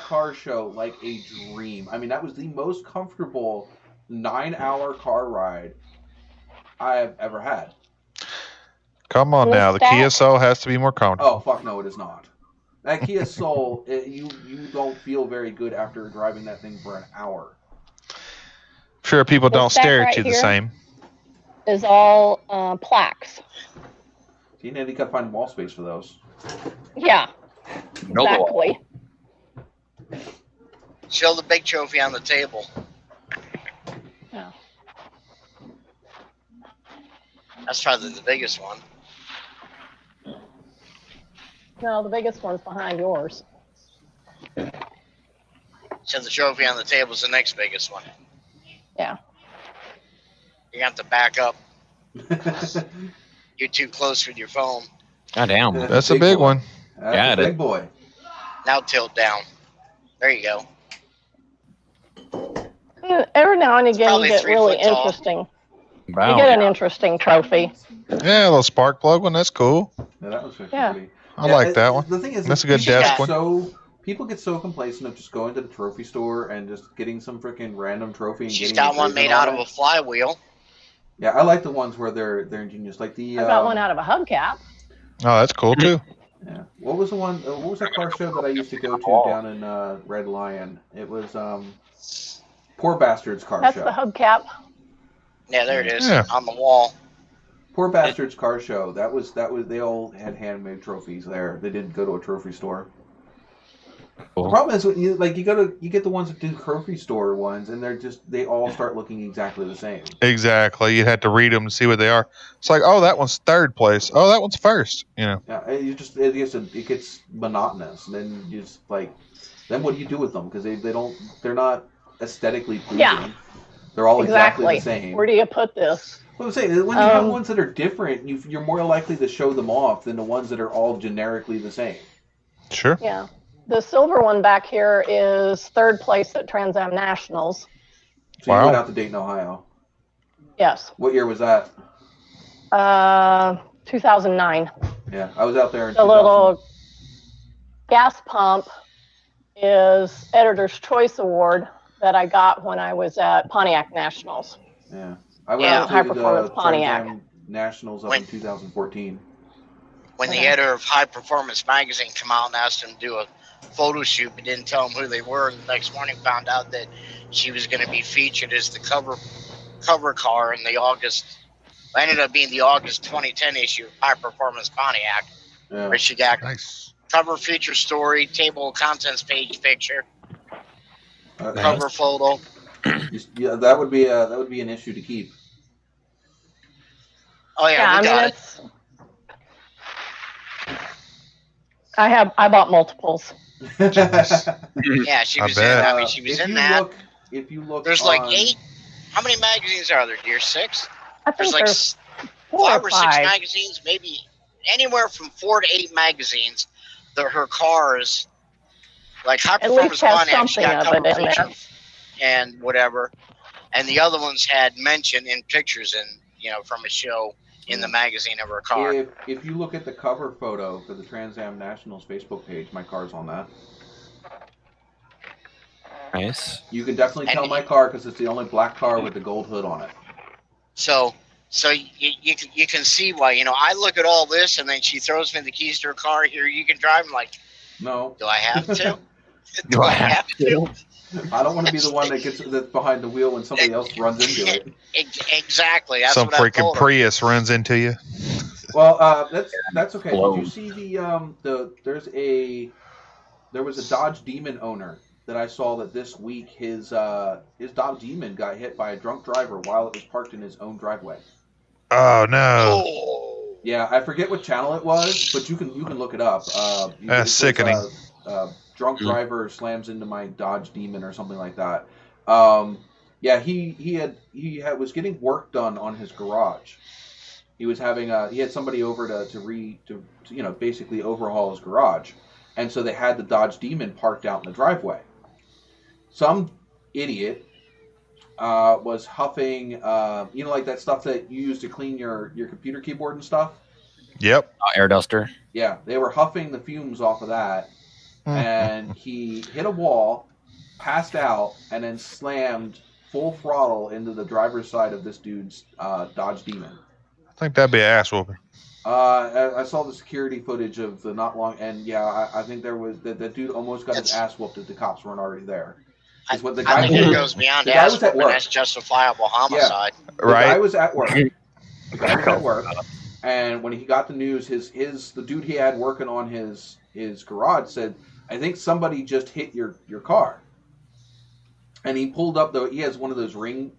car show like a dream. I mean, that was the most comfortable 9-hour car ride I've ever had. Come on now, the Kia Soul has to be more comfortable. Oh fuck no, it is not. That Kia Soul, you don't feel very good after driving that thing for an hour. Sure, people don't stare at you the same. Is all plaques. You got to find wall space for those. Yeah, exactly. Show the big trophy on the table. Yeah. That's probably the biggest one. No, the biggest one's behind yours. So the trophy on the table is the next biggest one. Yeah. You have to back up. You're too close with your phone. God damn. That's a big one. That's a big boy. Now tilt down. There you go. Every now and again you get really interesting. You get an interesting trophy. Yeah, a little spark plug one. That's cool. Yeah, that was Yeah. pretty. I like that one. The thing is, That's a good desk one. People get so complacent of just going to the trophy store and just getting some freaking random trophy. And She's getting got one made out of a flywheel. Yeah, I like the ones where they're ingenious, like the. I got one out of a hubcap. Oh, that's cool too. Yeah. What was the one? What was that car show that I used to go to down in Red Lion? It was Poor Bastards Car That's Show. the hubcap. Yeah, there it is on the wall. Poor Bastards Car Show. That was. They all had handmade trophies there. They didn't go to a trophy store. Cool. The problem is, you get the ones that do trophy store ones, and they all start looking exactly the same. Exactly. You'd have to read them and see what they are. It's like, oh, that one's third place. Oh, that one's first. You know. Yeah, it gets monotonous, and then you just then what do you do with them? Because they're not aesthetically pleasing. Yeah. They're all exactly the same. Where do you put this? Well, I'm saying when you have ones that are different, you're more likely to show them off than the ones that are all generically the same. Sure. Yeah. The silver one back here is third place at Trans Am Nationals. So you went out to Dayton, Ohio? Yes. What year was that? 2009. Yeah, I was out there in The little gas pump is Editor's Choice Award that I got when I was at Pontiac Nationals. Yeah. I went out to High Performance Pontiac. Trans Am Nationals up in 2014. When the editor of High Performance Magazine came out and asked him to do a photo shoot, but didn't tell him who they were, and the next morning found out that she was going to be featured as the cover car in the ended up being the August 2010 issue of High Performance Pontiac, where she got cover feature story, table of contents page picture, cover photo. Yeah, that would be an issue to keep. Oh yeah, we got it. I bought multiples. Yeah, she was in. I mean, she was in that. If you look, there's like 8. How many magazines are there, dear? 6. I think there's like 5 or 6 magazines, maybe anywhere from 4 to 8 magazines. Her cars, like High Performance Pontiac, she got cover feature and whatever, and the other ones had mention in pictures and from a show in the magazine of her car. If you look at the cover photo for the Trans Am Nationals Facebook page, my car's on that. Nice. You can definitely tell my car because it's the only black car with the gold hood on it. So you can see why, I look at all this and then she throws me the keys to her car. Here, you can drive. I'm like, no. Do I have to? Do I have to? I don't want to be the one that's behind the wheel when somebody else runs into it. Exactly. That's some freaking Prius runs into you. Well, that's okay. Did you see there was a Dodge Demon owner that I saw that this week his Dodge Demon got hit by a drunk driver while it was parked in his own driveway. Oh no. Oh. Yeah, I forget what channel it was, but you can look it up. That's sickening. Drunk driver slams into my Dodge Demon or something like that. Yeah, he was getting work done on his garage. He was having he had somebody over to basically overhaul his garage, and so they had the Dodge Demon parked out in the driveway. Some idiot was huffing, like that stuff that you use to clean your computer keyboard and stuff. Yep. Air duster. Yeah, they were huffing the fumes off of that. And he hit a wall, passed out, and then slammed full throttle into the driver's side of this dude's Dodge Demon. I think that'd be an ass whooping. I saw the security footage of the not long, and yeah, I think there was that dude almost got his ass whooped if the cops weren't already there. I think it goes beyond ass whooping. That's justifiable homicide. Yeah. The guy was at work. And when he got the news, the dude he had working on his garage said, I think somebody just hit your car. And he pulled up he has one of those Ring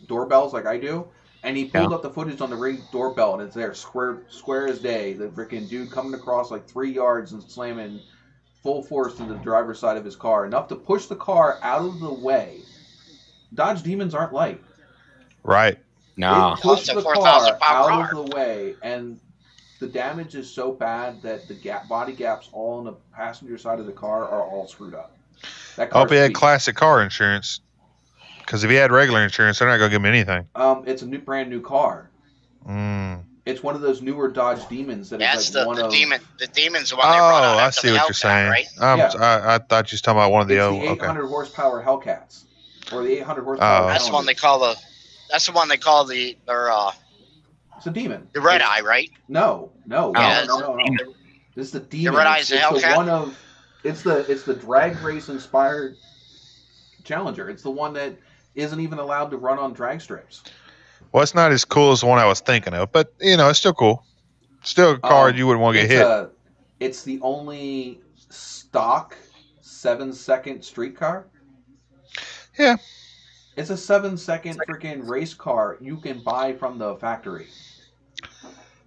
doorbells like I do, and he pulled up the footage on the Ring doorbell, and it's there square as day. The freaking dude coming across like 3 yards and slamming full force into the driver's side of his car, enough to push the car out of the way. Dodge Demons aren't light. Right. No. It pushed the car out of the way, and the damage is so bad that the body gaps all on the passenger side of the car are all screwed up. Hope he had classic car insurance. Because if he had regular insurance, they're not gonna give him anything. It's a brand new car. It's one of those newer Dodge Demons that That's is like the one of demon. The demon's the one they brought out I after see the what you're Hellcat, saying. right? I thought you was talking about one of the it's old. the 800 horsepower Hellcats, or the 800 horsepower. That's the one they call the. That's the one they call the. It's a Demon. The Red Eye, right? No. Yeah, No. This is the Demon. The Red Eye's the Hellcat. It's the drag race inspired Challenger. It's the one that isn't even allowed to run on drag strips. Well, it's not as cool as the one I was thinking of, but it's still cool. Still a car you wouldn't want to get hit. It's the only stock 7-second street car. Yeah. It's a 7-second freaking race car you can buy from the factory.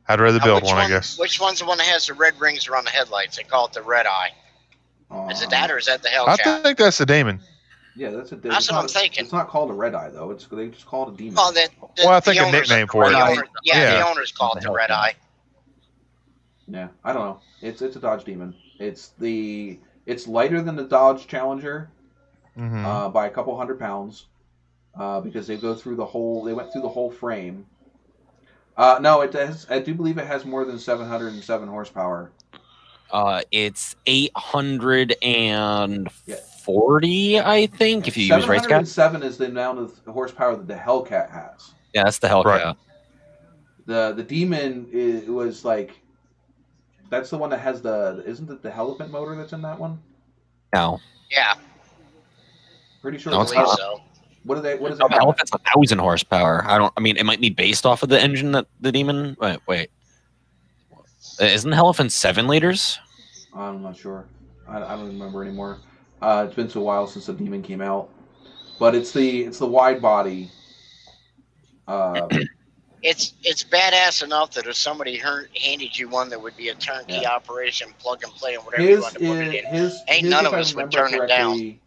I'd rather build one, I guess. Which one's the one that has the red rings around the headlights? They call it the Red Eye. Is it that, or is that the Hellcat? I think that's the Demon. Yeah, that's what I'm thinking. It's not called a Red Eye though. They just call it a Demon. Oh, I think a nickname for it. The owners call it the Red Eye. Yeah, I don't know. It's a Dodge Demon. It's lighter than the Dodge Challenger by a couple 100 pounds because they went through the whole frame. No, it does. I do believe it has more than 707 horsepower. It's 840, I think, if you use race cap. 707 is the amount of horsepower that the Hellcat has. Yeah, that's the Hellcat. Right. The Demon was like, that's the one that has isn't it the Elephant motor that's in that one? No. Yeah. Pretty sure. No, it's not. So. What is it? The Elephant's 1,000 horsepower. I mean, it might be based off of the engine that the Demon. Wait. Isn't the Elephant 7 liters? I'm not sure. I don't remember anymore. It's been so while since the Demon came out, but it's the wide body. It's badass enough that if somebody handed you one that would be a turnkey operation, plug and play, and whatever you want to put it in, ain't none of us would turn it down.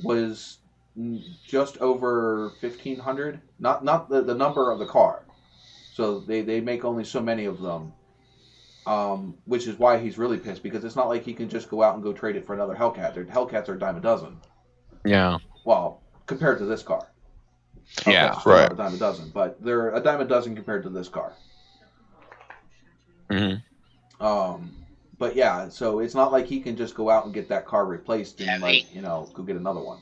Was just over 1,500. Not the number of the car. So they make only so many of them. Which is why he's really pissed, because it's not like he can just go out and go trade it for another Hellcat. Hellcats are a dime a dozen. Yeah. Well, compared to this car. Yeah, right. A dime a dozen, but they're a dime a dozen compared to this car. But yeah, so it's not like he can just go out and get that car replaced and go get another one.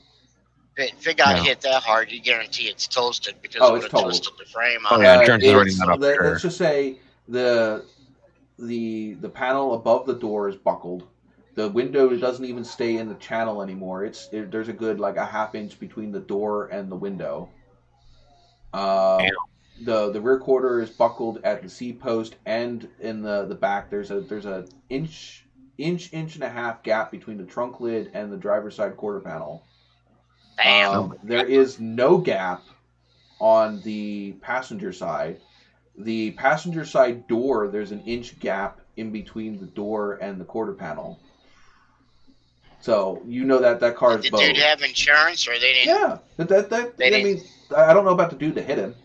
If it got hit that hard, you guarantee it's toasted because it would have toasted the frame on it. Let's just say the panel above the door is buckled. The window doesn't even stay in the channel anymore. There's a good like a half inch between the door and the window. The rear quarter is buckled at the C post and in the back. There's a inch and a half gap between the trunk lid and the driver's side quarter panel. Damn. There is no gap on the passenger side. The passenger side door, there's an inch gap in between the door and the quarter panel. So that car is bowed. Did the dude have insurance, or they didn't? Yeah, I don't know about the dude that hit him.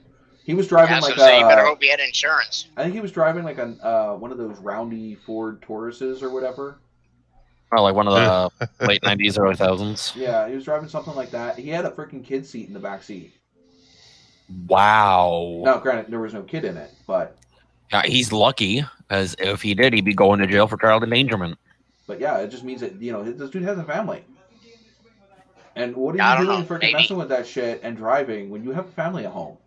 He was driving you better hope he had insurance. I think he was driving like one of those roundy Ford Tauruses or whatever. Oh, like one of the late 90s, early 2000s. Yeah, he was driving something like that. He had a freaking kid seat in the back seat. Wow. Now, granted, there was no kid in it, but he's lucky, as if he did, he'd be going to jail for child endangerment. But yeah, it just means that this dude has a family. And what are you doing freaking messing with that shit and driving when you have a family at home?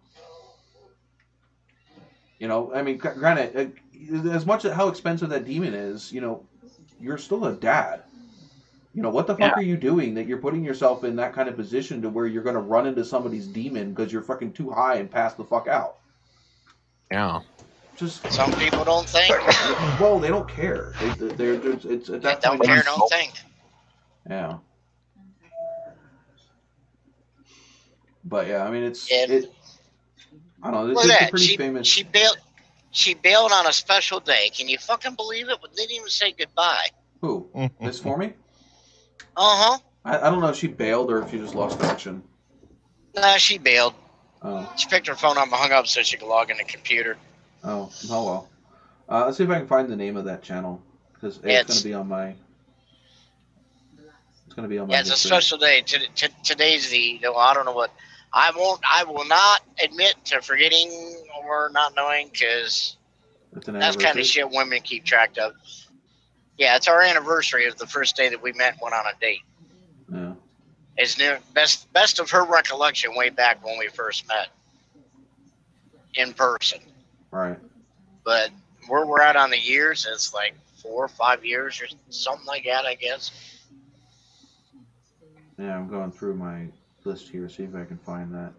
I mean, granted, as much as how expensive that Demon is, you're still a dad. What the fuck are you doing that you're putting yourself in that kind of position to where you're going to run into somebody's Demon because you're fucking too high and pass the fuck out? Yeah. Just some people don't think. Well, they don't care. They don't care, don't think. Yeah. But yeah, I mean, I don't know. It's pretty famous. She bailed on a special day. Can you fucking believe it? They didn't even say goodbye. Who? Miss Formie? Uh-huh. I don't know if she bailed or if she just lost connection. Nah, she bailed. Oh. She picked her phone up and hung up so she could log in the computer. Oh well. Let's see if I can find the name of that channel, because it's going to be on my. It's going to be on my. Yeah, it's a special day. Today's I don't know what I will not admit to forgetting or not knowing, because that's kind of shit women keep track of. Yeah, it's our anniversary of the first day that we met and went on a date. Yeah. It's new, best of her recollection way back when we first met in person. Right. But where we're at on the years, it's like 4 or 5 years or something like that, I guess. Yeah, I'm going through my list here, see if I can find that.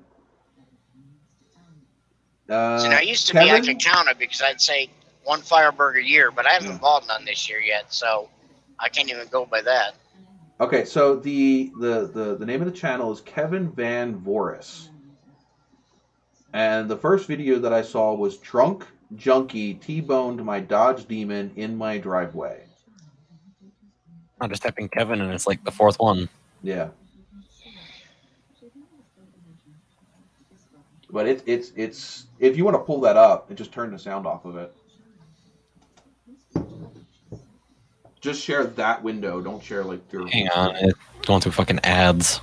So now, used to be I could count it because I'd say 1 Firebird a year, but I haven't bought none this year yet, so I can't even go by that. Okay, so the name of the channel is Kevin Van Voris. And the first video that I saw was Drunk Junkie T-boned my Dodge Demon in my driveway. I just typed in Kevin and it's like the 4th one. Yeah. But it's if you want to pull that up and just turn the sound off of it. Just share that window. Don't share like your. Hang on, it's going through fucking ads.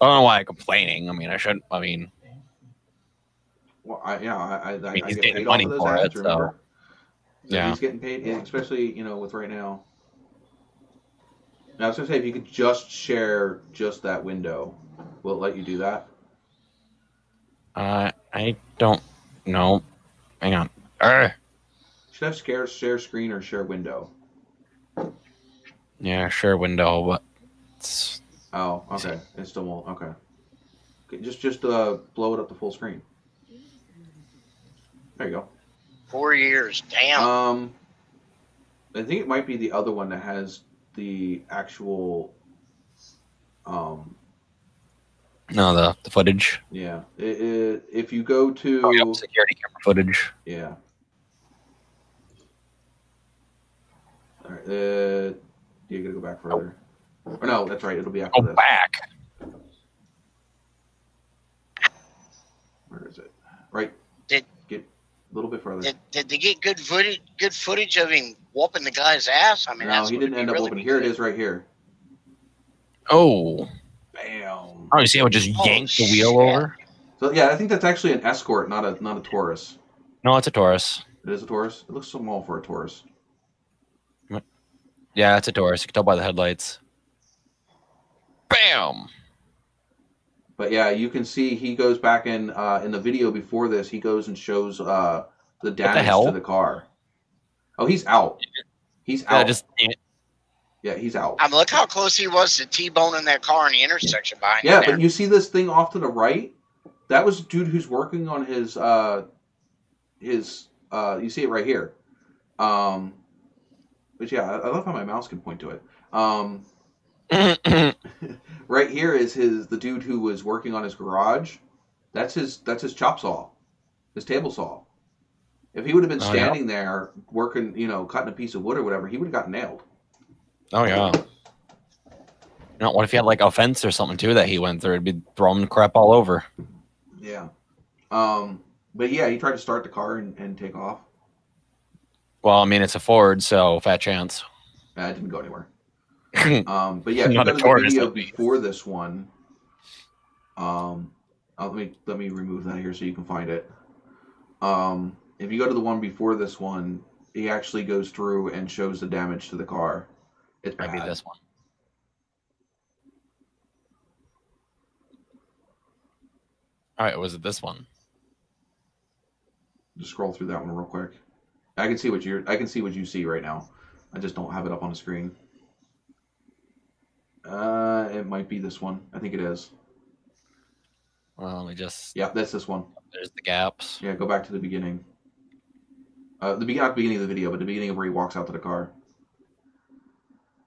I don't know why I'm complaining. I mean, I shouldn't. I mean, Well, I he's get getting paid money off of for those it, ads, remember? so yeah, He's getting paid, especially with right now. Now, I was gonna say if you could just share just that window, will it let you do that? I don't know. Hang on. Should have share screen or share window. Yeah, share window, but it's... Oh, okay. It still won't. Okay. Just blow it up to full screen. There you go. 4 years, damn. I think it might be the other one that has the actual. No, the footage. Yeah. If you go to security camera footage. Yeah. All right. You gotta go back further. Oh. Or no, that's right. It'll be after this. Go back. Where is it? Right. Get a little bit further. Did they get good footage of him whooping the guy's ass? I mean, no, he didn't end up whooping. Here it is, right here. Oh. Bam. Oh, you see how it just yanked the wheel over? So yeah, I think that's actually an Escort, not a Taurus. No, it's a Taurus. It is a Taurus. It looks so small for a Taurus. Yeah, it's a Taurus. You can tell by the headlights. Bam. But yeah, you can see he goes back in the video before this. He goes and shows the damage to the car. Oh, he's out. He's out. Yeah, he's out. I mean, look how close he was to T-boning that car in the intersection behind him. Yeah, but you see this thing off to the right? That was a dude who's working on his you see it right here. But yeah, I love how my mouse can point to it. Right here is the dude who was working on his garage. That's his chop saw, his table saw. If he would have been standing there working, cutting a piece of wood or whatever, he would have gotten nailed. Oh yeah. What if he had like a fence or something too that he went through? It'd be throwing crap all over. Yeah. But yeah, he tried to start the car and take off. Well, I mean, it's a Ford, so fat chance. It didn't go anywhere. But yeah, if you go to the video before this one, let me remove that here so you can find it. If you go to the one before this one, he actually goes through and shows the damage to the car. It's bad. Might be this one. All right, was it this one? Just scroll through that one real quick. I can see what you see right now. I just don't have it up on the screen. It might be this one. I think it is. Well, let me just... Yeah, that's this one. There's the gaps. Yeah, go back to the beginning. Not the beginning of the video, but the beginning of where he walks out to the car.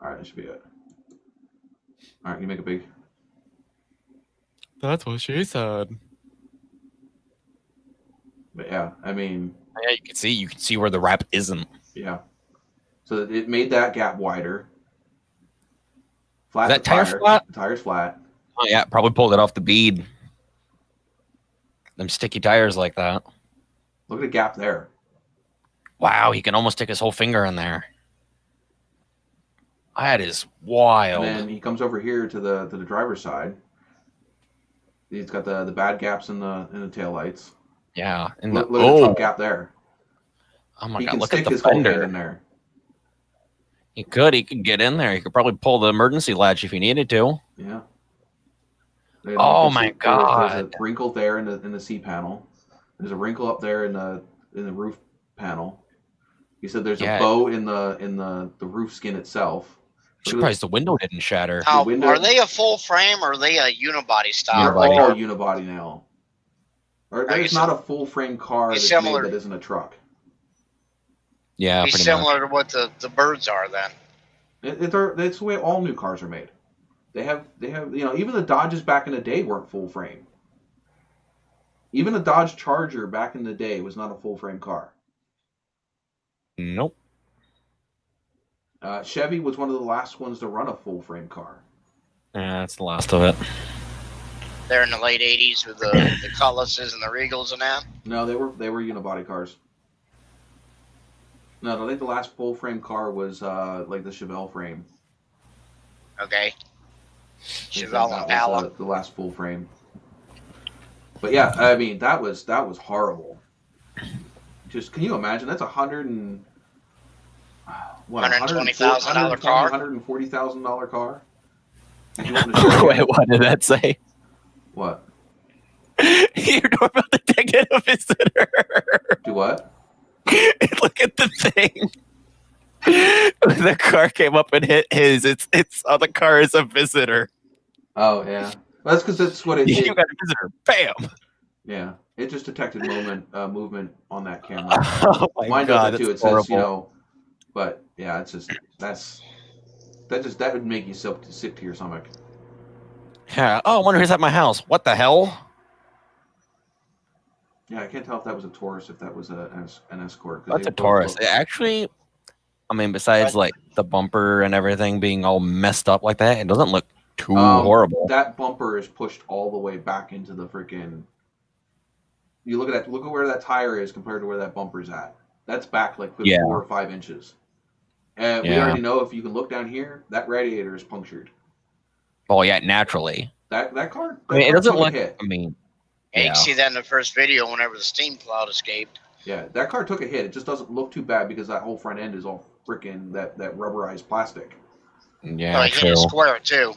All right, that should be it. All right, you make it big. That's what she said. But yeah, I mean... Yeah, you can see where the wrap isn't. Yeah. So it made that gap wider. Flat. Is that tire flat? The tire's flat. Oh yeah, probably pulled it off the bead. Them sticky tires like that. Look at the gap there. Wow, he can almost stick his whole finger in there. That is wild. And then he comes over here to the driver's side. He's got the bad gaps in the taillights. Yeah. Look at the truck gap there. Oh my He God! can Look stick at the his whole hand fender. in there. He could get in there. He could probably pull the emergency latch if he needed to. Yeah. Oh my God! There's a wrinkle there in the C panel. There's a wrinkle up there in the roof panel. He said there's a bow in the roof skin itself. Surprised the window didn't shatter. Now, are they a full frame or are they a unibody style? They're all unibody now. There's not a full frame car that's made that isn't a truck. Yeah, pretty similar to what the birds are then. That's the way all new cars are made. They have even the Dodges back in the day weren't full frame. Even a Dodge Charger back in the day was not a full frame car. Nope. Chevy was one of the last ones to run a full frame car. Yeah, that's the last of it. They're in the late '80s with the Cutlasses and the Regals and that. No, they were unibody cars. No, I think the last full frame car was like the Chevelle frame. Okay. Chevelle and Impala. The last full frame. But yeah, I mean that was horrible. Just can you imagine? That's $120,000 car, $140,000 car. Wait, what did that say? What? You're about to take it a visitor. Do what? Look at the thing. The car came up and hit his. It's on the car as a visitor. Oh yeah, well, that's because that's what it. You got a visitor. Bam. Yeah, it just detected movement on that camera. Oh my Mine God, does it too. It says but yeah, it's just that would make you sick to your stomach. Yeah. Oh, I wonder who's at my house. What the hell? Yeah, I can't tell if that was a Taurus, if that was an Escort. That's a Taurus. Actually, I mean, besides like the bumper and everything being all messed up like that, it doesn't look too horrible. That bumper is pushed all the way back into the freaking. You look at where that tire is compared to where that bumper's at. That's back like 4 or 5 inches. And we already know if you can look down here, that radiator is punctured. Oh yeah, naturally. That car. I mean, it doesn't look. I mean, you can see that in the first video whenever the steam cloud escaped. Yeah, that car took a hit. It just doesn't look too bad because that whole front end is all freaking that rubberized plastic. Yeah, he hit square too.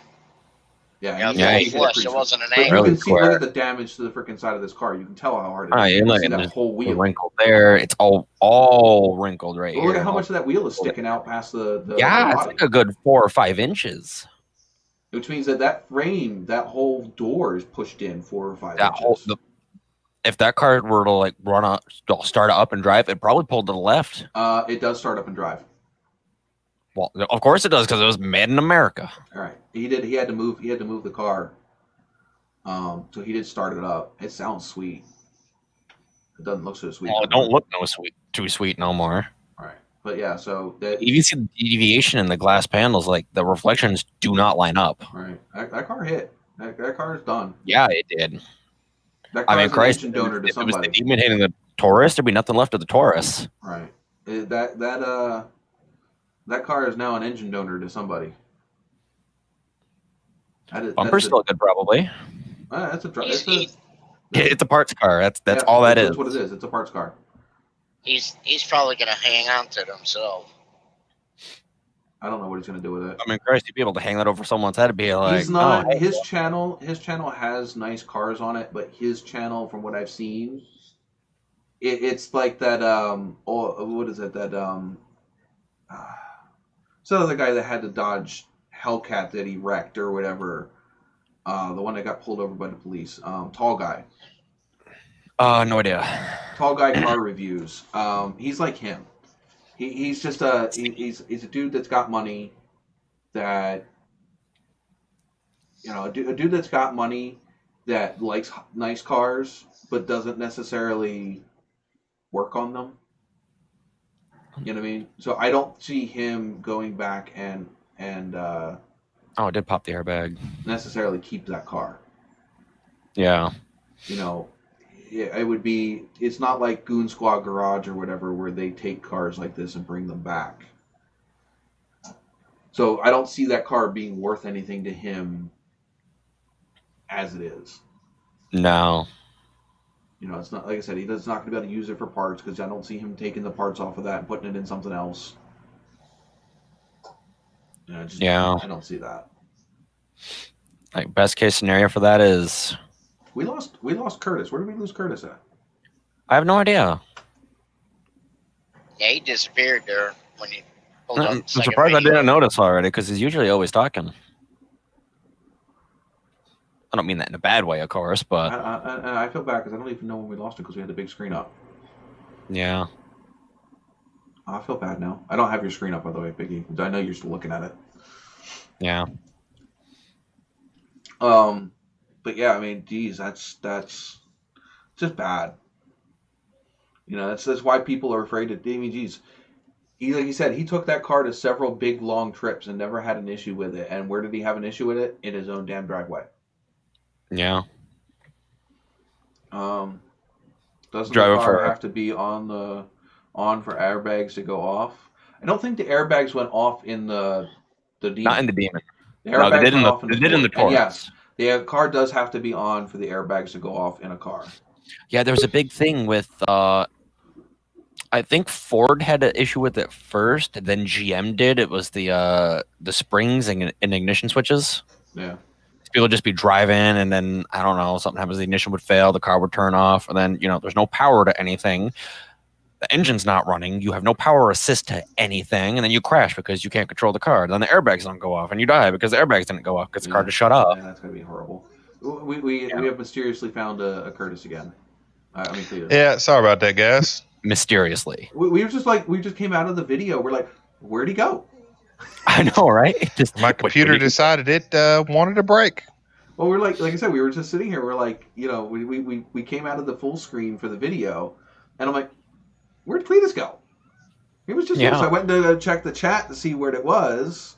Yeah, he flush. It wasn't an angle. You can see, look at the damage to the freaking side of this car. You can tell how hard it is. You can look see at that whole wheel. Wrinkled there. It's all wrinkled right here. Look at how much of that wheel is sticking out past the it's like a good 4 or 5 inches. Which means that frame, that whole door is pushed in 4 or 5 inches. If that car were to like start up and drive, it probably pulled to the left. It does start up and drive. Well, of course it does because it was made in America. All right, he did. He had to move the car. So he did start it up. It sounds sweet. It doesn't look so sweet. Well, it don't look too sweet no more. All right, but yeah. So that you see the deviation in the glass panels, like the reflections do not line up. All right, that car hit. That car is done. Yeah, it did. That car is an engine donor to somebody. If it was the demon hitting the Taurus, there'd be nothing left of the Taurus. Right. That car is now an engine donor to somebody. Bumper's still good, probably. It's a parts car. That's all that is. That's what it is. It's a parts car. He's probably gonna hang on to it himself. I don't know what he's gonna do with it. I mean, Christ, you'd be able to hang that over someone's head and be like, he's not. His channel has nice cars on it, but his channel, from what I've seen, it's like that. What is it? So the guy that had the Dodge Hellcat that he wrecked or whatever, the one that got pulled over by the police, tall guy. No idea. Tall guy car reviews. He's like him. He's just he's a dude that's got money. That a dude that's got money that likes nice cars but doesn't necessarily work on them. You know what I mean? So I don't see him going back and it did pop the airbag. Necessarily keep that car. Yeah. It would be. It's not like Goon Squad Garage or whatever where they take cars like this and bring them back. So I don't see that car being worth anything to him as it is. No. You know, it's not like I said. He's not going to be able to use it for parts because I don't see him taking the parts off of that and putting it in something else. You know, Yeah. I don't see that. Like best case scenario for that is we lost Curtis. Where did we lose Curtis at? I have no idea. Yeah, he disappeared there when he pulled up. I'm surprised I didn't notice already because he's usually always talking. I don't mean that in a bad way, of course, but I feel bad because I don't even know when we lost it because we had the big screen up. Yeah. I feel bad now. I don't have your screen up, by the way, Biggie. I know you're still looking at it. Yeah. But yeah, I mean, geez, that's just bad. You know, that's why people are afraid of. I mean, geez, like you said, he took that car to several big long trips and never had an issue with it. And where did he have an issue with it? In his own damn driveway. Yeah. Doesn't the car have to be on for airbags to go off? I don't think the airbags went off in the Demon. Not in the Demon. The airbags they did went off in the Taurus. Yes, the car does have to be on for the airbags to go off in a car. Yeah, there was a big thing with I think Ford had an issue with it first, then GM did. It was the springs and ignition switches. Yeah. People would just be driving, and then I don't know, something happens. The ignition would fail, the car would turn off, and then there's no power to anything. The engine's not running. You have no power assist to anything, and then you crash because you can't control the car. Then the airbags don't go off, and you die because the airbags didn't go off because the car just shut off. Yeah, that's gonna be horrible. We have mysteriously found a Curtis again. I mean, Cletus. Yeah, sorry about that, guys. Mysteriously. We were just like we just came out of the video. We're like, where'd he go? I know, right? My computer decided it wanted a break. Well, we're like I said, we were just sitting here. We're like, we came out of the full screen for the video, and I'm like, where'd Cletus go? He was just here. So I went to check the chat to see where it was,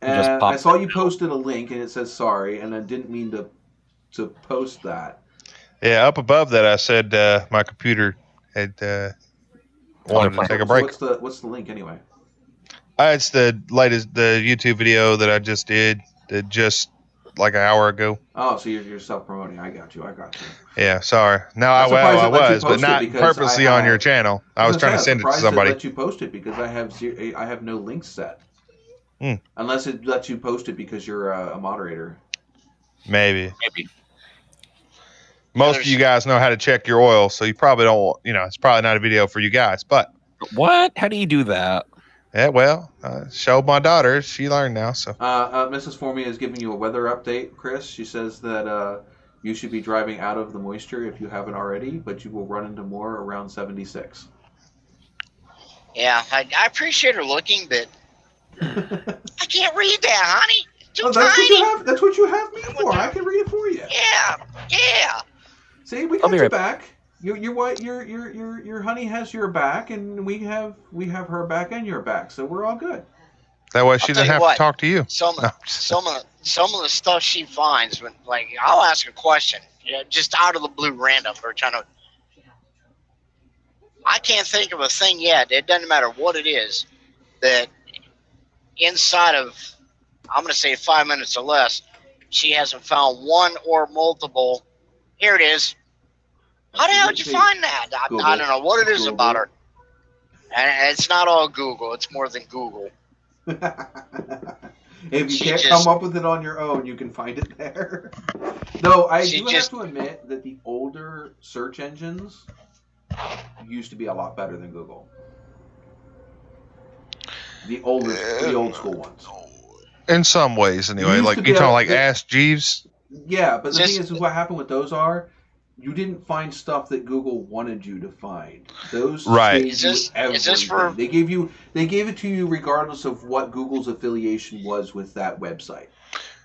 and I saw you posted a link, and it says sorry, and I didn't mean to post that. Yeah, up above that, I said my computer had wanted to take a break. So what's the link anyway? It's the YouTube video that I just did, just like an hour ago. Oh, so you're self-promoting. I got you. Yeah, sorry. No, I was, but not purposely on your channel. I was trying to send it to somebody. I let you post it because I have no links set. Unless it lets you post it because you're a moderator. Maybe. Most of you guys know how to check your oil, so you probably don't. It's probably not a video for you guys. But what? How do you do that? Yeah, well, showed my daughter. She learned now. So, Mrs. Formia is giving you a weather update, Chris. She says that you should be driving out of the moisture if you haven't already, but you will run into more around 76. Yeah, I appreciate her looking, but I can't read that, honey. Too tiny. That's what you have me for. I can read it for you. Yeah. See, we got your back. Your honey has your back, and we have her back and your back, so we're all good. That way she doesn't have to talk to you. Some of the stuff she finds, when I'll ask a question, just out of the blue, random, or trying to. I can't think of a thing yet. It doesn't matter what it is that inside of, I'm going to say 5 minutes or less, she hasn't found one or multiple. Here it is. How the hell did you find that? I don't know what it is about her. And it's not all Google. It's more than Google. If you can't come up with it on your own, you can find it there. Though I do have to admit that the older search engines used to be a lot better than Google. The old school ones. In some ways, anyway. Like you're talking like Ask Jeeves. Yeah, but the thing is what happened with those are you didn't find stuff that Google wanted you to find. Those is this for? They gave it to you regardless of what Google's affiliation was with that website.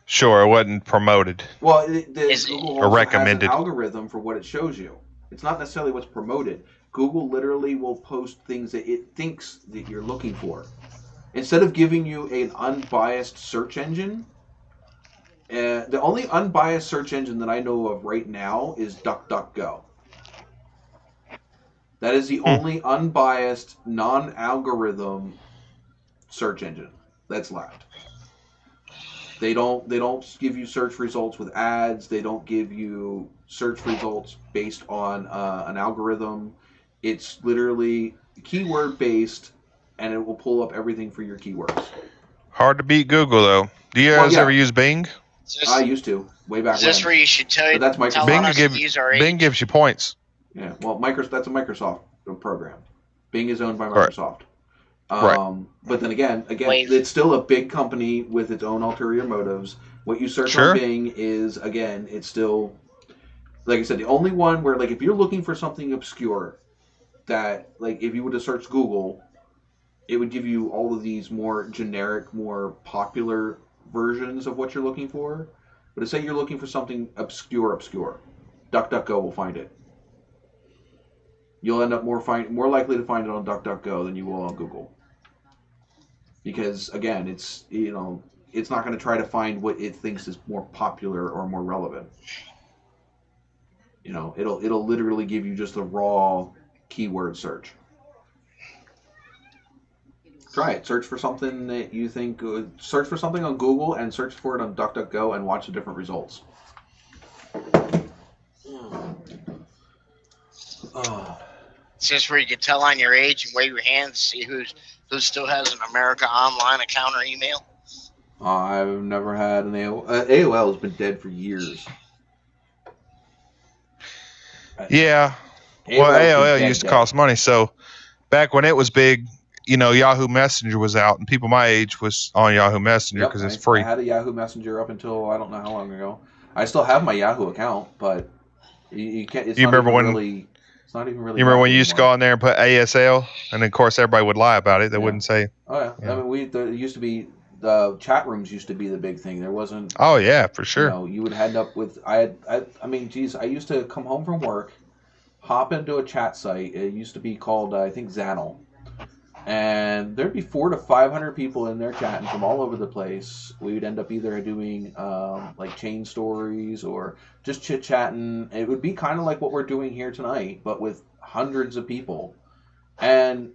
Sure, it wasn't promoted. Well, Google or recommended. Has an algorithm for what it shows you. It's not necessarily what's promoted. Google literally will post things that it thinks that you're looking for. Instead of giving you an unbiased search engine, the only unbiased search engine that I know of right now is DuckDuckGo. That is the only unbiased, non-algorithm search engine that's left. They don't give you search results with ads. They don't give you search results based on an algorithm. It's literally keyword based, and it will pull up everything for your keywords. Hard to beat Google though. Do you guys ever use Bing? I used to way back when. Is this where you should tell that's Microsoft. Bing gives you points. Yeah, well, that's a Microsoft program. Bing is owned by Microsoft. Right. But then again, it's still a big company with its own ulterior motives. What you search on Bing is, again, it's still, like I said, the only one where, like, if you're looking for something obscure, that, like, if you were to search Google, it would give you all of these more generic, more popular versions of what you're looking for. But to say you're looking for something obscure, DuckDuckGo will find it. You'll end up more likely to find it on DuckDuckGo than you will on Google. Because again, it's not going to try to find what it thinks is more popular or more relevant. It'll literally give you just a raw keyword search. Try it. Search for something that you think. Search for something on Google and search for it on DuckDuckGo and watch the different results. It's just where you can tell on your age and wave your hands, see who still has an America Online account or email. I've never had an AOL. AOL has been dead for years. Yeah. AOL used to cost money. So back when it was big, Yahoo Messenger was out, and people my age was on Yahoo Messenger because it's free. I had a Yahoo Messenger up until I don't know how long ago. I still have my Yahoo account, but you can't. It's not even really. You remember when you used to go on there and put ASL, and of course everybody would lie about it. They wouldn't say. Oh yeah. I mean, there used to be the chat rooms used to be the big thing. There wasn't. Oh yeah, for sure. You would end up with I used to come home from work, hop into a chat site. It used to be called I think Xanel, and there'd be 400 to 500 people in there chatting from all over the place. We'd end up either doing like chain stories or just chit chatting. It would be kind of like what we're doing here tonight, but with hundreds of people. And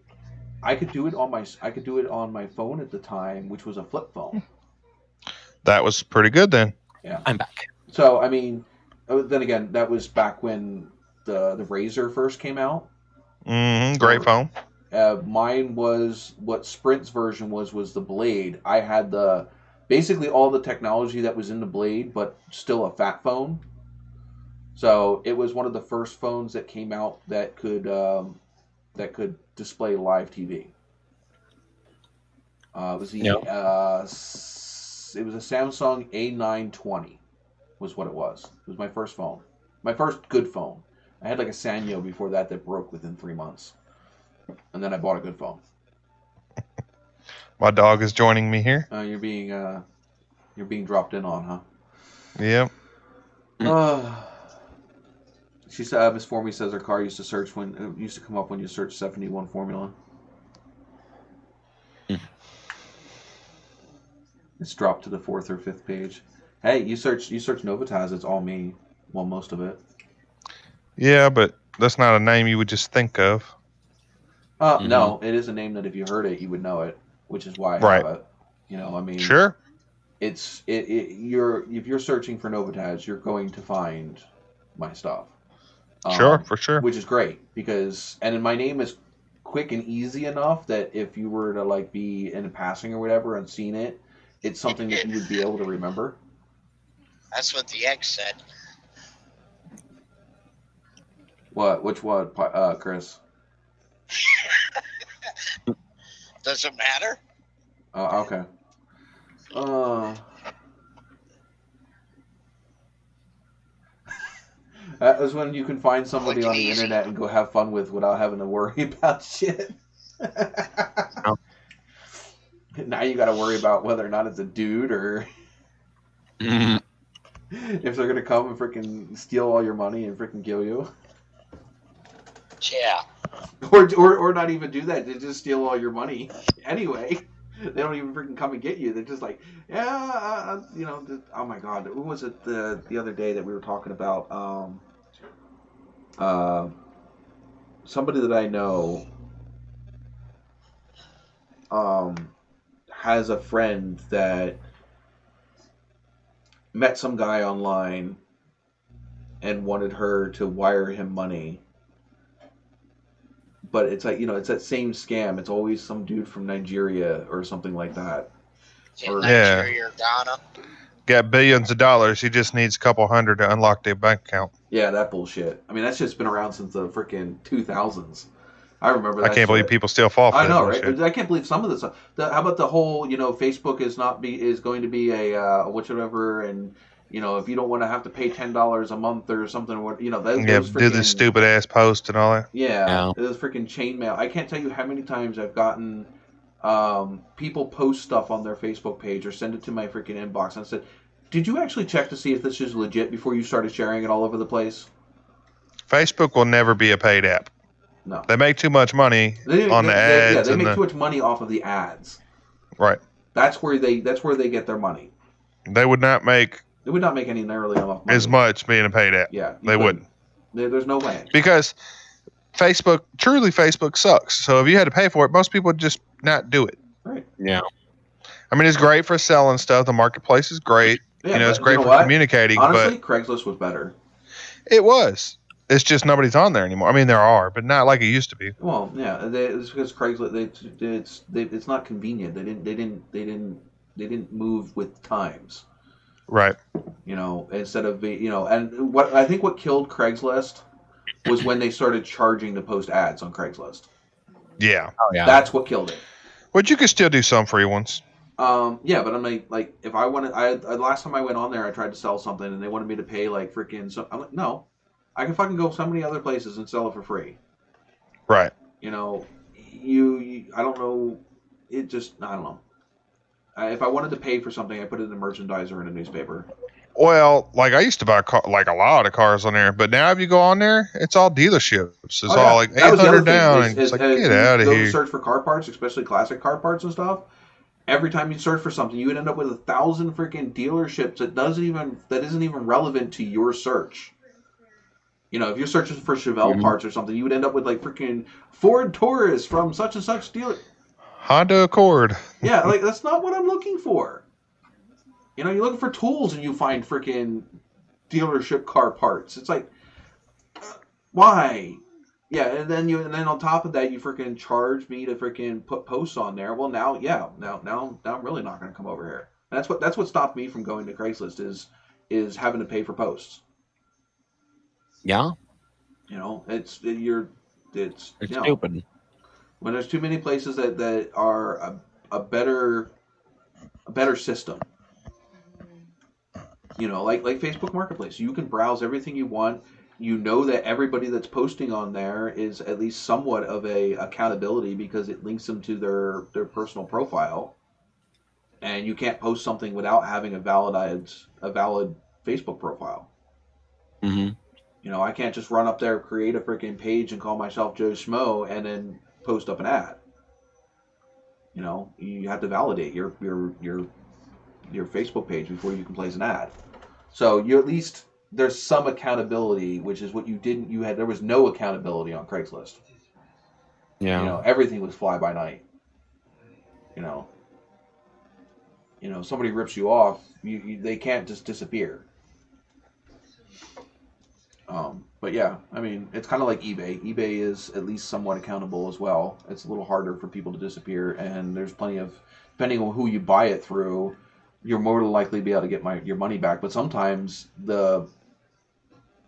I could do it on my phone at the time, which was a flip phone. That was pretty good then. Yeah, I'm back. So I mean, then again, that was back when the Razor first came out. Great phone. Mine was what Sprint's version was the Blade. I had basically all the technology that was in the Blade, but still a fat phone. So it was one of the first phones that came out that could display live TV. It was a Samsung A920 was what it was. It was my first phone, my first good phone. I had like a Sanyo before that broke within 3 months. And then I bought a good phone. My dog is joining me here. You're being dropped in on, huh? Yep. She said Miss Formie says her car used to come up when you search 71 Formula. It's dropped to the 4th or 5th page. Hey, you search NOVAtazz, it's all me. Well, most of it. Yeah, but that's not a name you would just think of. No, it is a name that if you heard it, you would know it, which is why I have it. I mean, sure. If you're searching for NOVAtazz, you're going to find my stuff. Sure, for sure. Which is great and my name is quick and easy enough that if you were to like be in passing or whatever and seen it, it's something that you would be able to remember. That's what the X said. What? Which one, Chris? Does it matter? Okay. That is when you can find somebody on the internet and go have fun with without having to worry about shit. Now you got to worry about whether or not it's a dude or if they're gonna come and freaking steal all your money and freaking kill you. Yeah. Or not even do that. They just steal all your money anyway. They don't even freaking come and get you. They're just like, oh my God. Who was it the other day that we were talking about? Somebody that I know has a friend that met some guy online and wanted her to wire him money. But it's like, it's that same scam. It's always some dude from Nigeria or something like that. Or Nigeria or Ghana. Got billions of dollars. He just needs a couple hundred to unlock their bank account. Yeah, that bullshit. I mean, that's just been around since the freaking 2000s. I remember that. I can't believe people still fall for that. I know, right? I can't believe some of this stuff. How about the whole, Facebook is going to be a whichever, and if you don't want to have to pay $10 a month or something, those do this stupid ass post and all that. Yeah, those freaking chain mail. I can't tell you how many times I've gotten people post stuff on their Facebook page or send it to my freaking inbox, and I said, "Did you actually check to see if this is legit before you started sharing it all over the place?" Facebook will never be a paid app. No, they make too much money on the ads. They make too much money off of the ads. Right. That's where they get their money. They would not make. They would not make any nearly enough money. As much being a paid app. Yeah, they wouldn't. There's no way. Because Facebook sucks. So if you had to pay for it, most people would just not do it. Right. Yeah. I mean, it's great for selling stuff. The marketplace is great. Yeah, it's great for communicating. Honestly, Craigslist was better. It was. It's just nobody's on there anymore. I mean, there are, but not like it used to be. Well, yeah, it's because Craigslist. It's not convenient. They didn't move with times. Right. Instead of and what killed Craigslist was when they started charging to post ads on Craigslist. Yeah. Oh yeah. That's what killed it. But you could still do some free ones. Yeah, but I'm like if I wanted, last time I went on there, I tried to sell something and they wanted me to pay like freaking. So I'm like, no, I can fucking go so many other places and sell it for free. Right. I don't know. I don't know. If I wanted to pay for something, I put it in a merchandiser or in a newspaper. Well, like I used to buy like a lot of cars on there, but now if you go on there, it's all dealerships. It's all like 800 down, and it's like get out of here. Search for car parts, especially classic car parts and stuff. Every time you search for something, you would end up with 1,000 freaking dealerships that isn't even relevant to your search. If you're searching for Chevelle parts or something, you would end up with like freaking Ford Taurus from such and such dealer. Honda Accord. Yeah, like that's not what I'm looking for. You're looking for tools and you find freaking dealership car parts. It's like, why? Yeah, and then on top of that, you freaking charge me to freaking put posts on there. Well, now I'm really not going to come over here. And that's what stopped me from going to Craigslist is having to pay for posts. Yeah. It's stupid. When there's too many places that are a better system. Like Facebook Marketplace, you can browse everything you want. That everybody that's posting on there is at least somewhat of a accountability because it links them to their personal profile, and you can't post something without having a valid Facebook profile. Mm-hmm. I can't just run up there, create a freaking page, and call myself Joe Schmo, and then post up an ad. You have to validate your Facebook page before you can place an ad. So you at least there's some accountability, which is what you didn't. There was no accountability on Craigslist. Yeah. Everything was fly by night. Somebody rips you off, they can't just disappear. But yeah, I mean, it's kind of like eBay. eBay is at least somewhat accountable as well. It's a little harder for people to disappear, and there's plenty of, depending on who you buy it through, you're more than likely to be able to get your money back. But sometimes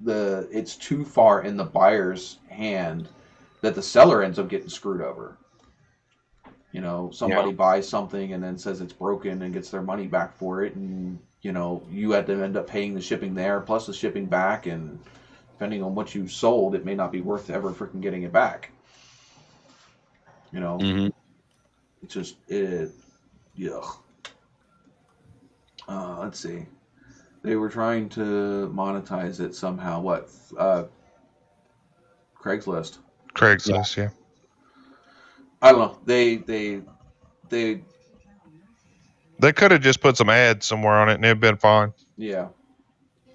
it's too far in the buyer's hand that the seller ends up getting screwed over. Somebody buys something and then says it's broken and gets their money back for it, and you had to end up paying the shipping there plus the shipping back, and depending on what you sold, it may not be worth ever freaking getting it back. Mm-hmm. It's just yuck. Let's see. They were trying to monetize it somehow. What? Craigslist. Yeah. I don't know. They could have just put some ads somewhere on it and it'd been fine. Yeah.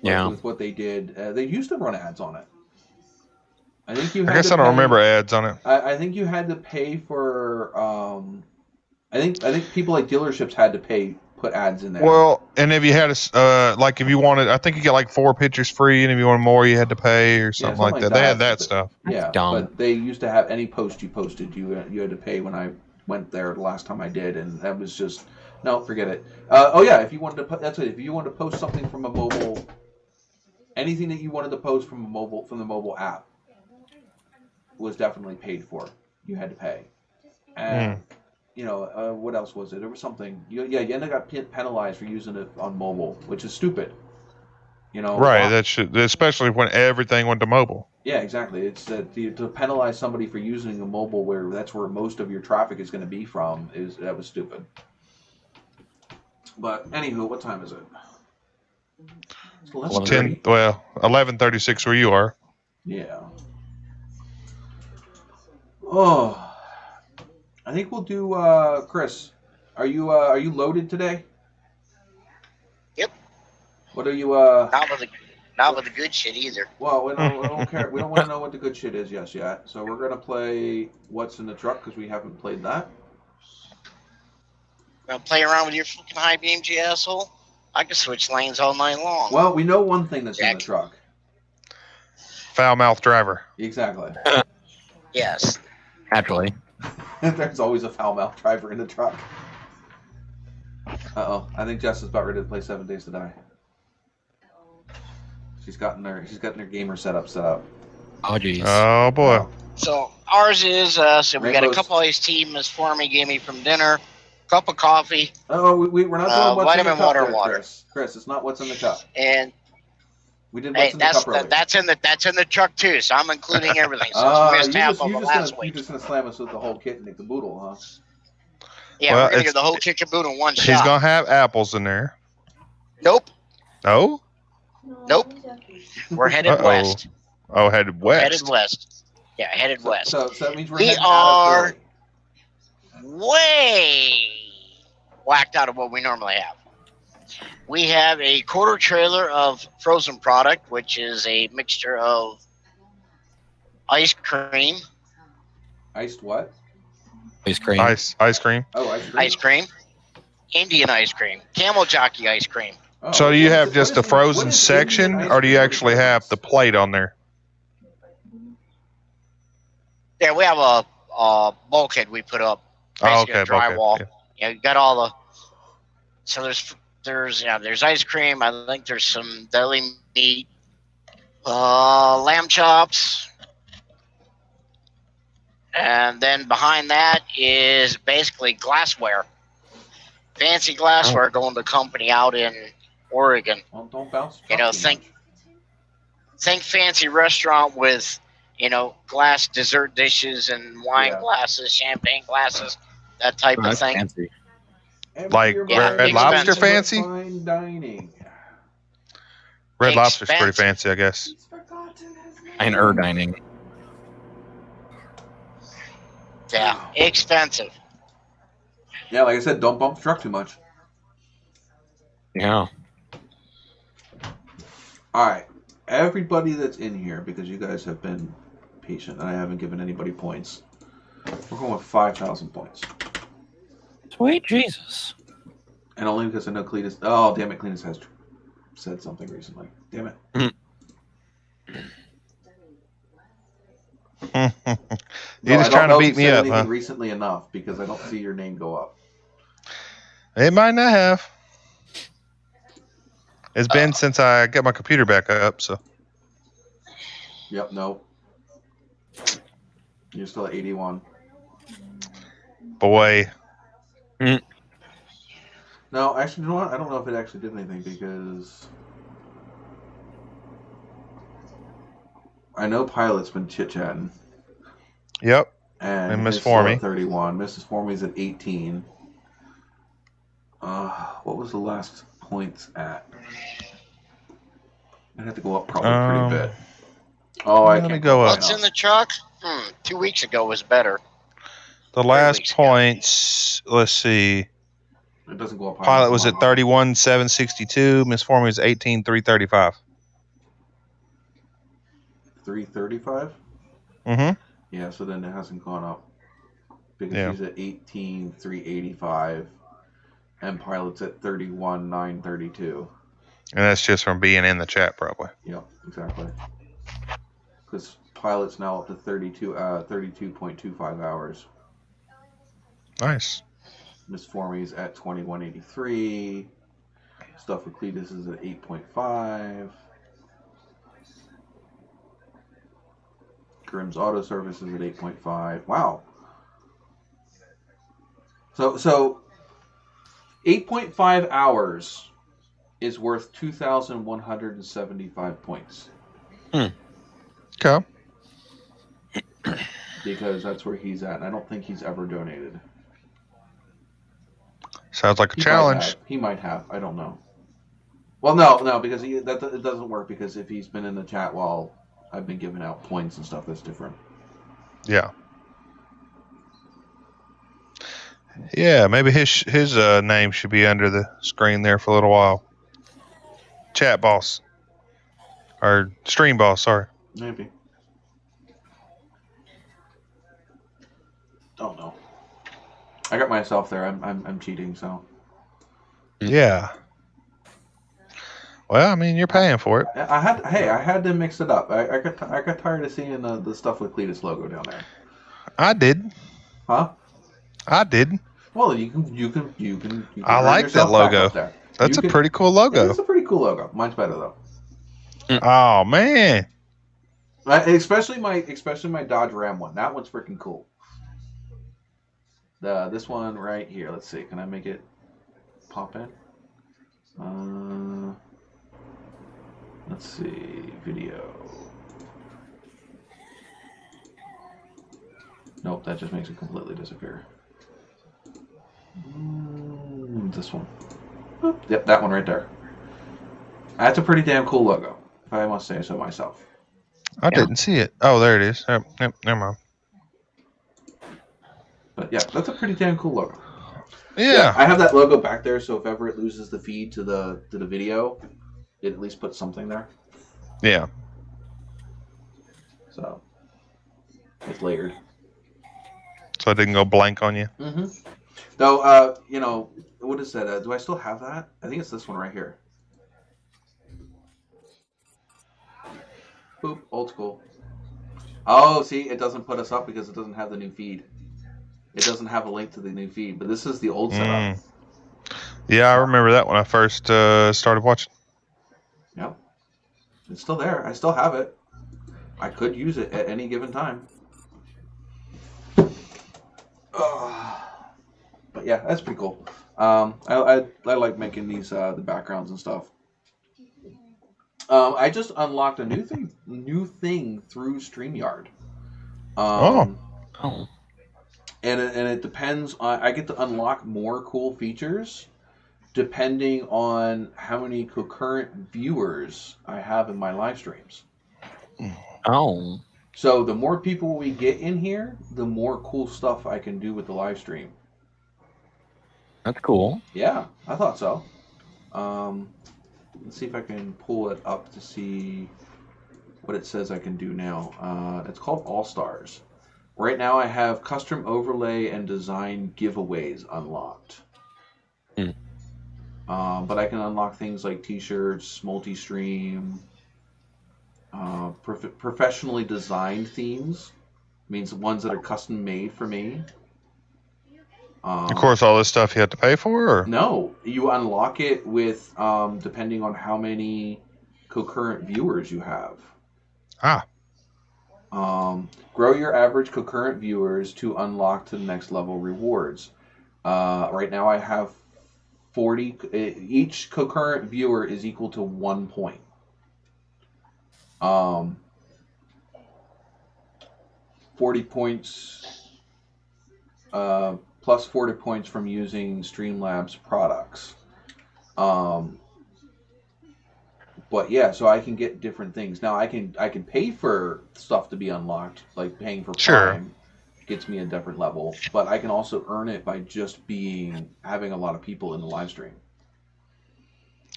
Yeah. With what they did, they used to run ads on it. I think I don't remember ads on it. I think you had to pay for. I think people like dealerships had to pay put ads in there. Well, and if you had like if you wanted, I think you get like 4 pictures free, and if you wanted more, you had to pay or something like that. They had that stuff. Yeah, but they used to have any post you posted, you had to pay when I went there the last time I did, and that was just no, forget it. If you wanted to put if you wanted to post something from a mobile, anything that you wanted to post from the mobile app was definitely paid for. You had to pay, and what else was it? There was something. You ended up penalized for using it on mobile, which is stupid. Right. That should, especially when everything went to mobile. Yeah, exactly. It's to penalize somebody for using a mobile where that's where most of your traffic is going to be from. That was stupid. But anywho, what time is it? It's 11:30. 11:36 where you are. Yeah. Oh, I think we'll do. Chris, are you loaded today? Yep. What are you? Not with the good shit either. Well, we don't care. We don't want to know what the good shit is yet. So we're gonna play What's in the Truck because we haven't played that. Gonna play around with your fucking high beams, you asshole. I can switch lanes all night long. Well, we know one thing that's in the truck. Foul mouth driver. Exactly. Yes. Naturally. There's always a foul mouth driver in the truck. Uh-oh. I think Jess is about ready to play 7 Days to Die. She's gotten her gamer setup set up. Oh jeez. Oh boy. So ours is we got a couple iced tea Miss Formie gave me from dinner, cup of coffee. Oh, we're not doing what's in the cup water, there, water. Chris, it's not what's in the cup. And we did what's in the cup earlier. That's in the truck too. So I'm including everything. So we missed half of it last week. You're just gonna slam us with the whole kit and the caboodle, huh? Yeah, we're gonna get the whole kit caboodle in one shot. He's gonna have apples in there. Nope. No. Nope. We're headed west. Oh, headed west. Headed west. Yeah, headed west. So that means we are way whacked out of what we normally have. We have a quarter trailer of frozen product, which is a mixture of ice cream. Iced what? Ice cream. Ice cream. Oh, ice cream. Ice cream. Indian ice cream. Camel jockey ice cream. Oh, so do you have just the frozen section, or do you actually have the plate on there? Yeah, we have a bulkhead we put up. Basically a drywall. Yeah, you got all the. So there's ice cream. I think there's some deli meat, lamb chops, and then behind that is basically glassware. Fancy glassware going to a company out in Oregon. Well, don't bounce. Think fancy restaurant with, glass dessert dishes and wine glasses, champagne glasses, that type of thing. Fancy. Like Red Lobster fancy? Fine dining. Red Lobster's pretty fancy, I guess. And dining. Yeah, expensive. Yeah, like I said, don't bump the truck too much. Yeah. All right. Everybody that's in here, because you guys have been patient and I haven't given anybody points, we're going with 5,000 points. Sweet Jesus. And only because I know Cletus... Oh, damn it, Cletus has said something recently. Damn it. You're just trying to beat me up, huh? Recently enough, because I don't see your name go up. It might not have. It's been since I got my computer back up, so. Yep, no. You're still at 81. Boy. No, actually, you know what? I don't know if it actually did anything because I know Pilot's been chit-chatting. Yep. And Miss Formie. 31. Mrs. Formie's at 18. What was the last points at? I'd have to go up probably pretty bit. Oh, I can't go up. What's in the truck? 2 weeks ago was better. The last points, let's see. It doesn't go up high. Pilot was at 31,762. Miss Formie was 18,335. 335? Mm-hmm. Yeah, so then it hasn't gone up. Because she's at 18,385. And Pilot's at 31,932. And that's just from being in the chat, probably. Yep, exactly. Because Pilot's now up to 32.25 hours. Nice. Miss Formy's at 2183. Stuff with Cletus is at 8.5. Grimm's Auto Service is at 8.5. Wow. So 8.5 hours is worth 2,175 points. Okay. Because that's where he's at. And I don't think he's ever donated. Sounds like a challenge. He might have. I don't know. Well, no, because it doesn't work. Because if he's been in the chat while I've been giving out points and stuff, that's different. Yeah. Yeah, maybe his name should be under the screen there for a little while. Chat boss. Or stream boss, sorry. Maybe. Don't know. I got myself there. I'm cheating, so. Yeah. Well, I mean, you're paying for it. I had to mix it up. I got tired of seeing the stuff with Cletus logo down there. I did. Huh? I did. Well, you can I like that logo. That's a pretty cool logo. It's a pretty cool logo. Mine's better though. Oh man. Especially my Dodge Ram one. That one's freaking cool. This one right here. Let's see. Can I make it pop in? Let's see. Video. Nope, that just makes it completely disappear. This one. Boop. Yep, that one right there. That's a pretty damn cool logo, if I must say so myself. I didn't see it. Oh, there it is. Yep, never mind. But yeah, that's a pretty damn cool logo. Yeah. I have that logo back there, so if ever it loses the feed to the video, it at least puts something there. Yeah. So it's layered. So it didn't go blank on you. Mm-hmm. Though, what is that? Do I still have that? I think it's this one right here. Boop, old school. Oh, see, it doesn't put us up because it doesn't have the new feed. It doesn't have a link to the new feed, but this is the old setup. Yeah, I remember that when I first started watching. Yep. It's still there. I still have it. I could use it at any given time. But yeah, that's pretty cool. I like making these the backgrounds and stuff. I just unlocked a new thing through StreamYard. And it depends on. I get to unlock more cool features depending on how many concurrent viewers I have in my live streams. Oh. So the more people we get in here, the more cool stuff I can do with the live stream. That's cool. Yeah, I thought so. Let's see if I can pull it up to see what it says I can do now. It's called All Stars. Right now I have custom overlay and design giveaways unlocked. But I can unlock things like t-shirts, multi-stream, professionally designed themes. Means ones that are custom made for me. Of course, all this stuff you have to pay for? Or? No, you unlock it with depending on how many concurrent viewers you have. Grow your average concurrent viewers to unlock to the next level rewards. Right now I have 40. Each concurrent viewer is equal to 1 point. 40 points plus 40 points from using Streamlabs products. But yeah, so I can get different things. Now I can pay for stuff to be unlocked, like paying for Prime gets me a different level. But I can also earn it by just having a lot of people in the live stream.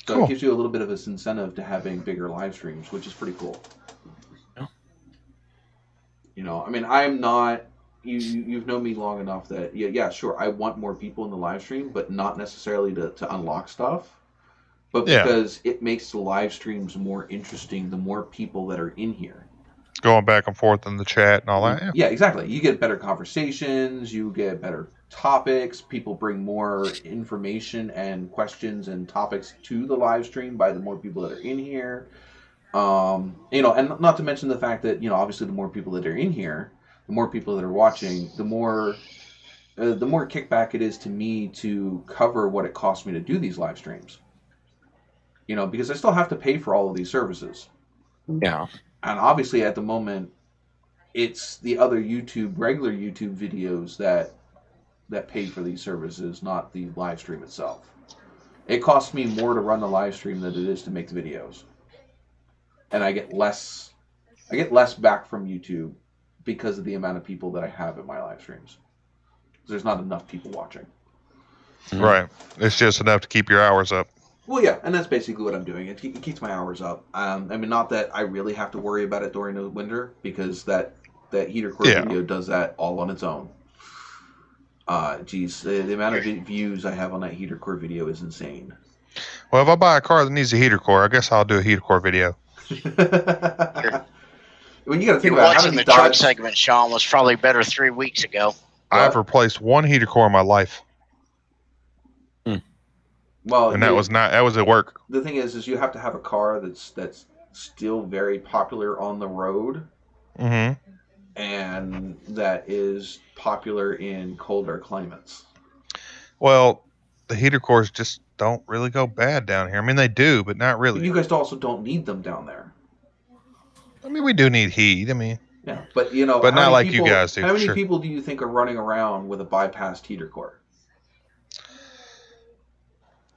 So it gives you a little bit of this incentive to having bigger live streams, which is pretty cool. Yeah. I mean, I'm not, you've known me long enough that yeah, sure, I want more people in the live stream, but not necessarily to unlock stuff, but because it makes the live streams more interesting. The more people that are in here, going back and forth in the chat and all that. Yeah, exactly. You get better conversations. You get better topics. People bring more information and questions and topics to the live stream by the more people that are in here. And not to mention the fact that obviously the more people that are in here, the more people that are watching, the more kickback it is to me to cover what it costs me to do these live streams. Because I still have to pay for all of these services. Yeah. And obviously at the moment, it's the other regular YouTube videos that pay for these services, not the live stream itself. It costs me more to run the live stream than it is to make the videos. And I get less back from YouTube because of the amount of people that I have in my live streams. There's not enough people watching. Right. It's just enough to keep your hours up. Well, yeah, and that's basically what I'm doing. It keeps my hours up. Not that I really have to worry about it during the winter, because that heater core video does that all on its own. The amount of views I have on that heater core video is insane. Well, if I buy a car that needs a heater core, I guess I'll do a heater core video. When you got to think about watching the truck segment, Sean, was probably better 3 weeks ago. I've replaced one heater core in my life. Well, and that was at work. The thing is you have to have a car that's still very popular on the road, and that is popular in colder climates. Well, the heater cores just don't really go bad down here. I mean, they do, but not really. You guys also don't need them down there. I mean, we do need heat. I mean, yeah, but but not like you guys do. How many people do you think are running around with a bypassed heater core?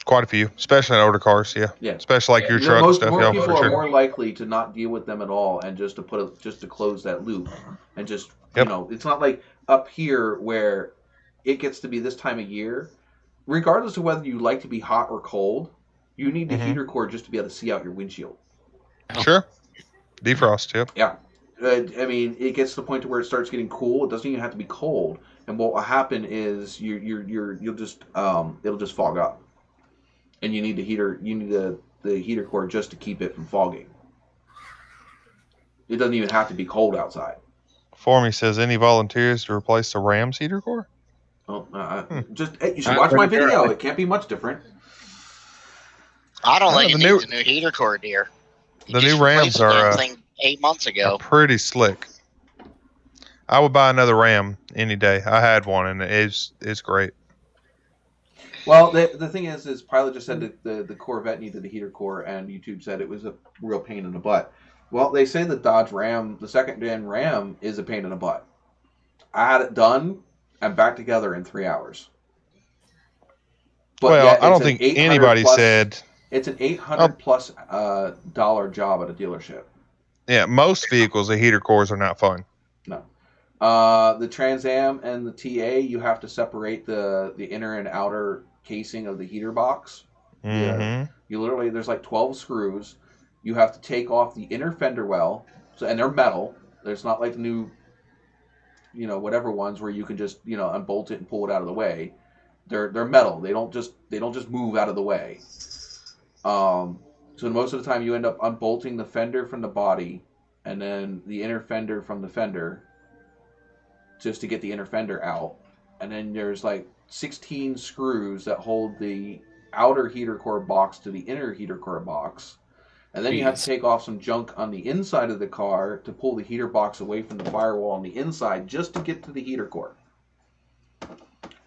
Quite a few, especially in older cars. Yeah. Especially like your truck and stuff. More people are more likely to not deal with them at all, and just to close that loop, and just it's not like up here where it gets to be this time of year. Regardless of whether you like to be hot or cold, you need the heater core just to be able to see out your windshield. Sure. Defrost. Yep. Yeah. It gets to the point to where it starts getting cool. It doesn't even have to be cold, and what will happen is you'll just it'll just fog up. And you need the heater core just to keep it from fogging. It doesn't even have to be cold outside. Formie says, any volunteers to replace the Rams heater core? Well, you should watch my video. It can't be much different. I don't think it needs a new heater core, dear. The new Rams are 8 months ago. Pretty slick. I would buy another Ram any day. I had one, and it's great. Well, the thing is Pilot just said that the Corvette needed a heater core, and YouTube said it was a real pain in the butt. Well, they say the Dodge Ram, the second-gen Ram, is a pain in the butt. I had it done and back together in 3 hours. But I don't think anybody said... It's an $800+ dollar job at a dealership. Yeah, most vehicles, the heater cores are not fun. No. The Trans Am and the TA, you have to separate the inner and outer casing of the heater box. You literally, there's like 12 screws. You have to take off the inner fender well, and they're metal. There's not like the new, whatever ones where you can just unbolt it and pull it out of the way. They're metal. They don't just move out of the way. So most of the time you end up unbolting the fender from the body, and then the inner fender from the fender, just to get the inner fender out. And then there's like 16 screws that hold the outer heater core box to the inner heater core box. And then you have to take off some junk on the inside of the car to pull the heater box away from the firewall on the inside just to get to the heater core.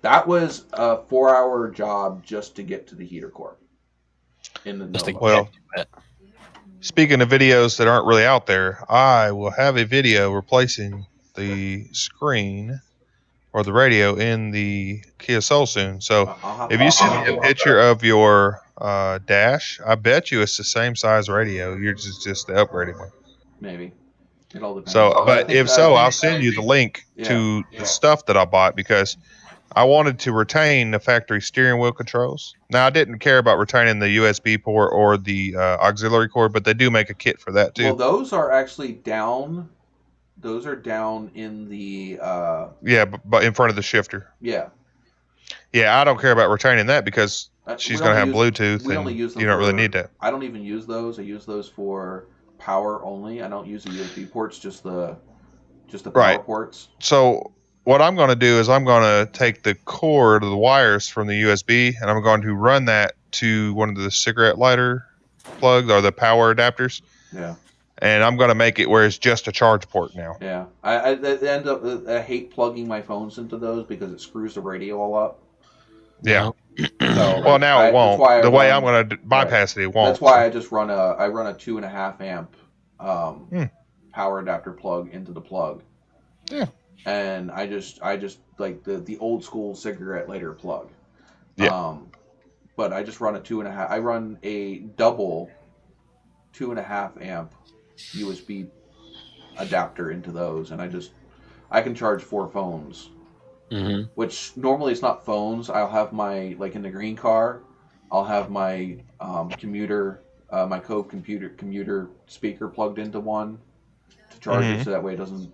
That was a 4-hour job just to get to the heater core. In the Nova. Well, speaking of videos that aren't really out there, I will have a video replacing the screen or the radio in the Kia Soul soon. So if you send me a picture of your dash, I bet you it's the same size radio. You're just the upgraded one. Maybe. It all depends. So, but if so, I'll send you the link to the stuff that I bought, because I wanted to retain the factory steering wheel controls. Now, I didn't care about retaining the USB port or the auxiliary cord, but they do make a kit for that too. Well, those are actually down Those are down in the Yeah, but in front of the shifter. yeah. Yeah, I don't care about retaining that because she's going to have Bluetooth, we only and use them you don't really for, need that. I don't even use those. I use those for power only. I don't use the USB ports, just the power Right. ports. So what I'm going to do is I'm going to take the cord of the wires from the USB, and I'm going to run that to one of the cigarette lighter plugs or the power adapters. Yeah. And I'm going to make it where it's just a charge port now. Yeah. I hate plugging my phones into those because it screws the radio all up. Yeah. So well, now it won't. The way I'm going to bypass it won't. That's why I just run a 2.5 amp power adapter plug into the plug. Yeah. And I just like the old school cigarette lighter plug. Yeah. But I just run a 2.5. I run a double 2.5 amp USB adapter into those, and I can charge 4 phones. Mm-hmm. Which normally it's not phones. I'll have my, like in the green car, I'll have my commuter, my Cove commuter speaker plugged into one to charge it, so that way it doesn't,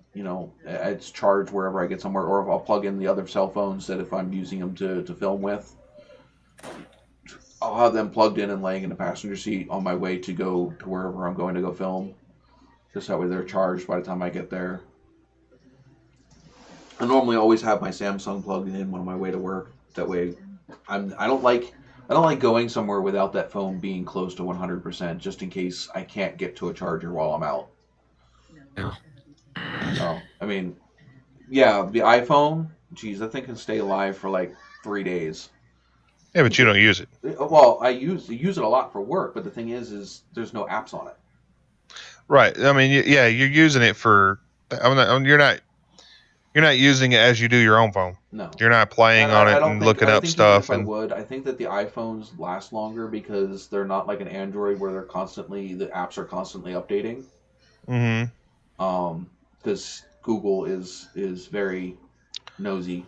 it's charged wherever I get somewhere, or I'll plug in the other cell phones that if I'm using them to film with, I'll have them plugged in and laying in the passenger seat on my way to go to wherever I'm going to go film. Just that way they're charged by the time I get there. I normally always have my Samsung plugged in on my way to work. That way, I don't like going somewhere without that phone being close to 100%, just in case I can't get to a charger while I'm out. Yeah. So, I mean, yeah, the iPhone, geez, that thing can stay alive for like 3 days. Yeah, but you don't use it. Well, I use it a lot for work, but the thing is there's no apps on it. Right. I mean, yeah, you're using it for. You're not using it as you do your own phone. No. You're not playing on it and looking up stuff. I think that the iPhones last longer because they're not like an Android where the apps are constantly updating. Mm-hmm. Because Google is very nosy.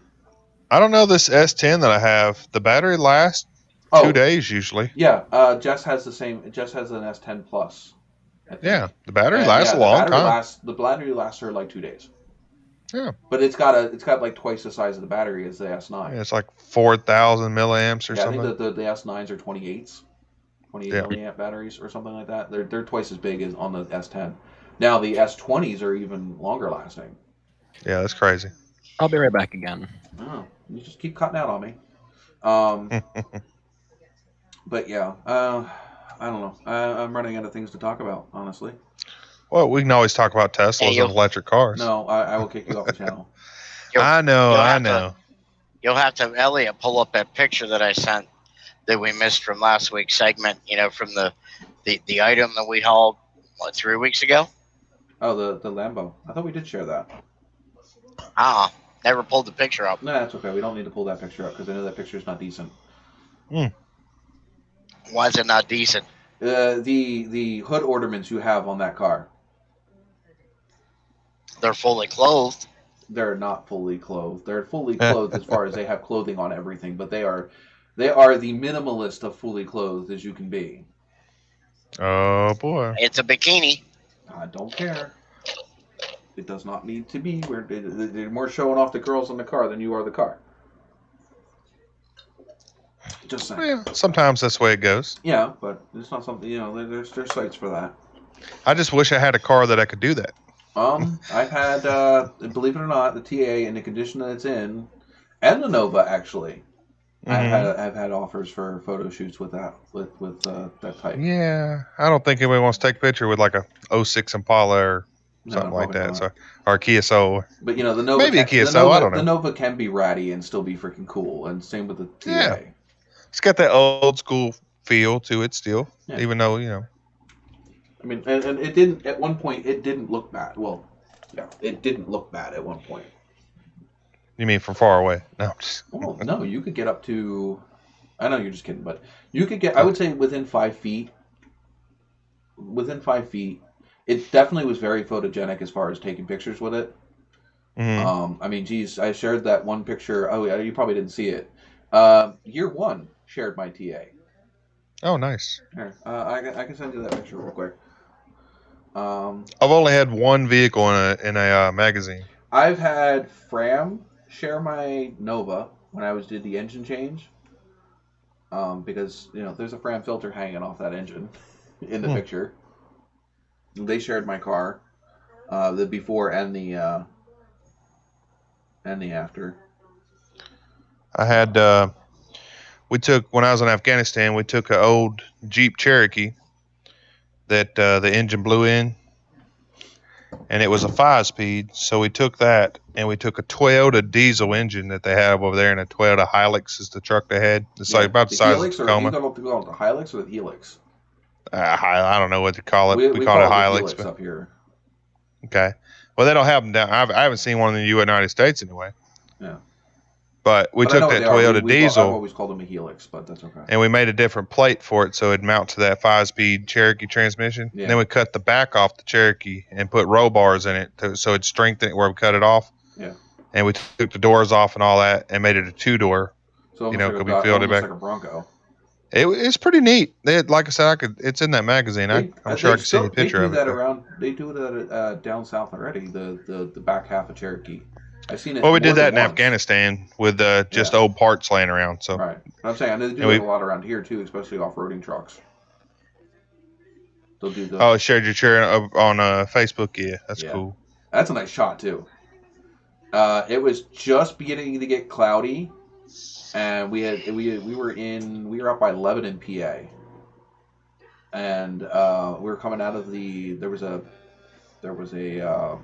I don't know this S10 that I have. The battery lasts 2 days usually. Yeah. Jess has the same. Jess has an S10 Plus. Yeah, the battery lasts a long time. The battery lasts her like 2 days. Yeah, but it's got like twice the size of the battery as the S9. Yeah, it's like 4,000 milliamps or something. I think the S9s are 28 milliamp batteries or something like that. They're twice as big as on the S10. Now the S20s are even longer lasting. Yeah, that's crazy. I'll be right back again. Oh, you just keep cutting out on me. But yeah, I don't know. I'm running out of things to talk about, honestly. Well, we can always talk about Teslas and electric cars. No, I will kick you off the channel. I know. You'll have to have Elliot pull up that picture that I sent that we missed from last week's segment, from the item that we hauled, 3 weeks ago? Oh, the Lambo. I thought we did share that. Never pulled the picture up. No, that's okay. We don't need to pull that picture up because I know that picture is not decent. Why is it not decent? The hood ornaments you have on that car. They're fully clothed. They're not fully clothed. They're fully clothed as far as they have clothing on everything, but they are the minimalist of fully clothed as you can be. Oh boy! It's a bikini. I don't care. It does not need to be. They're more showing off the girls in the car than you are the car. Just saying. Yeah, sometimes that's the way it goes. Yeah, but it's not something. There's sites for that. I just wish I had a car that I could do that. I've had, believe it or not, the TA in the condition that it's in, and the Nova actually. I've had offers for photo shoots with that that type. Yeah, I don't think anybody wants to take a picture with like a 06 Impala or something like that. So, or a Kia Soul. But the Nova, maybe a Kia Soul. I don't know. The Nova can be ratty and still be freaking cool, and same with the TA. Yeah, it's got that old school feel to it still, even though I mean, and it didn't at one point. It didn't look bad. Well, yeah, it didn't look bad at one point. You mean from far away? No. Well, no, you could get up to. I know you're just kidding, but you could get. I would say within 5 feet. Within 5 feet, it definitely was very photogenic as far as taking pictures with it. I mean, geez, I shared that one picture. Oh, yeah, you probably didn't see it. Year one shared my TA. Oh, nice. Here, I can send you that picture real quick. I've only had one vehicle in a magazine. I've had Fram share my Nova when I did the engine change. Because there's a Fram filter hanging off that engine in the picture. They shared my car, the before and the after. I had when I was in Afghanistan, we took an old Jeep Cherokee that the engine blew in, and it was a 5-speed. So we took that, and we took a Toyota diesel engine that they have over there, and a Toyota Hilux is the truck they had. It's like about the size of a Tacoma. You call it the Hilux or the Helix? I don't know what to call it. We call it a Hilux. Helix up here. Okay. Well, they don't have them down. I haven't seen one in the United States anyway. Yeah. But we took that Toyota diesel. I've always called them a Helix, but that's okay. And we made a different plate for it so it'd mount to that 5-speed Cherokee transmission. Yeah. And then we cut the back off the Cherokee and put roll bars in it so it'd strengthen it where we cut it off. Yeah. And we took the doors off and all that and made it a 2-door. So we filled it back. Like a Bronco. It's pretty neat. Like I said, it's in that magazine. I'm sure I can see a picture of it. They do it down south already. The back half of Cherokee. I've seen it. Well, we did that in Afghanistan with just old parts laying around. So right. I'm saying they do it a lot around here too, especially off-roading trucks. They'll do the. Oh, shared your chair on Facebook. Yeah, that's cool. That's a nice shot too. It was just beginning to get cloudy. And we were up by Lebanon, PA, and we were coming out of there was a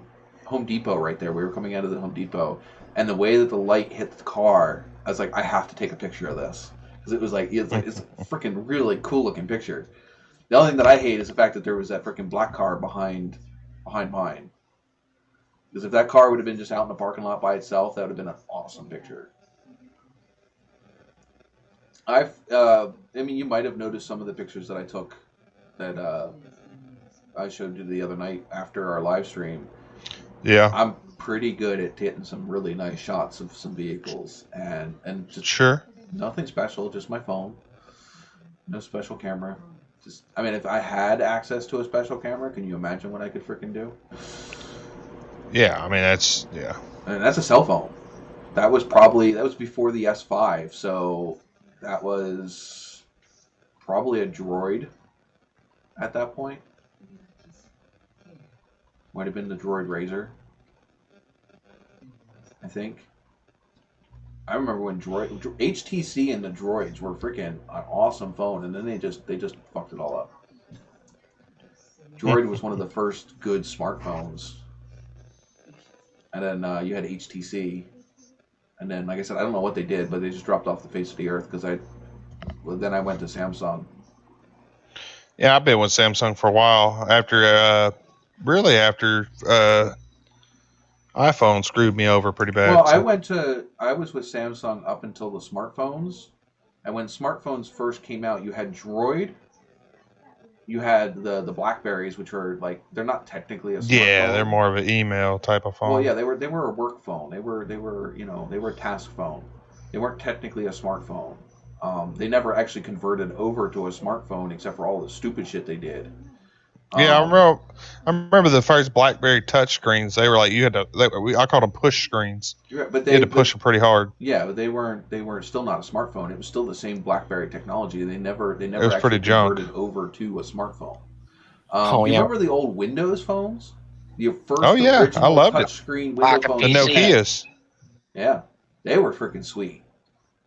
Home Depot right there. We were coming out of the Home Depot, and the way that the light hit the car, I was like, I have to take a picture of this because it's a freaking really cool looking picture. The only thing that I hate is the fact that there was that freaking black car behind mine. Because if that car would have been just out in the parking lot by itself, that would have been an awesome picture. You might have noticed some of the pictures that I took that I showed you the other night after our live stream. Yeah. I'm pretty good at getting some really nice shots of some vehicles and just sure. Nothing special, just my phone. No special camera. If I had access to a special camera, can you imagine what I could freaking do? Yeah, that's a cell phone. That was before the S5, so that was probably a Droid at that point. Might have been the Droid Razor, I think. I remember when HTC and the Droids were freaking an awesome phone, and then they just fucked it all up. Droid was one of the first good smartphones, and then you had HTC. And then, like I said, I don't know what they did, but they just dropped off the face of the earth because then I went to Samsung. Yeah, I've been with Samsung for a while. After iPhone screwed me over pretty bad. Well, I was with Samsung up until the smartphones. And when smartphones first came out, you had Droid. You had the Blackberries, which are they're not technically a smartphone. Yeah, they're more of an email type of phone. Well, yeah, they were a work phone. They were a task phone. They weren't technically a smartphone. They never actually converted over to a smartphone except for all the stupid shit they did. Yeah, I remember the first BlackBerry touch screens. They were I called them push screens. Right, but you had to push them pretty hard. Yeah, but they were still not a smartphone. It was still the same BlackBerry technology. They never actually converted over to a smartphone. You remember the old Windows phones? The first I loved it. Touchscreen Windows phones. The Nokias. Yeah, they were freaking sweet.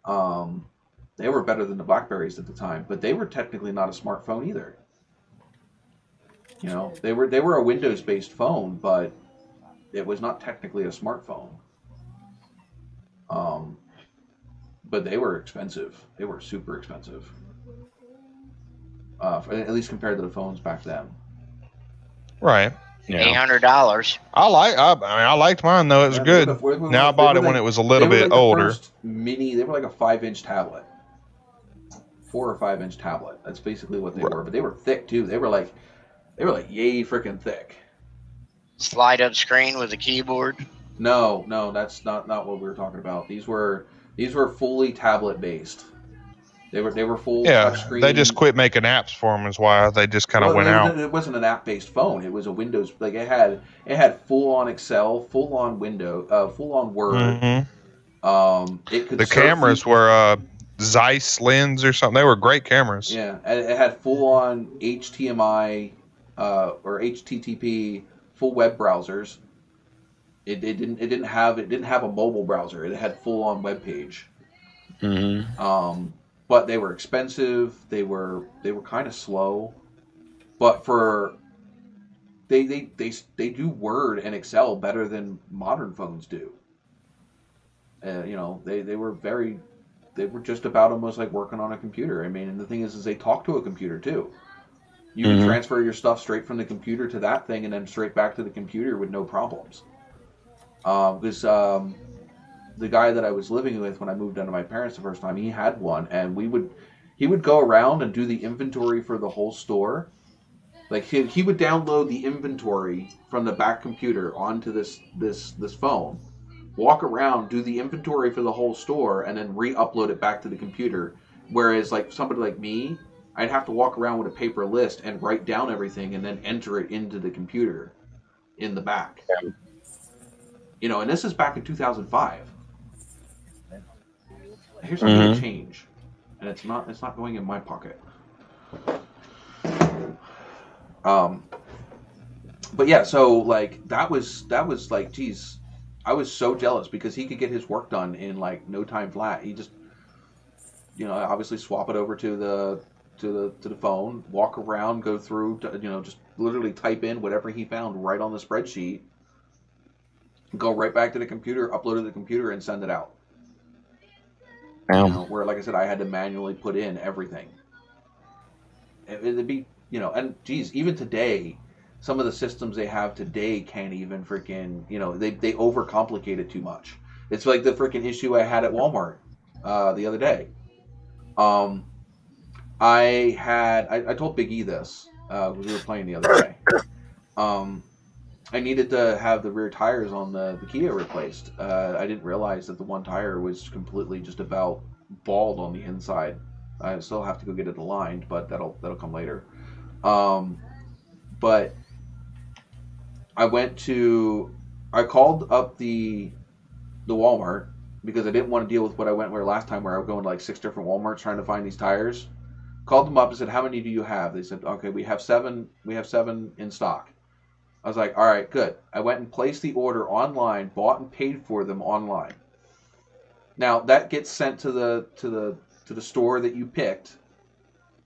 They were better than the Blackberries at the time, but they were technically not a smartphone either. They were a Windows-based phone, but it was not technically a smartphone. But they were expensive. They were super expensive. At least compared to the phones back then. Right. $800. I liked mine though. It was good. Now I bought it when it was a little bit older. They were like a 5-inch tablet. 4 or 5-inch tablet. That's basically what they were. But they were thick too. They were like yay freaking thick. Slide up screen with a keyboard. No, that's not what we were talking about. These were fully tablet based. They were full Yeah, touchscreen. they just quit making apps for them. Is why they just kind of went out. It wasn't an app-based phone. It was a Windows. Like it had full-on Excel, full-on Windows, full-on Word. Mm-hmm. It could. The cameras were Zeiss lens or something. They were great cameras. Yeah, it had full-on HTMI or HTTP full web browsers. It didn't have a mobile browser. It had full-on web page. Mm-hmm. But they were expensive. They were kind of slow. But for they do Word and Excel better than modern phones do. You know, they were just about almost like working on a computer. I mean, and the thing is they talk to a computer too. You can transfer your stuff straight from the computer to that thing and then straight back to the computer with no problems. Because the guy that I was living with when I moved down to my parents the first time, he had one, and he would go around and do the inventory for the whole store. Like he would download the inventory from the back computer onto this phone, walk around, do the inventory for the whole store, and then re-upload it back to the computer. Whereas like somebody like me, I'd have to walk around with a paper list and write down everything and then enter it into the computer in the back. You know, and this is back in 2005. Here's something to change, and it's not going in my pocket. But yeah, so like that was like, geez, I was so jealous because he could get his work done in like no time flat. He just, you know, obviously swap it over to the phone, walk around, go through, you know, just literally type in whatever he found right on the spreadsheet, go right back to the computer, upload it to the computer, and send it out. You know, where, like I said, I had to manually put in everything. It'd be, you know, and geez, even today, some of the systems they have today can't even freaking, you know, they overcomplicate it too much. It's like the freaking issue I had at Walmart the other day. I told Big E this when we were playing the other day. I needed to have the rear tires on the Kia replaced. I didn't realize that the one tire was completely just about bald on the inside. I still have to go get it aligned, but that'll come later. But I called up the Walmart because I didn't want to deal with what I went where last time, where I was going to like 6 different Walmarts trying to find these tires. Called them up and said, "How many do you have?" They said, "Okay, we have 7. We have 7 in stock." I was like, all right, good. I went and placed the order online, bought and paid for them online. Now that gets sent to the store that you picked,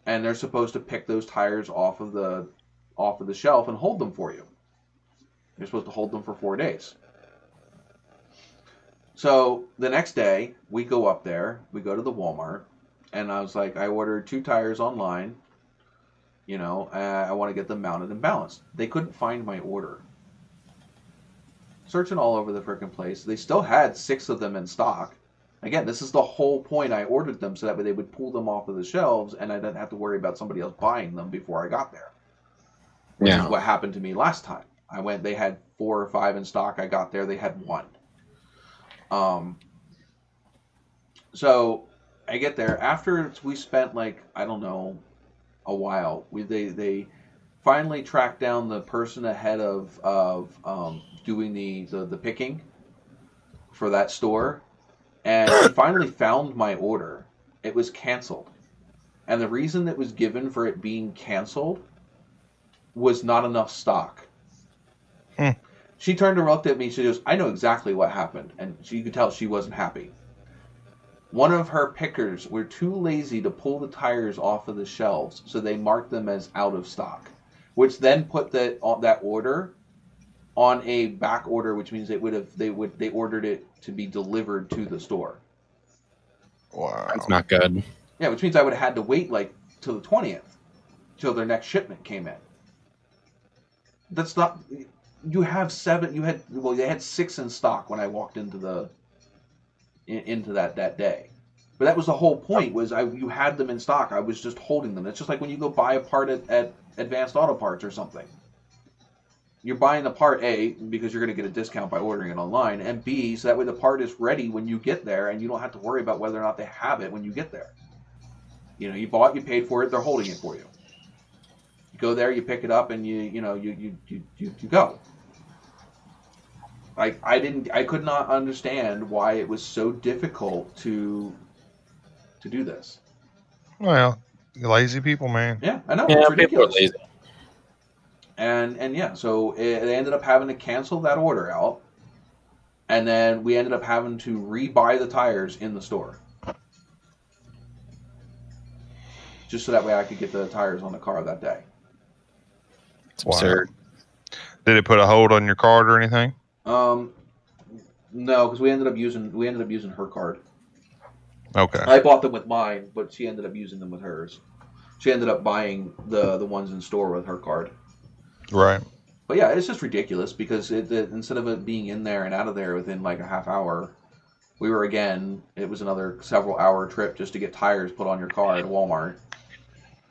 and they're supposed to pick those tires off of the shelf and hold them for you. You're supposed to hold them for 4 days. So the next day we go up there, we go to the Walmart, and I was like, I ordered 2 tires online. You know, I want to get them mounted and balanced. They couldn't find my order. Searching all over the frickin' place. They still had 6 of them in stock. Again, this is the whole point. I ordered them so that way they would pull them off of the shelves and I didn't have to worry about somebody else buying them before I got there. Which is what happened to me last time. They had 4 or 5 in stock. I got there, they had 1. So I get there. After we spent like, I don't know, a while. They finally tracked down the person ahead of doing the picking for that store, and he finally found my order. It was canceled, and the reason that was given for it being canceled was not enough stock. She turned and looked at me. She goes, "I know exactly what happened," and you could tell she wasn't happy. One of her pickers were too lazy to pull the tires off of the shelves, so they marked them as out of stock, which then put that order on a back order, which means they ordered it to be delivered to the store. Wow, that's not good. Yeah, which means I would have had to wait like till the 20th, till their next shipment came in. That's not. You have 7. They had 6 in stock when I walked into that day. But that was the whole point, was you had them in stock. I was just holding them. It's just like when you go buy a part at Advanced Auto Parts or something. You're buying the part A because you're going to get a discount by ordering it online, and B, so that way the part is ready when you get there and you don't have to worry about whether or not they have it when you get there. You know, you bought, you paid for it, they're holding it for you. You go there, you pick it up, and you go. I could not understand why it was so difficult to do this. Well, lazy people, man. Yeah, I know, Yeah, it's people are ridiculous. lazy. And yeah, so they ended up having to cancel that order out, and then we ended up having to rebuy the tires in the store, just so that way I could get the tires on the car that day. It's absurd. Did it put a hold on your card or anything? No, because we ended up using her card. Okay. I bought them with mine, but she ended up using them with hers. She ended up buying the ones in store with her card. Right. But yeah, it's just ridiculous because instead of it being in there and out of there within like a half hour, it was another several hour trip just to get tires put on your car at Walmart.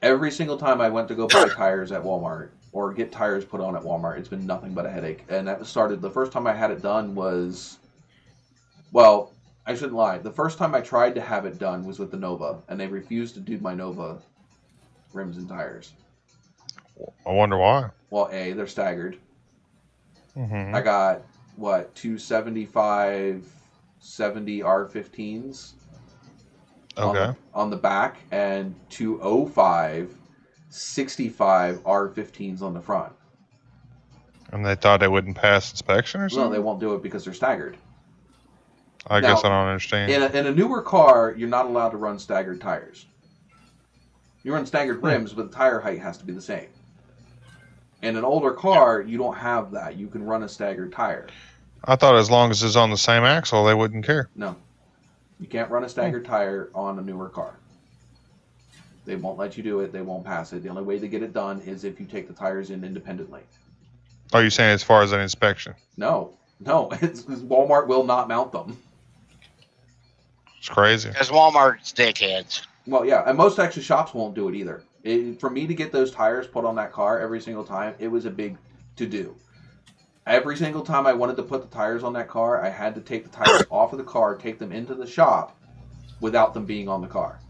Every single time I went to go buy tires at Walmart or get tires put on at Walmart, it's been nothing but a headache. And that started, the first time I had it done was, well, I shouldn't lie. The first time I tried to have it done was with the Nova, and they refused to do my Nova rims and tires. I wonder why. Well, A, they're staggered. Mm-hmm. I got, two 75, 70 R15s Okay. on the back, and two 05, 65 R15s on the front. And they thought they wouldn't pass inspection or something? No, they won't do it because they're staggered. I guess I don't understand. In a newer car, you're not allowed to run staggered tires. You run staggered rims, but the tire height has to be the same. In an older car, you don't have that. You can run a staggered tire. I thought as long as it's on the same axle, they wouldn't care. No. You can't run a staggered tire on a newer car. They won't let you do it. They won't pass it. The only way to get it done is if you take the tires in independently. Are you saying as far as an inspection? No. Walmart will not mount them. It's crazy. Because Walmart's dickheads. Well, yeah, and most actually shops won't do it either. For me to get those tires put on that car every single time, it was a big to-do. Every single time I wanted to put the tires on that car, I had to take the tires off of the car, take them into the shop without them being on the car.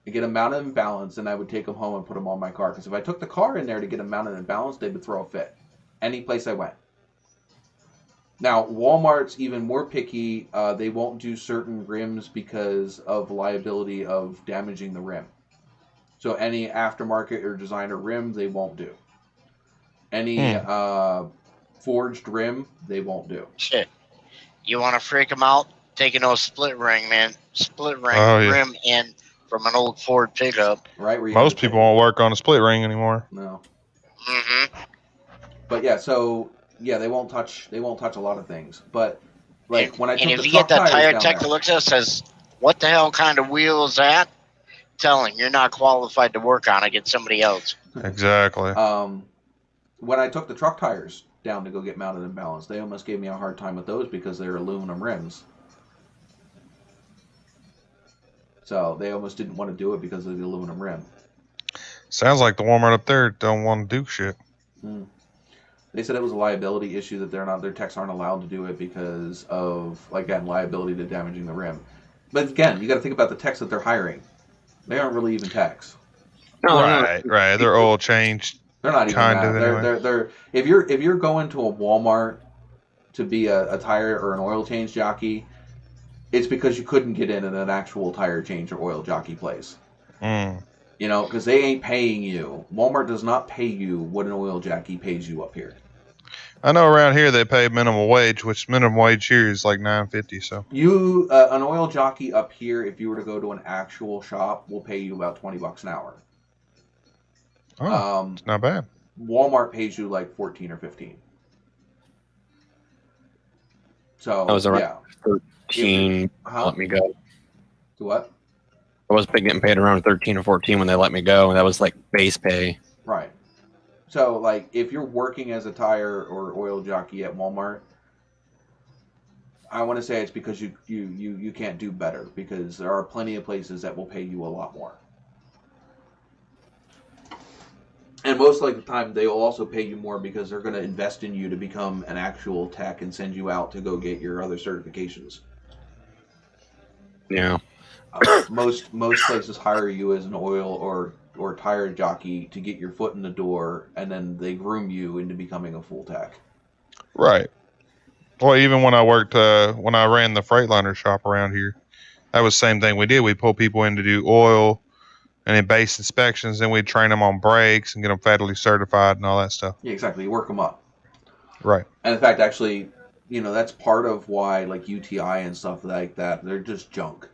I get them mounted and balanced, and I would take them home and put them on my car. Because if I took the car in there to get them mounted and balanced, they would throw a fit. Any place I went. Now, Walmart's even more picky. They won't do certain rims because of liability of damaging the rim. So any aftermarket or designer rim, they won't do. Any forged rim, they won't do. Shit. You want to freak them out? Take an old split ring, man. Split ring rim in from an old Ford pickup. Right? Most people won't work on a split ring anymore. No. Mm-hmm. But yeah, so yeah, they won't touch a lot of things. But like when I took and if the you get that tire down tech there, that looks at us says, "What the hell kind of wheel is that?" Tell him you're not qualified to work on it. Get somebody else. Exactly. When I took the truck tires down to go get mounted and balanced, they almost gave me a hard time with those because they're aluminum rims. So they almost didn't want to do it because of the aluminum rim. Sounds like the Walmart up there don't want to do shit. They said it was a liability issue that their techs aren't allowed to do it because of, again, liability to damaging the rim. But again, you got to think about the techs that they're hiring. They aren't really even techs. Right. They're oil change. They're not even kind that. of anyway. They're if you're going to a Walmart to be a tire or an oil change jockey, it's because you couldn't get in at an actual tire change or oil jockey place. You know, because they ain't paying you. Walmart does not pay you what an oil jockey pays you up here. I know around here they pay minimum wage, which minimum wage here is like $9.50. So an oil jockey up here, if you were to go to an actual shop, will pay you about $20 an hour. it's not bad. Walmart pays you like 14 or 15. So I was around yeah. 13. Let me go. To what? I was getting paid around 13 or 14 when they let me go, and that was like base pay. Right. So, like, if you're working as a tire or oil jockey at Walmart, I want to say it's because you can't do better, because there are plenty of places that will pay you a lot more. And most of the time, they will also pay you more because they're going to invest in you to become an actual tech and send you out to go get your other certifications. Yeah. Most places hire you as an oil or tire jockey to get your foot in the door, and then they groom you into becoming a full tech. Right. Well, even when I worked, when I ran the Freightliner shop around here, that was the same thing we did. We'd pull people in to do oil and then base inspections, then we'd train them on brakes and get them federally certified and all that stuff. Yeah, exactly. You work them up. Right. And in fact, actually, that's part of why, like, UTI and stuff like that, they're just junk.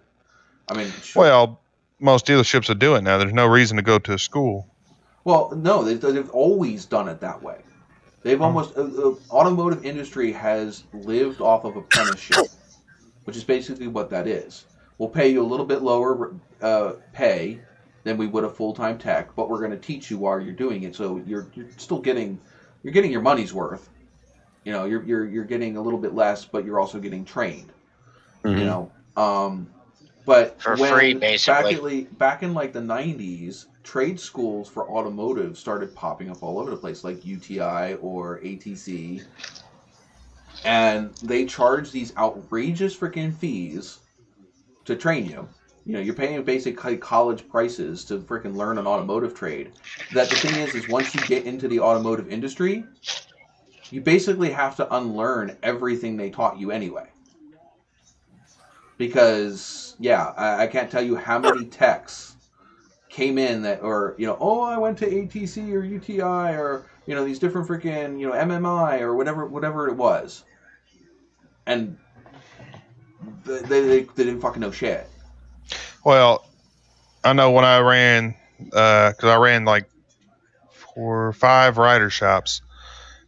I mean, sure. Well, most dealerships will do it now. There's no reason to go to a school. Well, no, they've always done it that way. They've almost the automotive industry has lived off of apprenticeship, which is basically what that is. We'll pay you a little bit lower pay than we would a full-time tech, but we're going to teach you while you're doing it, so you're still getting your money's worth. You're getting a little bit less, but you're also getting trained. Mm-hmm. But for free, basically. Back in like the 90s, trade schools for automotive started popping up all over the place, like UTI or ATC. And they charge these outrageous freaking fees to train you. You're paying basically college prices to freaking learn an automotive trade. That the thing is once you get into the automotive industry, you basically have to unlearn everything they taught you anyway. Because, I can't tell you how many techs came in that, or, I went to ATC or UTI or, these different freaking, MMI or whatever it was. And they didn't fucking know shit. Well, I know when I ran, because I ran like 4 or 5 rider shops.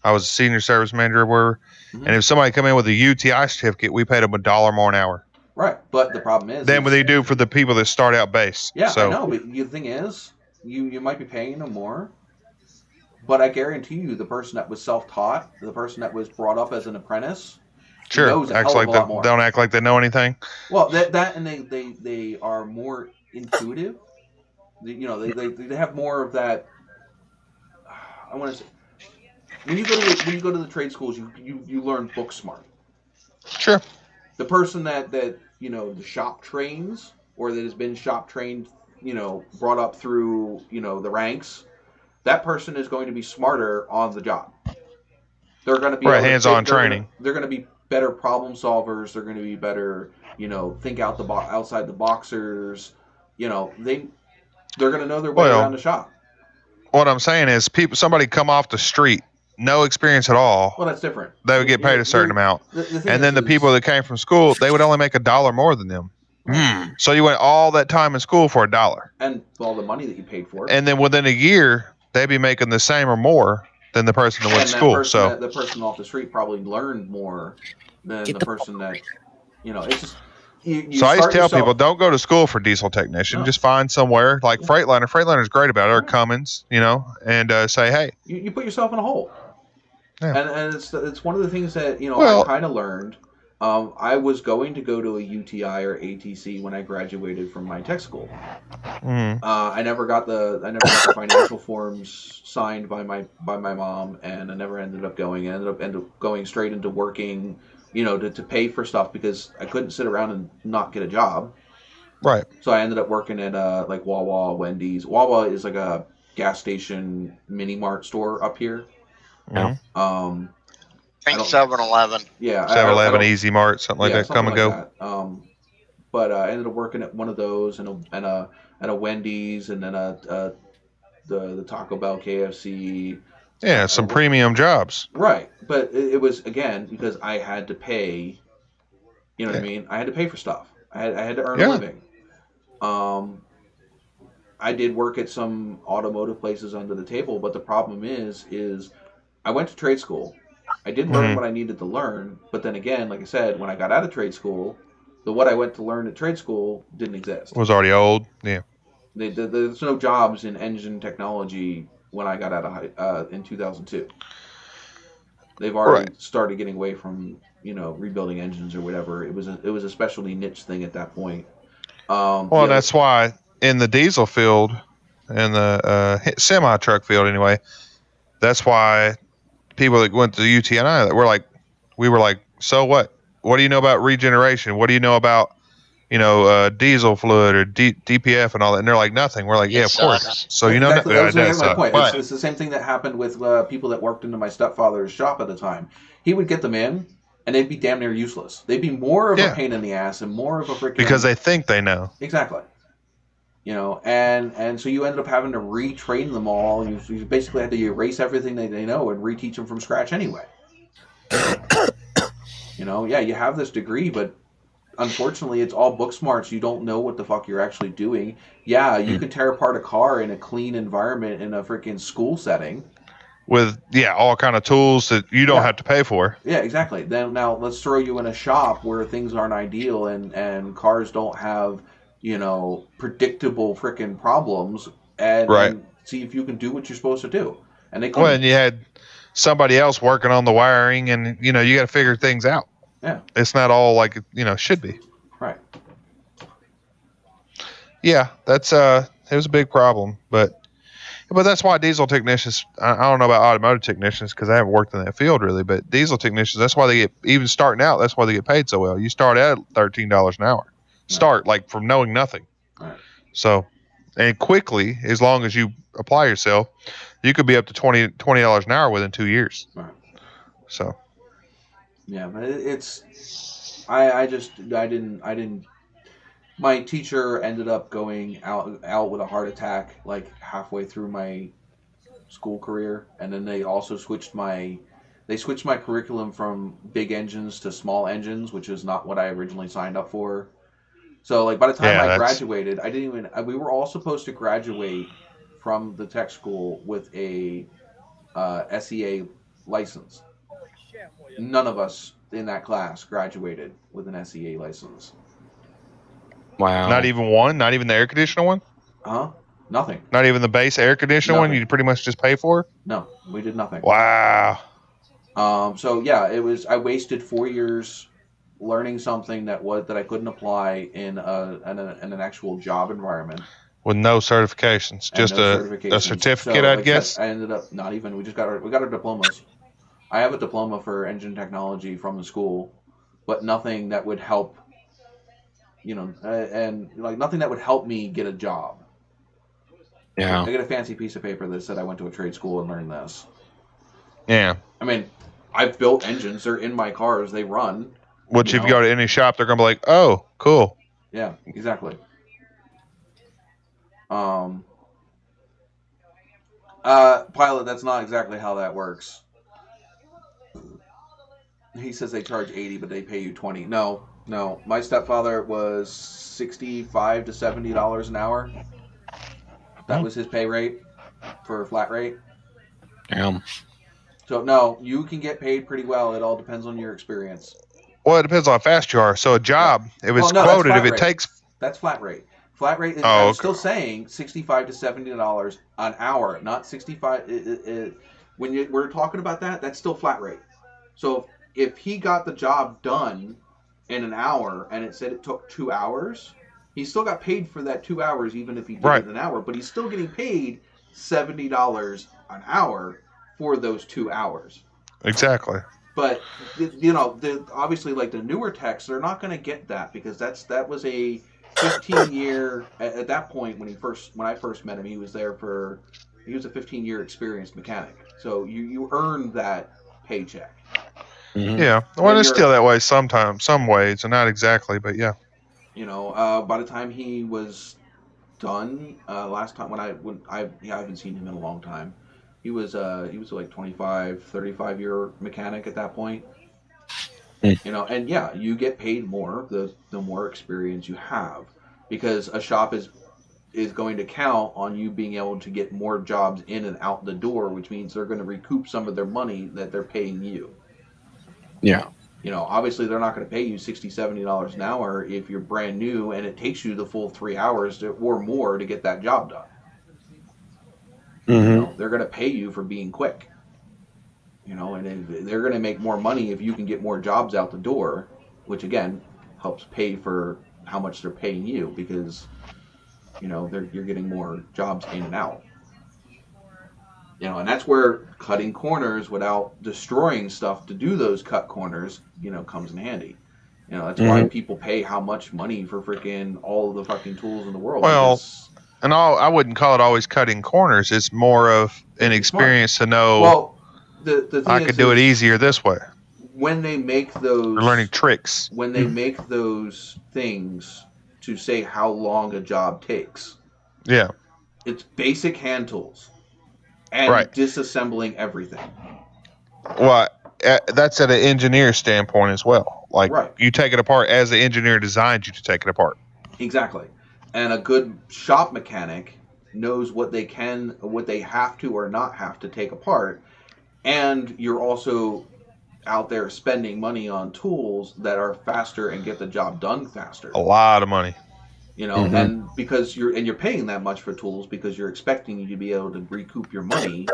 I was a senior service manager and if somebody come in with a UTI certificate, we paid them $1 more an hour. Right, but the problem is... Than what they do for the people that start out base. Yeah, so. I know, but the thing is, you might be paying them more, but I guarantee you the person that was self-taught, the person that was brought up as an apprentice, knows a hell of a lot more. Don't act like they know anything. Well, that and they are more intuitive. They have more of that... I want to say... When you go to the trade schools, you learn book smart. Sure. The person that the shop trains, or that has been shop trained, brought up through, the ranks, that person is going to be smarter on the job. They're going to be hands-on training. They're going to be better problem solvers. They're going to be better, think outside the boxers. They're going to know their way around the shop. What I'm saying is, somebody come off the street, no experience at all. Well, that's different. They would get paid a certain amount. And then the people that came from school, they would only make $1 more than them. So you went all that time in school for $1. And all the money that you paid for it. And then within a year, they'd be making the same or more than the person that went to school. The person off the street probably learned more than the person that, it's just... So I used to tell people, don't go to school for diesel technician. No. Just find somewhere like Freightliner. Freightliner is great about it, or Cummins, and say, hey. You put yourself in a hole. Yeah. And it's one of the things that, I kind of learned. I was going to go to a UTI or ATC when I graduated from my tech school. Mm-hmm. I never got the financial forms signed by my mom, and I never ended up going. I ended up going straight into working, to pay for stuff because I couldn't sit around and not get a job. Right. So I ended up working at like Wawa, Wendy's. Wawa is like a gas station mini mart store up here. Yeah. I think 7-Eleven. Yeah. 7-Eleven, Easy Mart, something like that. Come and go. That. But I ended up working at one of those and a Wendy's, and then the Taco Bell, KFC. Yeah, some premium jobs. Right. But it was, again, because I had to pay, what I mean? I had to pay for stuff. I had to earn a living. I did work at some automotive places under the table, but the problem is I went to trade school. I did learn what I needed to learn, but then again, like I said, when I got out of trade school, what I went to learn at trade school didn't exist. It was already old, yeah. There's no jobs in engine technology when I got out in 2002. They've already started getting away from, rebuilding engines or whatever. It was a specialty niche thing at that point. That's why in the diesel field, in the semi truck field anyway, that's why people that went to the UTI, we were like, so what? What do you know about regeneration? What do you know about, diesel fluid or DPF and all that, and they're like nothing. We're like, It yeah, of course. sucks. So Exactly. That was it does exactly my suck. point. But It's the same thing that happened with people that worked into my stepfather's shop at the time. He would get them in, and they'd be damn near useless. They'd be more of a pain in the ass and more of a freaking because they think they know. Exactly. And so you ended up having to retrain them all. You basically had to erase everything they know and reteach them from scratch anyway. You have this degree, but unfortunately, it's all book smarts. You don't know what the fuck you're actually doing. Yeah, you can tear apart a car in a clean environment in a freaking school setting. With, all kind of tools that you don't have to pay for. Yeah, exactly. Then now let's throw you in a shop where things aren't ideal and cars don't have, predictable freaking problems and see if you can do what you're supposed to do. And they couldn't. Well, and you had somebody else working on the wiring and, you got to figure things out. Yeah. It's not all like, should be. Right. Yeah, that's it was a big problem, but that's why diesel technicians, I don't know about automotive technicians because I haven't worked in that field really, but diesel technicians, that's why they get, even starting out, that's why they get paid so well. You start at $13 an hour. Start like from knowing nothing. Right. So, and quickly, as long as you apply yourself, you could be up to $20 an hour within 2 years. Right. So. Yeah, but I didn't. My teacher ended up going out with a heart attack like halfway through my school career, and then they also switched my curriculum from big engines to small engines, which is not what I originally signed up for. So like by the time I graduated, we were all supposed to graduate from the tech school with a SEA license. None of us in that class graduated with an SEA license. Wow. Not even one? Not even the air conditioner one? Nothing. Not even the base air conditioner one you pretty much just pay for? No, we did nothing. Wow. So yeah, I wasted 4 years learning something that I couldn't apply in an actual job environment. With no certifications, just a certificate, I'd guess. I ended up not even. We got our diplomas. I have a diploma for engine technology from the school, but nothing that would help. And like nothing that would help me get a job. Yeah. I get a fancy piece of paper that said I went to a trade school and learned this. Yeah. I mean, I've built engines. They're in my cars. They run. Which if you go to any shop, they're going to be like, oh, cool. Yeah, exactly. Pilot, that's not exactly how that works. He says they charge $80, but they pay you $20. No. My stepfather was $65 to $70 an hour. That was his pay rate for a flat rate. Damn. So no, you can get paid pretty well. It all depends on your experience. Well, it depends on how fast you are. So a job, if it's quoted, if it takes. That's flat rate. Flat rate is I'm still saying $65 to $70 an hour, not 65. When we're talking about that, that's still flat rate. So if he got the job done in an hour and it said it took 2 hours, he still got paid for that 2 hours, even if he did it in an hour. But he's still getting paid $70 an hour for those 2 hours. Exactly. But obviously, like the newer techs, they're not going to get that because that was a 15-year at that point when I first met him. He was a 15-year experienced mechanic. So you earned that paycheck. Mm-hmm. Yeah, well, it's still that way sometimes, some ways, and not exactly, but yeah. By the time he was done, last time when I haven't seen him in a long time. He was like 25, 35-year mechanic at that point. And yeah, you get paid more the more experience you have, because a shop is going to count on you being able to get more jobs in and out the door, which means they're going to recoup some of their money that they're paying you. Yeah. Obviously they're not going to pay you $60, $70 an hour if you're brand new and it takes you the full 3 hours or more to get that job done. Mm-hmm. They're going to pay you for being quick. And they're going to make more money if you can get more jobs out the door, which again helps pay for how much they're paying you because, you're getting more jobs in and out. And that's where cutting corners without destroying stuff to do those cut corners, comes in handy. You know, that's why people pay how much money for freaking all of the fucking tools in the world. Well, because and I wouldn't call it always cutting corners. It's more of an experience to know. Well, the thing I could do it easier this way. When they make those, They're learning tricks. When they make those things to say how long a job takes, yeah, it's basic hand tools and disassembling everything. Well, that's at an engineer standpoint as well. Like you take it apart as the engineer designed you to take it apart. Exactly, and a good shop mechanic knows what they have to or not have to take apart, and you're also out there spending money on tools that are faster and get the job done faster. A lot of money. You know, and because you're paying that much for tools because you're expecting you to be able to recoup your money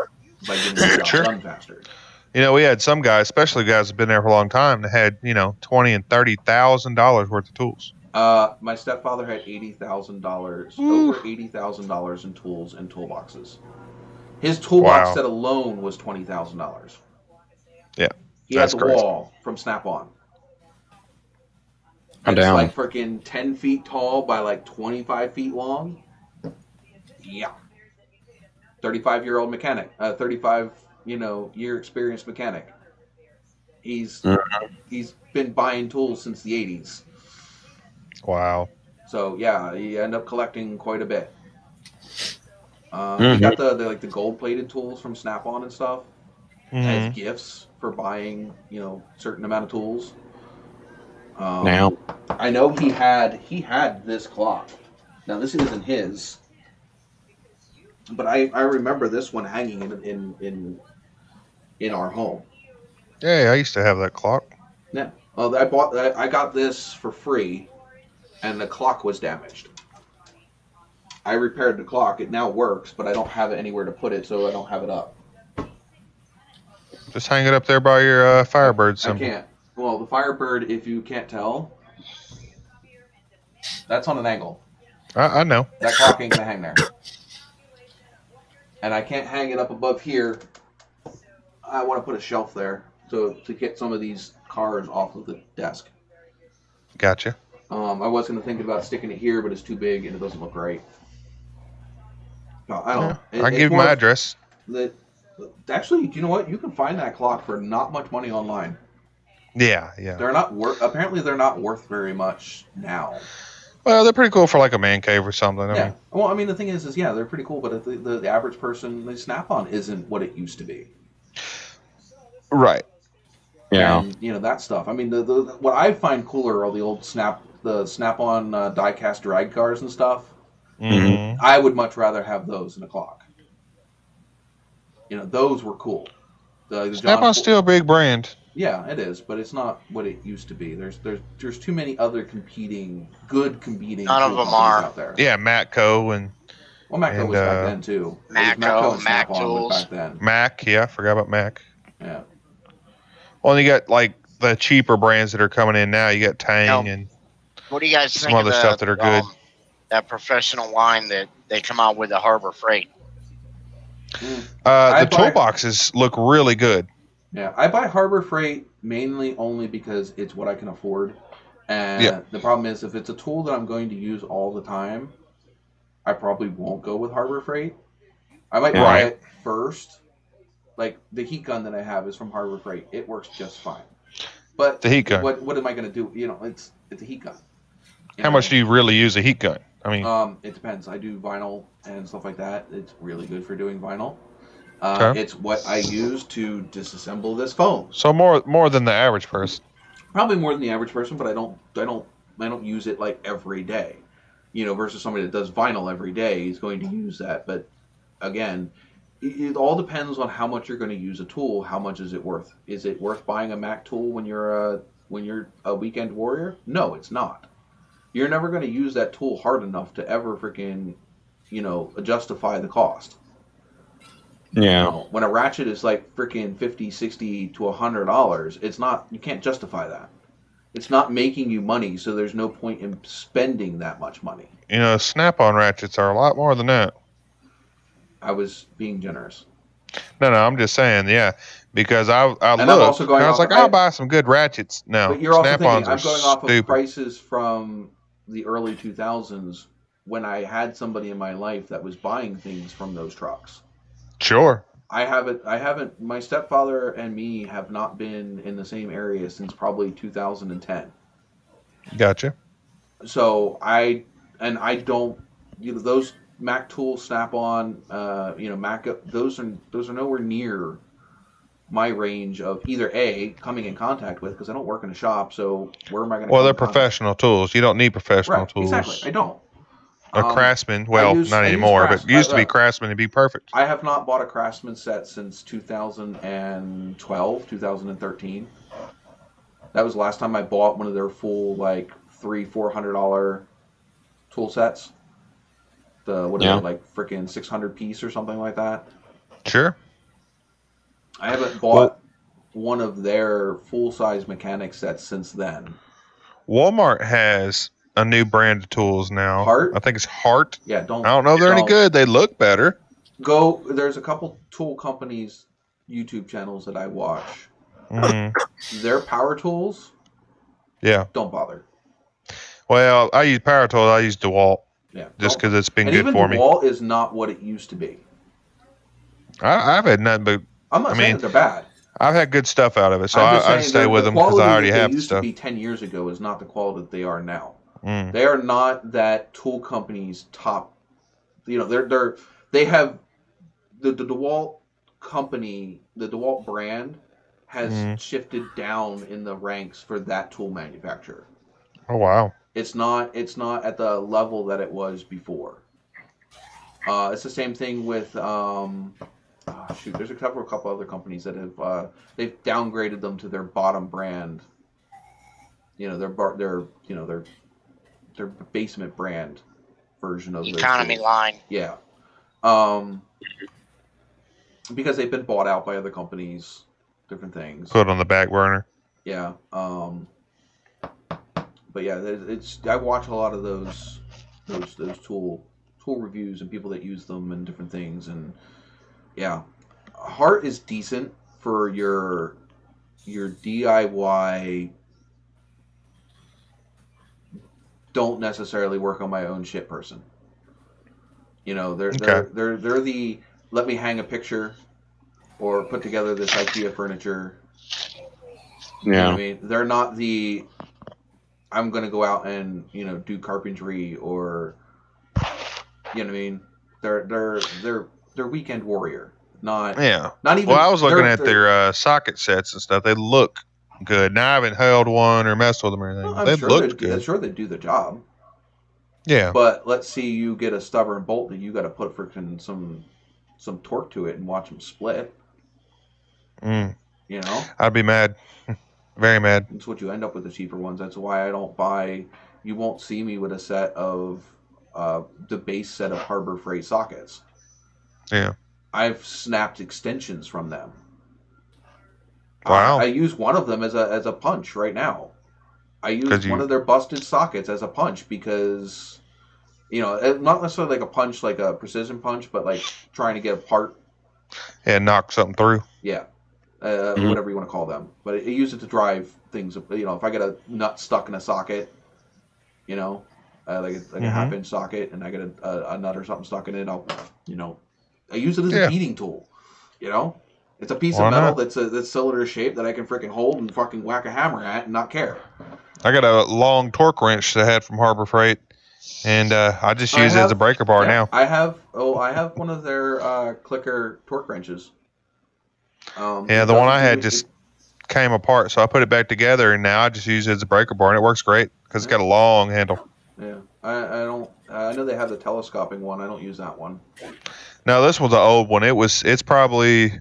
by getting the job done faster. You know, we had some guys, especially guys who've been there for a long time, that had, $20,000 and $30,000 worth of tools. My stepfather had $80,000, over $80,000 in tools and toolboxes. His toolbox set alone was $20,000. Yeah. He had the wall from Snap-on. It's like freaking 10 feet tall by like 25 feet long. Yeah. 35-year-old mechanic. 35, year experienced mechanic. He's been buying tools since the 80s. Wow. So yeah, he ended up collecting quite a bit. He got the gold-plated tools from Snap-on and stuff as gifts for buying, certain amount of tools. Now I know he had this clock. Now this isn't his, but I remember this one hanging in our home. Yeah, I used to have that clock. Yeah. Well, I got this for free, and the clock was damaged. I repaired the clock. It now works, but I don't have it anywhere to put it, so I don't have it up. Just hang it up there by your Firebird symbol. I can't. Well, the Firebird, if you can't tell, that's on an angle. I know. That clock ain't gonna hang there. And I can't hang it up above here. I want to put a shelf there to get some of these cars off of the desk. Gotcha. I was going to think about sticking it here, but it's too big and it doesn't look right. No, I don't know. I can give you my address. Actually, do you know what? You can find that clock for not much money online. Yeah. They're not apparently they're not worth very much now. Well, they're pretty cool for like a man cave or something. I mean. Well, I mean, the thing is they're pretty cool, but the average person, the Snap-on isn't what it used to be. Right. Yeah. And, that stuff. I mean, what I find cooler are the old Snap-on die-cast drag cars and stuff. Mm-hmm. I would much rather have those than a clock. Those were cool. Snap-on's still a big brand. Yeah, it is, but it's not what it used to be. There's too many other competing. None of them are out there. Yeah, Matco and. Well, Matco was back then too. Matco, Mac tools. Back then. Mac, yeah, I forgot about Mac. Yeah. Well, you got like the cheaper brands that are coming in now. You got Tang and. What do you guys think some other stuff that are good? That professional line that they come out with, the Harbor Freight. The toolboxes look really good. Yeah, I buy Harbor Freight mainly only because it's what I can afford. And the problem is, if it's a tool that I'm going to use all the time, I probably won't go with Harbor Freight. I might buy it first. Like, the heat gun that I have is from Harbor Freight. It works just fine. But the heat gun. What am I going to do? It's a heat gun. How much do you really use a heat gun? I mean, it depends. I do vinyl and stuff like that. It's really good for doing vinyl. It's what I use to disassemble this phone. So more than the average person. Probably more than the average person, but I don't use it like every day. Versus somebody that does vinyl every day is going to use that. But again, it all depends on how much you're going to use a tool. How much is it worth? Is it worth buying a Mac tool when you're a weekend warrior? No, it's not. You're never going to use that tool hard enough to ever freaking, justify the cost. Yeah. When a ratchet is like freaking $50, $60 to $100, it's not. You can't justify that. It's not making you money, so there's no point in spending that much money. Snap-on ratchets are a lot more than that. I was being generous. No, I'm just saying, yeah. because I And I'm looked. also going I was off- like, I'll buy some good ratchets. No, But you're also thinking, Snap-ons I'm are going off of stupid. prices from the early 2000s when I had somebody in my life that was buying things from those trucks. Sure. I haven't. My stepfather and me have not been in the same area since probably 2010. Gotcha. So I don't. Those Mac Tool Snap-on, Mac. Those are nowhere near my range of either A, coming in contact with, because I don't work in a shop, so where am I going to Well, they're professional tools. You don't need professional Right, tools. exactly. I don't. A Craftsman, well, not anymore, but used to be Craftsman to be perfect. I have not bought a Craftsman set since 2012, 2013. That was the last time I bought one of their full, like, $300-$400 tool sets. Freaking 600 piece or something like that. Sure. I haven't bought one of their full-size mechanic sets since then. Walmart has a new brand of tools now. Hart? I think it's Hart. Yeah, I don't know if they're any good. They look better. There's a couple tool companies YouTube channels that I watch. Their power tools, don't bother. Well, I use power tools. I use DeWalt. Yeah, just because it's been good me. for me. DeWalt is not what it used to be. I've had nothing but. I'm not saying they're bad. I've had good stuff out of it, so I stay with them because I already have the stuff. The quality that used to be 10 years ago is not the quality that they are now. They are not that tool company's top. They have the DeWalt company, the DeWalt brand has shifted down in the ranks for that tool manufacturer. Oh wow! It's not at the level that it was before. It's the same thing with there's a couple other companies that have they've downgraded them to their bottom brand. Their basement brand version of economy line. Yeah. Because they've been bought out by other companies, different things. Put on the back burner. Yeah. But yeah, I watch a lot of those tool reviews and people that use them and different things, and yeah, Hart is decent for your DIY. Don't necessarily work on my own shit person. They're the let me hang a picture or put together this IKEA furniture. Yeah. You know what I mean? They're not the I'm gonna go out and do carpentry or you know what I mean. They're weekend warrior. Not even. Well, I was looking at their socket sets and stuff. They look good. Now I haven't held one or messed with them or anything. Well, they look good. I'm sure they do the job. Yeah. But let's see you get a stubborn bolt that you got to put freaking some torque to it and watch them split. I'd be mad. Very mad. That's what you end up with the cheaper ones. That's why I don't buy. You won't see me with a set of the base set of Harbor Freight sockets. Yeah. I've snapped extensions from them. Wow. I use one of them as a punch right now. I use one of their busted sockets as a punch because, not necessarily like a punch, like a precision punch, but like trying to get a part. Yeah, knock something through. Yeah. Whatever you want to call them. But I use it to drive things. If I get a nut stuck in a socket, like a half-inch socket, and I get a nut or something stuck in it, I use it as a beating tool. It's a piece of metal that's cylinder shaped that I can freaking hold and fucking whack a hammer at and not care. I got a long torque wrench that I had from Harbor Freight, and I just use it as a breaker bar now. I have one of their clicker torque wrenches. The one I had just came apart, so I put it back together, and now I just use it as a breaker bar, and it works great because it's got a long handle. Yeah, I know they have the telescoping one. I don't use that one. No, this one's an old one. It's probably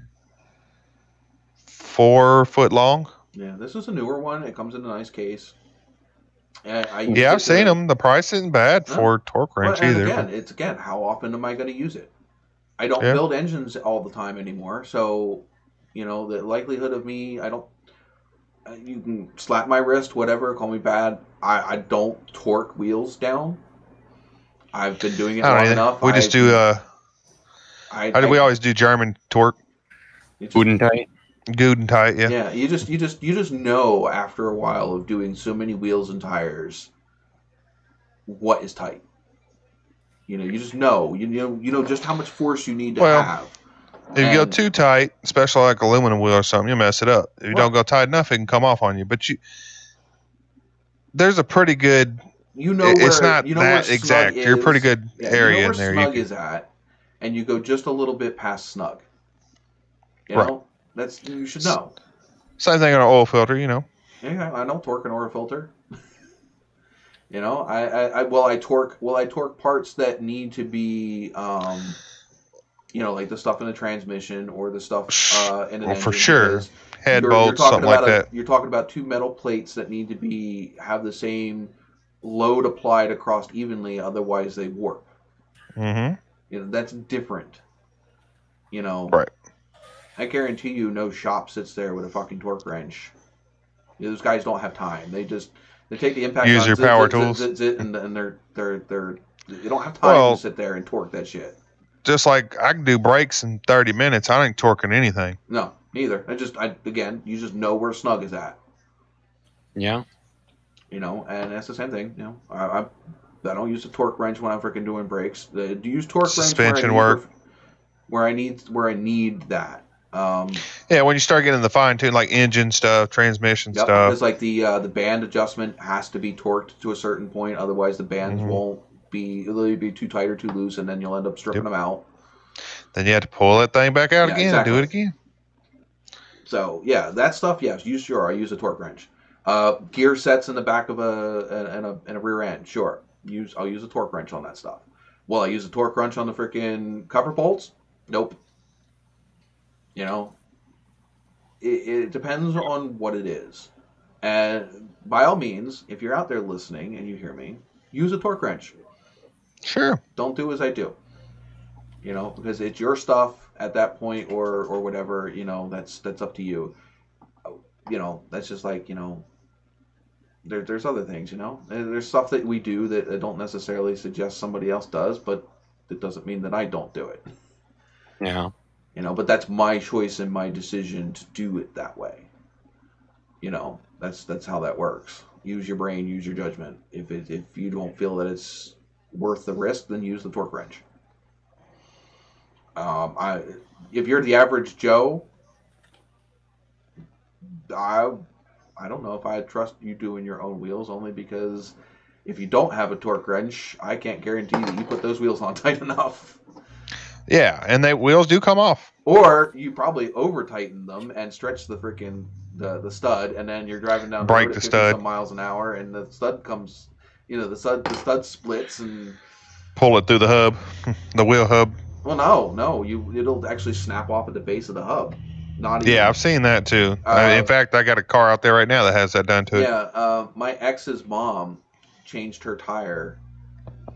4 foot long. Yeah, this is a newer one. It comes in a nice case. I've seen them. The price isn't bad for a torque wrench either. Again, how often am I going to use it? I don't build engines all the time anymore, so the likelihood of me, you can slap my wrist, whatever, call me bad. I don't torque wheels down. I've been doing it long enough. We just do. We always do German torque. Wooden tight. Good and tight, yeah. Yeah, you just know after a while of doing so many wheels and tires what is tight. You know, you just know. You know just how much force you need to have. If you go too tight, especially like aluminum wheel or something, you mess it up. If you don't go tight enough, it can come off on you. But there's a pretty good. It's not that exact. You're a pretty good area in there. You know where snug is at, and you go just a little bit past snug. You know, you should know. Same thing on an oil filter, you know. Yeah, I know torque and oil filter. You know, I torque parts that need to be, you know, like the stuff in the transmission or the stuff in an engine. For sure. Head bolts, something like that. You're talking about two metal plates that need to have the same load applied across evenly, otherwise they warp. Mm-hmm. You know, that's different. You know, right? I guarantee you, no shop sits there with a fucking torque wrench. You know, those guys don't have time. They take the impact. Use your power tools, and they're you don't have time to sit there and torque that shit. Just like I can do brakes in 30 minutes, I ain't torquing anything. No, neither. Again, you just know where snug is at. Yeah. You know, and that's the same thing. You know, I don't use a torque wrench when I'm freaking doing brakes. Do you use torque suspension wrench where I need that? Yeah, when you start getting the fine tune, like engine stuff, transmission stuff. Because like the band adjustment has to be torqued to a certain point, otherwise the bands won't it'll be too tight or too loose, and then you'll end up stripping them out. Then you have to pull that thing back out again and do it again. So yeah, that stuff. Yes, I use a torque wrench. Gear sets in the back of a rear end. Sure, I'll use a torque wrench on that stuff. Will I use a torque wrench on the freaking cover bolts? Nope. You know, it depends on what it is. And by all means, if you're out there listening and you hear me, use a torque wrench. Sure. Don't do as I do. You know, because it's your stuff at that point or whatever, you know, that's up to you. You know, that's just like, you know, there's other things, you know. There's stuff that we do that I don't necessarily suggest somebody else does, but it doesn't mean that I don't do it. Yeah. You know, but that's my choice and my decision to do it that way. You know, that's how that works. Use your brain, use your judgment. If you don't feel that it's worth the risk, then use the torque wrench. If you're the average Joe, I don't know if I trust you doing your own wheels, only because if you don't have a torque wrench, I can't guarantee that you put those wheels on tight enough. Yeah, and the wheels do come off. Or you probably over tighten them and stretch the freaking the stud, and then you're driving down the road at 50 some miles an hour, and the stud comes, you know, the stud splits and pull it through the hub, the wheel hub. Well, no, it'll actually snap off at the base of the hub. I've seen that too. In fact, I got a car out there right now that has that done to it. Yeah, my ex's mom changed her tire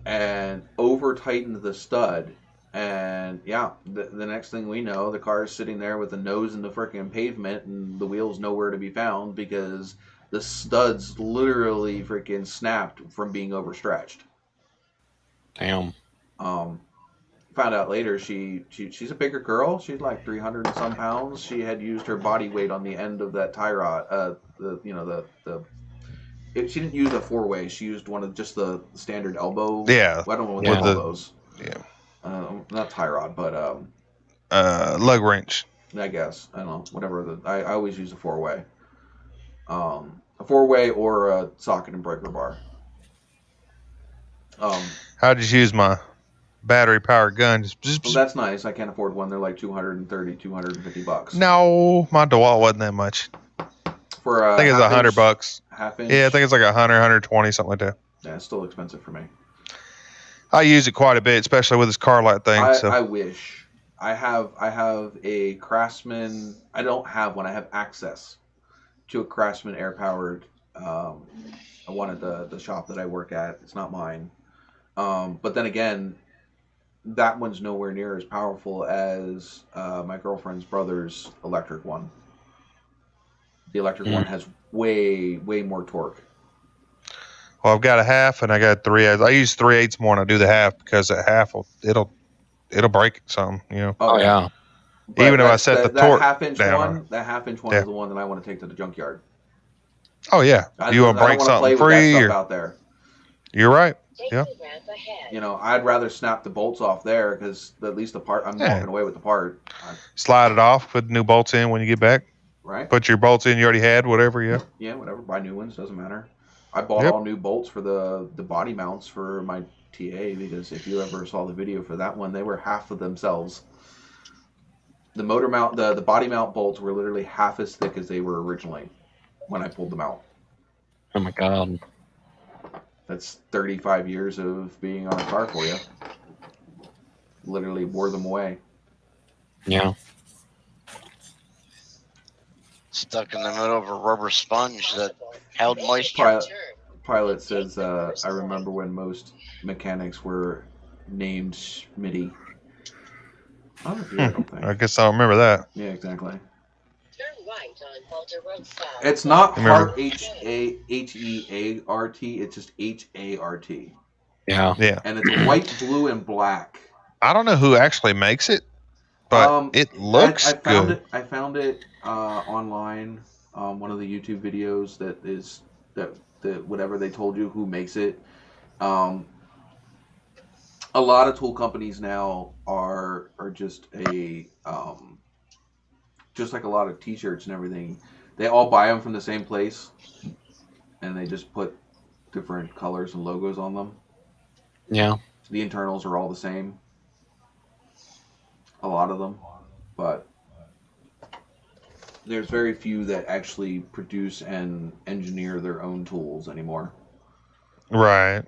and over tightened the stud. And yeah, the next thing we know, the car is sitting there with the nose in the freaking pavement and the wheels nowhere to be found because the studs literally freaking snapped from being overstretched. Damn. Found out later she's a bigger girl. She's like 300 and some pounds. She had used her body weight on the end of that tie rod. She didn't use a 4-way. She used one of just the standard elbow. Yeah. I don't know what they call those. Yeah. Not tie rod, but lug wrench. I guess I don't know. Whatever. I always use a 4-way. A 4-way or a socket and breaker bar. How'd you use my battery powered gun? Well, that's nice. I can't afford one. They're like $250. No, my DeWalt wasn't that much. I think it's $100. Half inch. Yeah, I think it's like 100, 120, something like that. Yeah, it's still expensive for me. I use it quite a bit, especially with this car light thing. I wish. I have a Craftsman. I don't have one. I have access to a Craftsman air powered. One at the shop that I work at. It's not mine. But then again, that one's nowhere near as powerful as my girlfriend's brother's electric one. The electric one has way more torque. Well, I've got a half and I got 3/8. I use 3/8 more and I do the half because that half it'll break some, you know. Oh yeah. But Even if I set the torque half-inch down. one, that half-inch one Yeah. is the one that I want to take to the junkyard. Oh yeah, you want to break something free? With that stuff out there. You're right. Yeah. You know, I'd rather snap the bolts off there because at least the part I'm walking away with the part. Slide it off. Put new bolts in when you get back. Right. Put your bolts in you already had. Whatever. Yeah. Yeah. Whatever. Buy new ones. Doesn't matter. I bought all new bolts for the body mounts for my TA because if you ever saw the video for that one, they were half of themselves. The motor mount, the body mount bolts were literally half as thick as they were originally when I pulled them out. Oh my god. That's 35 years of being on a car for you. Literally wore them away. Yeah. Stuck in the middle of a rubber sponge that held moisture. Pilot says, I remember when most mechanics were named Schmitty. I don't think. I guess I'll remember that. Yeah, exactly. Turn right on Walter Road South. It's not Hart, Heart. It's just HART. Yeah. Yeah. And it's white, blue, and black. I don't know who actually makes it, but it looks good. I found it online. One of the YouTube videos that whatever they told you who makes it. A lot of tool companies now are just just like a lot of T-shirts and everything. They all buy them from the same place, and they just put different colors and logos on them. Yeah. So the internals are all the same. A lot of them, but there's very few that actually produce and engineer their own tools anymore. Right.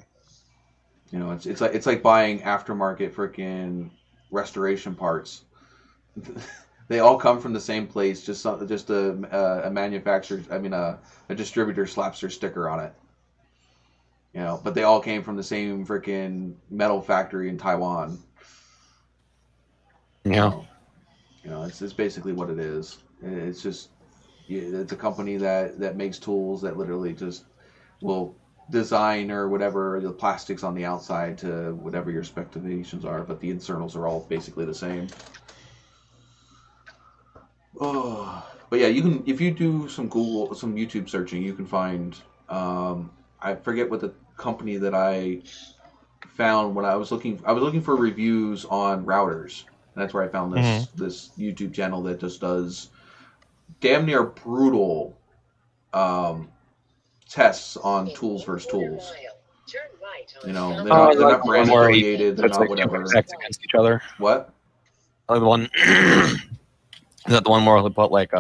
You know, it's like buying aftermarket freaking restoration parts. They all come from the same place. Just a manufacturer. I mean, a distributor slaps their sticker on it. You know, but they all came from the same freaking metal factory in Taiwan. Yeah. You know, it's basically what it is. It's just it's a company that makes tools that literally just will design or whatever the plastics on the outside to whatever your specifications are, but the internals are all basically the same. Oh, but yeah, you can, if you do some YouTube searching, you can find I forget what the company that I found when I was looking for reviews on routers. And that's where I found this YouTube channel that just does damn near brutal tests on tools versus tools. You know, they're not brand affiliated, they're not whatever. Against each other. What? The one is that the one where they put like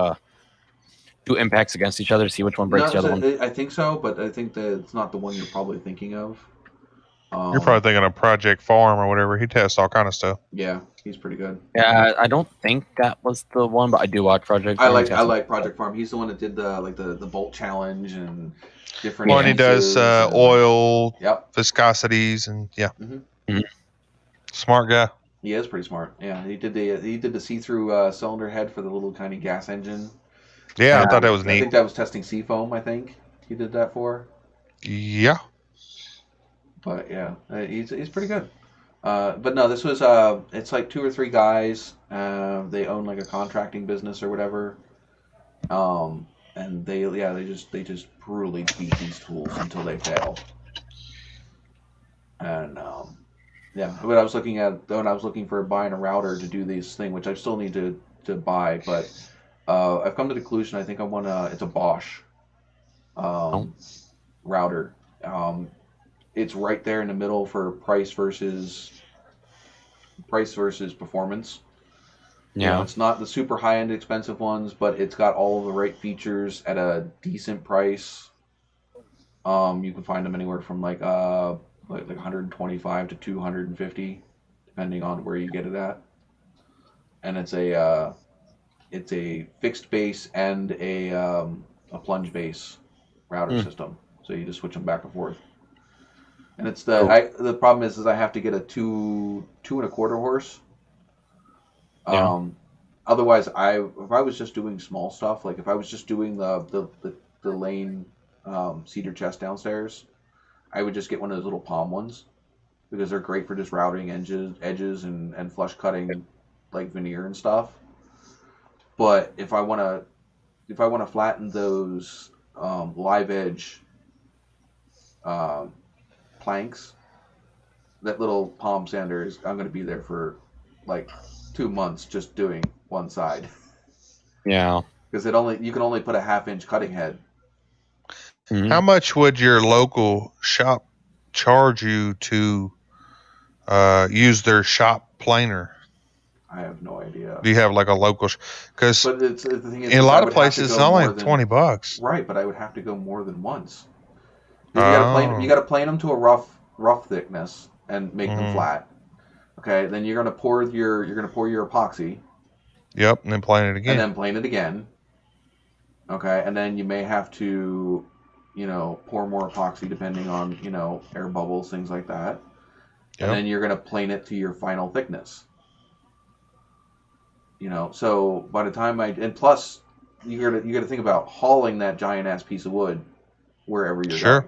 two impacts against each other to see which one breaks the other one? I think so, but I think that it's not the one you're probably thinking of. You're probably thinking of Project Farm or whatever. He tests all kind of stuff. Yeah, he's pretty good. Yeah, I don't think that was the one, but I do watch Project Farm. I like Project Farm. He's the one that did the bolt challenge and different. Well, and he does oil viscosities and Mm-hmm. Smart guy. He is pretty smart. Yeah, he did the see-through cylinder head for the little tiny gas engine. Yeah, I thought that was neat. I think that was testing seafoam. I think he did that for. Yeah. But yeah, he's pretty good. But no, this was it's like 2 or 3 guys. They own like a contracting business or whatever. And they just brutally beat these tools until they fail. And but I was looking for buying a router to do this thing, which I still need to buy, but I've come to the conclusion I think I want it's a Bosch router. It's right there in the middle for price versus performance. Yeah. You know, it's not the super high-end expensive ones, but it's got all of the right features at a decent price. You can find them anywhere from like 125 to 250, depending on where you get it at. And it's a fixed base and a plunge base router system. So you just switch them back and forth. And it's the problem is I have to get a 2 1/4 horse. Otherwise, if I was just doing small stuff, like if I was just doing the lane cedar chest downstairs, I would just get one of those little palm ones because they're great for just routing edges and flush cutting like veneer and stuff. But if I want to flatten those live edge planks, that little palm sander I'm going to be there for like 2 months just doing one side. Yeah. Because you can only put a 1/2 inch cutting head. Mm-hmm. How much would your local shop charge you to use their shop planer? I have no idea. Do you have like a local? Because But the thing is, in a I lot of would have to places, it's go only more than- $20. Right, but I would have to go more than once. You got to plane them to a rough thickness and make them flat. Okay, then you're gonna pour your epoxy. Yep, and then plane it again. And then plane it again. Okay, and then you may have to, pour more epoxy depending on, air bubbles, things like that. Yep. And then you're gonna plane it to your final thickness. So by the time and plus you gotta think about hauling that giant ass piece of wood wherever you're going.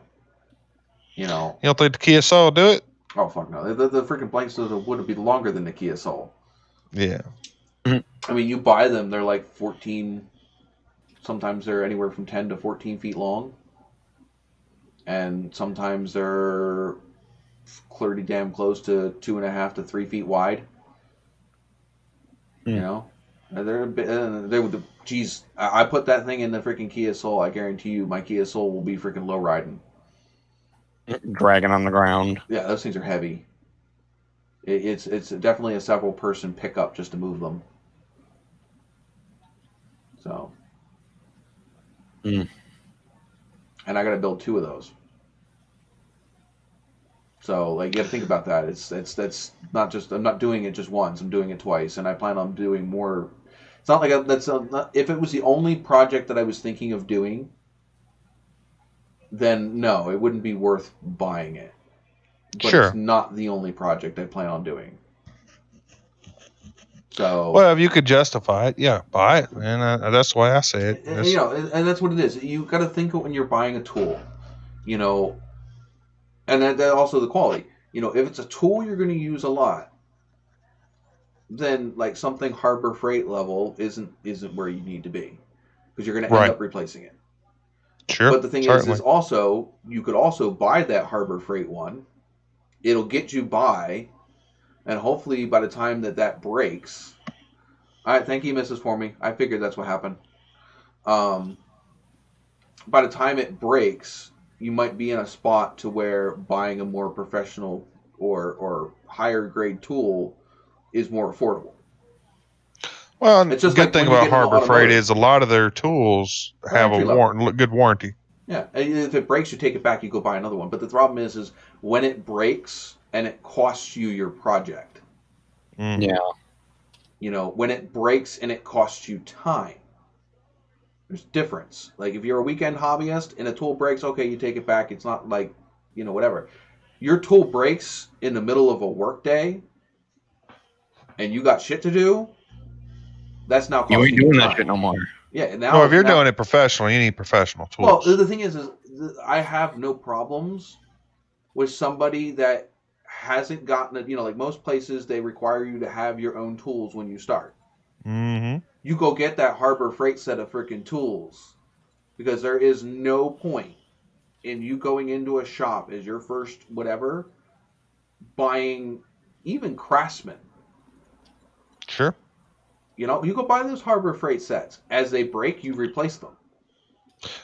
You don't think the Kia Soul will do it? Oh fuck no! The freaking blanks of the wood would be longer than the Kia Soul. Yeah. I mean, you buy them; they're like 14. Sometimes they're anywhere from 10 to 14 feet long, and sometimes they're pretty damn close to 2.5 to 3 feet wide. They're a bit. Geez, I put that thing in the freaking Kia Soul. I guarantee you, my Kia Soul will be freaking low riding. Dragging on the ground. Yeah, those things are heavy. It's definitely a several person pickup just to move them. So. And I got to build 2 of those. So like you got to think about that. That's not just I'm not doing it just once. I'm doing it twice, and I plan on doing more. It's not like if it was the only project that I was thinking of doing, then no, it wouldn't be worth buying it. But Sure. It's not the only project I plan on doing. So well, if you could justify it, yeah, buy it, man. That's the way I say it. And that's what it is. You got to think when you're buying a tool, and that also the quality. If it's a tool you're going to use a lot, then like something Harbor Freight level isn't where you need to be, because you're going to end up replacing it. Sure. But the thing is also you could also buy that Harbor Freight one. It'll get you by, and hopefully by the time that breaks. All right, thank you, Mrs. Formey. I figured that's what happened. By the time it breaks, you might be in a spot to where buying a more professional or higher grade tool is more affordable. Well, it's just the good like thing when you about get into Harbor Freight automotive. is a lot of their tools have a good warranty. Yeah, and if it breaks, you take it back, you go buy another one. But the problem is when it breaks and it costs you your project. Yeah. When it breaks and it costs you time. There's difference. Like if you're a weekend hobbyist and a tool breaks, okay, you take it back. It's not like, whatever. Your tool breaks in the middle of a work day and you got shit to do, that's now costing you ain't doing time. that shit no more. Yeah, now. Well, if you're doing it professional, you need professional tools. Well, the thing is I have no problems with somebody that hasn't gotten it. Like most places, they require you to have your own tools when you start. Mm-hmm. You go get that Harbor Freight set of freaking tools, because there is no point in you going into a shop as your first whatever, buying even Craftsman. Sure. You go buy those Harbor Freight sets. As they break, you replace them.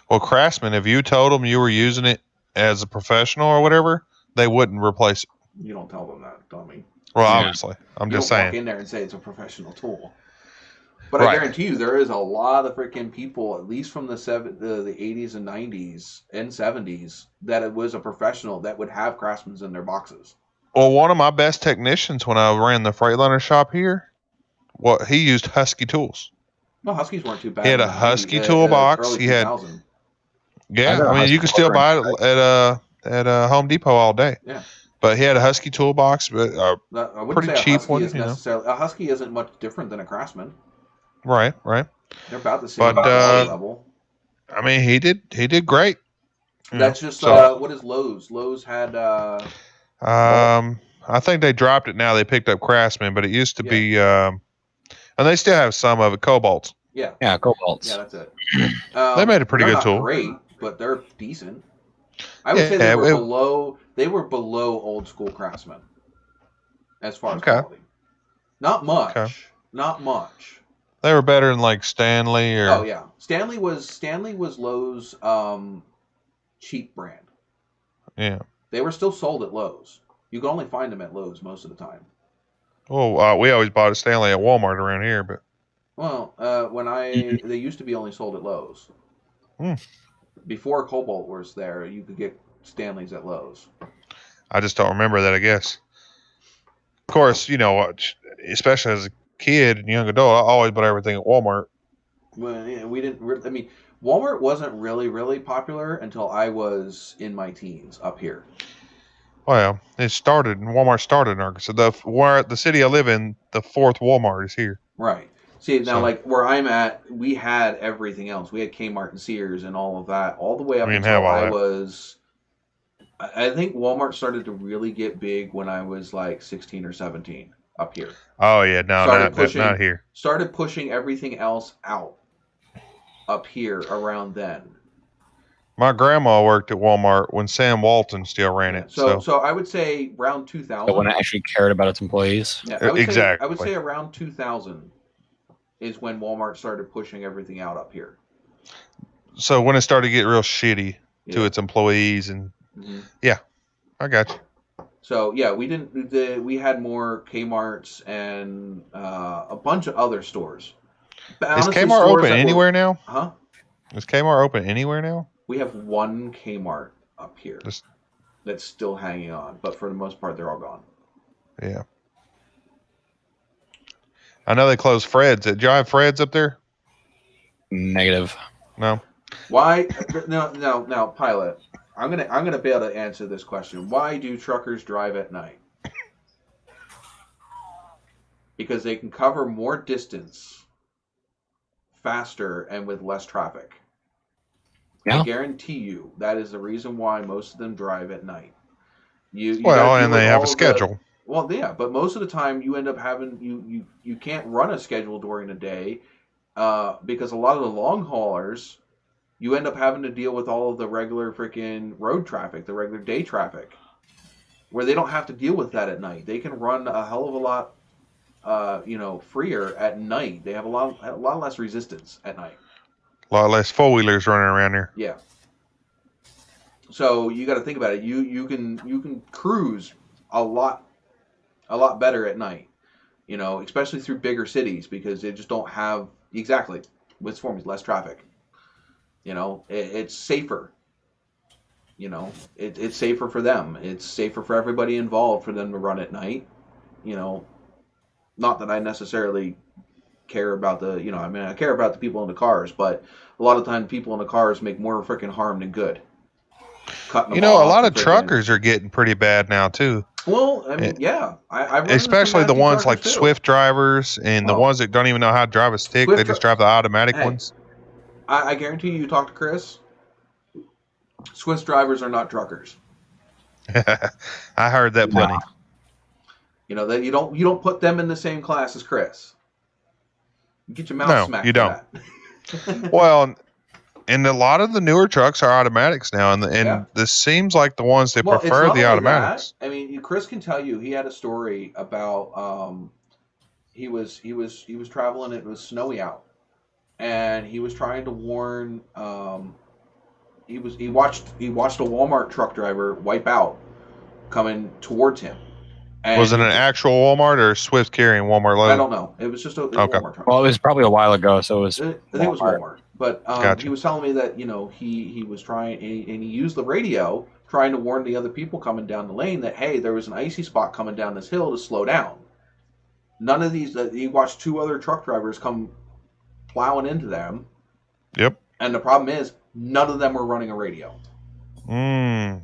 Well, Craftsman, if you told them you were using it as a professional or whatever, they wouldn't replace it. You don't tell them that, dummy. Well, obviously. I'm just saying. You don't walk in there and say it's a professional tool. But I guarantee you, there is a lot of freaking people, at least from the 80s and 90s and 70s, that it was a professional that would have Craftsmans in their boxes. Well, one of my best technicians when I ran the Freightliner shop here, he used Husky tools. No, Huskies weren't too bad. He had a Husky toolbox. He had, you can still buy it at Home Depot all day. Yeah. But he had a Husky toolbox, but I wouldn't pretty say cheap a Husky one. Is necessarily, a Husky isn't much different than a Craftsman. Right. They're about the same level. I mean, he did great. That's just what is Lowe's? Lowe's had. I think they dropped it now. They picked up Craftsman, but it used to be, and they still have some of it. Cobalts. Yeah. Yeah, Cobalts. Yeah, that's it. They made a pretty they're good not tool. Great, but they're decent. I would say they were below. They were below old school Craftsman as far as quality. Not much. Okay. Not much. They were better than like Stanley or. Oh yeah, Stanley was Lowe's cheap brand. Yeah. They were still sold at Lowe's. You could only find them at Lowe's most of the time. Well, we always bought a Stanley at Walmart around here, but. Well, they used to be only sold at Lowe's. Before Cobalt was there, you could get Stanleys at Lowe's. I just don't remember that, I guess. Of course, you know, especially as a kid and young adult, I always bought everything at Walmart. Well, yeah, we didn't. I mean, Walmart wasn't really popular until I was in my teens up here. Well, Walmart started in Arkansas. The city I live in, the fourth Walmart is here. Right. See, now, like, where I'm at, we had everything else. We had Kmart and Sears and all of that, all the way up until I was... I think Walmart started to really get big when I was, like, 16 or 17 up here. Oh, yeah. No, not here. Started pushing everything else out up here around then. My grandma worked at Walmart when Sam Walton still ran it. So I would say around 2000. When it actually cared about its employees. Yeah, exactly. I would say around 2000 is when Walmart started pushing everything out up here. So when it started to get real shitty to its employees and yeah, I got you. So yeah, we had more Kmart's and a bunch of other stores. But is honestly, Kmart open anywhere now? Huh? Is Kmart open anywhere now? We have one Kmart up here that's still hanging on, but for the most part, they're all gone. Yeah. I know they closed Fred's. Did y'all have Fred's up there? Negative. No. Why? No, Pilot. I'm gonna be able to answer this question. Why do truckers drive at night? Because they can cover more distance faster and with less traffic. Yeah. I guarantee you that is the reason why most of them drive at night. And they have a schedule. Well, yeah, but most of the time you end up having you can't run a schedule during the day because a lot of the long haulers, you end up having to deal with all of the regular freaking road traffic, the regular day traffic, where they don't have to deal with that at night. They can run a hell of a lot, freer at night. They have a lot less resistance at night. A lot less four-wheelers running around here. Yeah. So you got to think about it. You can cruise a lot better at night, especially through bigger cities because they just don't have with forms less traffic. It's safer. It's safer for them. It's safer for everybody involved for them to run at night. Not that I necessarily care about I care about the people in the cars, but a lot of times people in the cars make more freaking harm than good. A lot of truckers are getting pretty bad now too. Well, I mean, yeah. I've especially the ones like too. Swift drivers and the ones that don't even know how to drive a stick. They just drive the automatic ones. I guarantee you talk to Chris. Swift drivers are not truckers. I heard that plenty. That you don't put them in the same class as Chris. You get your mouth smacked. No, you don't. Well, and a lot of the newer trucks are automatics now, and this seems like the ones that prefer the automatics. I mean, Chris can tell you he had a story about he was traveling. It was snowy out, and he was trying to warn. He watched a Walmart truck driver wipe out coming towards him. And was it an actual Walmart or Swift carrying Walmart logo? I don't know. It was just a Walmart truck. Well, it was probably a while ago, so it was. I think it was Walmart. But gotcha. He was telling me that he was trying and he used the radio trying to warn the other people coming down the lane that hey, there was an icy spot coming down this hill to slow down. None of these. He watched two other truck drivers come plowing into them. Yep. And the problem is none of them were running a radio. Wow.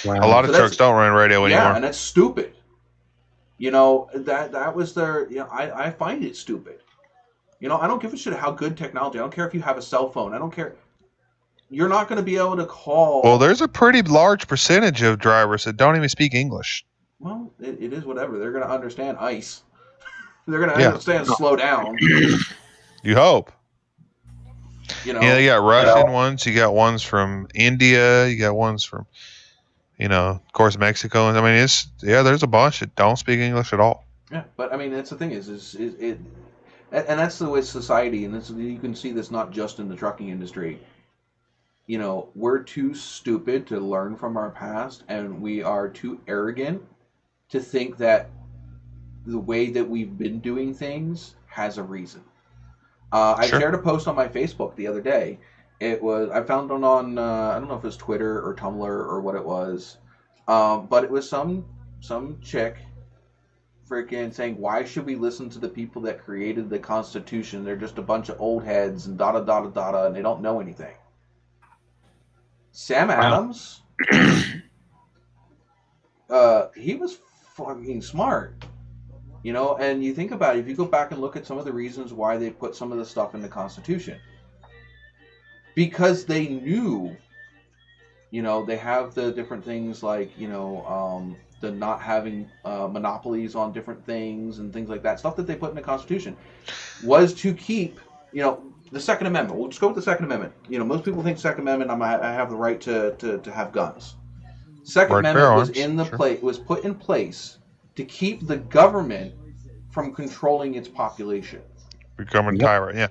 A lot of trucks don't run radio anymore. Yeah, and that's stupid. That was their. I find it stupid. I don't give a shit how good technology. I don't care if you have a cell phone. I don't care. You're not going to be able to call. Well, there's a pretty large percentage of drivers that don't even speak English. Well, it is whatever. They're going to understand ice. They're going to understand slow down. You hope. You know, Yeah, you got Russian ones. You got ones from India. You got ones from, of course, Mexico. I mean, there's a bunch that don't speak English at all. Yeah, but I mean, that's the thing is it, and that's the way society, and you can see this not just in the trucking industry. We're too stupid to learn from our past, and we are too arrogant to think that the way that we've been doing things has a reason. I shared a post on my Facebook the other day. I found it on I don't know if it was Twitter or Tumblr or what it was, but it was some chick freaking saying, why should we listen to the people that created the Constitution? They're just a bunch of old heads and da da da da da, and they don't know anything. Sam Adams, he was fucking smart. And you think about it, if you go back and look at some of the reasons why they put some of the stuff in the Constitution, because they knew, they have the different things like, the not having monopolies on different things and things like that. Stuff that they put in the Constitution was to keep, the Second Amendment. We'll just go with the Second Amendment. Most people think Second Amendment, I have the right to have guns. Second Amendment was put in place to keep the government from controlling its population. Becoming tyrant, yeah.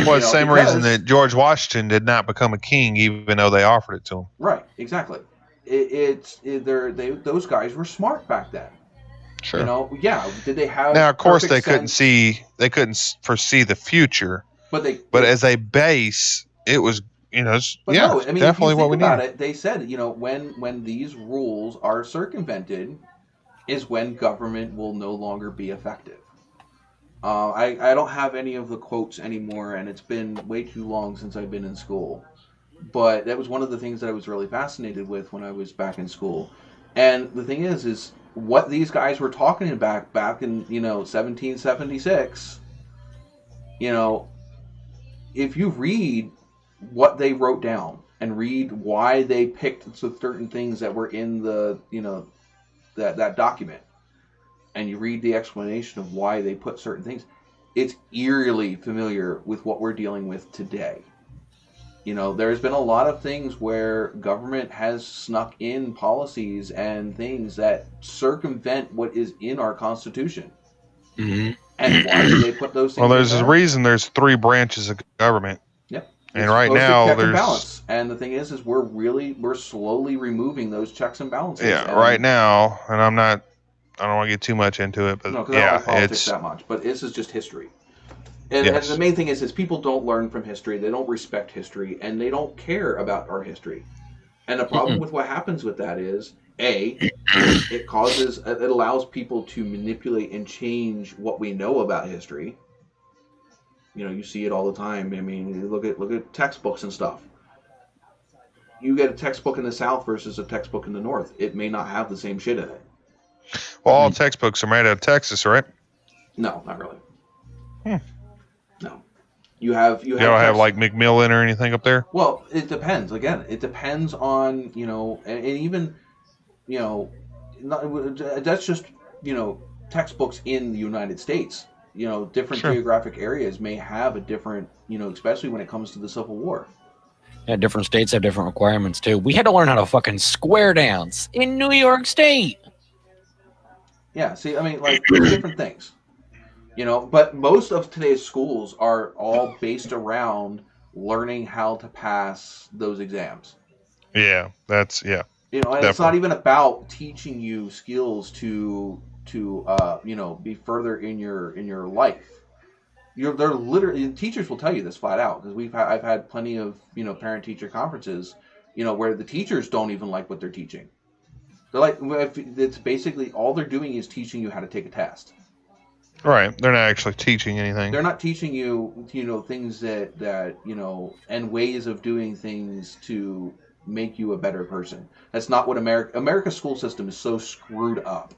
Well, the same reason that George Washington did not become a king, even though they offered it to him. Right, exactly. Those guys were smart back then. Sure. Did they have? Now, of course, they couldn't foresee the future. But as a base, it was, definitely what we needed. They said, when these rules are circumvented, is when government will no longer be effective. I don't have any of the quotes anymore, and it's been way too long since I've been in school. But that was one of the things that I was really fascinated with when I was back in school. And the thing is what these guys were talking about back in, 1776, if you read what they wrote down and read why they picked certain things that were in the, that document, and you read the explanation of why they put certain things, it's eerily familiar with what we're dealing with today. There's been a lot of things where government has snuck in policies and things that circumvent what is in our Constitution. Mm-hmm. And why do they put those things Well, there's a reason there's 3 branches of government. Yep. And right now there's... balance. And the thing is we're slowly removing those checks and balances. Yeah, right now, and I don't want to get too much into it, but no, because I don't like politics that much. But this is just history. And the main thing is people don't learn from history, they don't respect history, and they don't care about our history. And the problem with what happens with that is, it allows people to manipulate and change what we know about history. You see it all the time. I mean, look at textbooks and stuff. You get a textbook in the South versus a textbook in the North. It may not have the same shit in it. Well, all textbooks are made out of Texas, right? No, not really. No. You don't have like Macmillan or anything up there? Well, it depends. Again, it depends on, and even, that's just, textbooks in the United States. Different geographic areas may have a different, especially when it comes to the Civil War. Yeah, different states have different requirements too. We had to learn how to fucking square dance in New York State. Yeah, see, I mean, like, different things. But most of today's schools are all based around learning how to pass those exams. Yeah, and it's not even about teaching you skills to be further in your life. They're literally, teachers will tell you this flat out, because I've had plenty of parent teacher conferences, where the teachers don't even like what they're teaching. They're like, it's basically all they're doing is teaching you how to take a test. Right. They're not actually teaching anything. They're not teaching you, things that and ways of doing things to make you a better person. That's not what America's school system is so screwed up.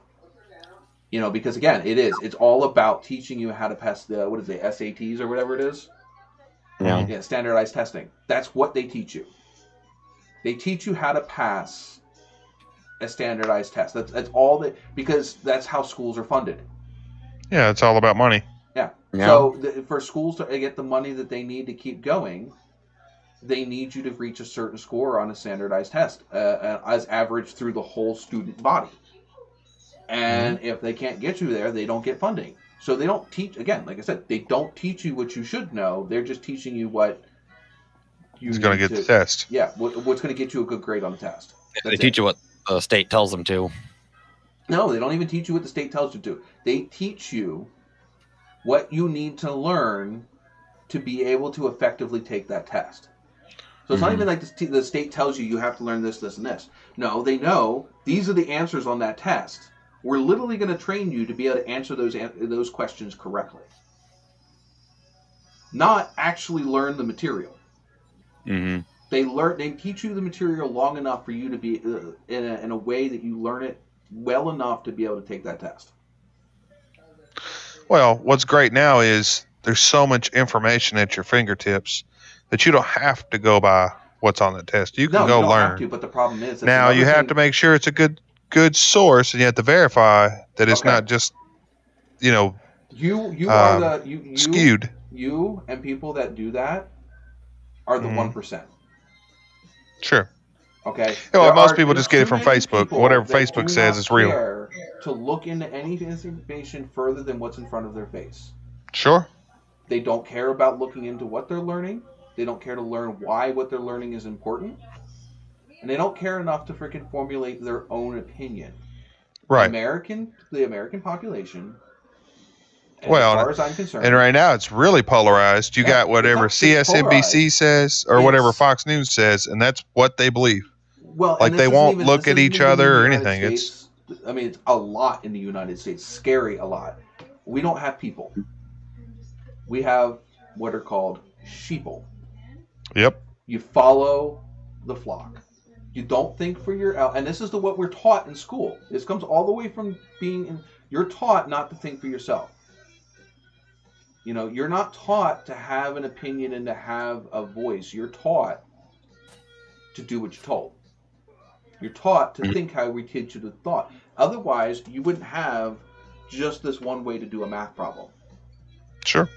Because again, it's all about teaching you how to pass the, SATs or whatever it is. Yeah, standardized testing. That's what they teach you. They teach you how to pass a standardized test. That's all because that's how schools are funded. Yeah, it's all about money. Yeah. Yeah. So for schools to get the money that they need to keep going, they need you to reach a certain score on a standardized test as averaged through the whole student body. And if they can't get you there, they don't get funding. So they don't teach, again, like I said, they don't teach you what you should know. They're just teaching you what you He's going to get the test. Yeah, what's going to get you a good grade on the test. They teach you what the state tells them to. No, they don't even teach you what the state tells you to. They teach you what you need to learn to be able to effectively take that test. So it's not even like the state tells you have to learn this, this, and this. No, they know these are the answers on that test. We're literally going to train you to be able to answer those questions correctly. Not actually learn the material. Mm-hmm. They teach you the material long enough for you to be in a way that you learn it well enough to be able to take that test. Well, what's great now is there's so much information at your fingertips that you don't have to go by what's on the test. You can go you don't learn. Have to, but the problem is now you have to make sure it's a good source, and you have to verify that it's not just you are skewed. You and people that do that are the 1%. Sure. Okay. Well, most people just get it from Facebook. Whatever Facebook says is real. To look into any information further than what's in front of their face. Sure. They don't care about looking into what they're learning. They don't care to learn why what they're learning is important. And they don't care enough to freaking formulate their own opinion. Right. The American population, as far as I'm concerned. And right now it's really polarized. You got whatever CSNBC says or whatever Fox News says, and that's what they believe. Well, like they won't look at each other or anything. It's a lot in the United States. Scary a lot. We don't have people. We have what are called sheeple. Yep. You follow the flock. You don't think for and this is what we're taught in school. This comes all the way from you're taught not to think for yourself. You're not taught to have an opinion and to have a voice. You're taught to do what you're told. You're taught to think how we teach you to thought. Otherwise, you wouldn't have just this one way to do a math problem. Sure.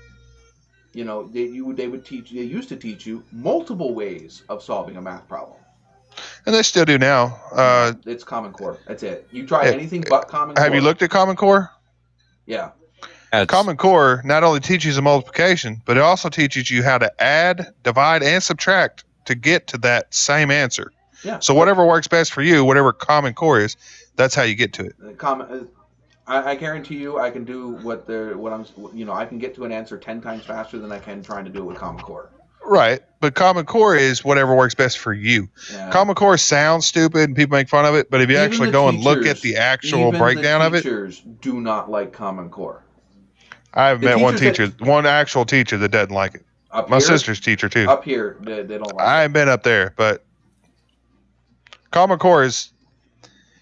They used to teach you multiple ways of solving a math problem. And they still do now. It's Common Core. That's it. You try anything but Common Core. Have you looked at Common Core? Yeah. Common Core not only teaches you multiplication, but it also teaches you how to add, divide, and subtract to get to that same answer. Yeah. So whatever works best for you, whatever Common Core is, that's how you get to it. I guarantee you, I can do I can get to an answer 10 times faster than I can trying to do it with Common Core. Right, but Common Core is whatever works best for you. Yeah. Common Core sounds stupid and people make fun of it, but if you actually go and look at the actual breakdown of it, teachers do not like Common Core. I've met one actual teacher that doesn't like it. My sister's teacher too. Up here, they don't like it. I ain't been up there, but Common Core is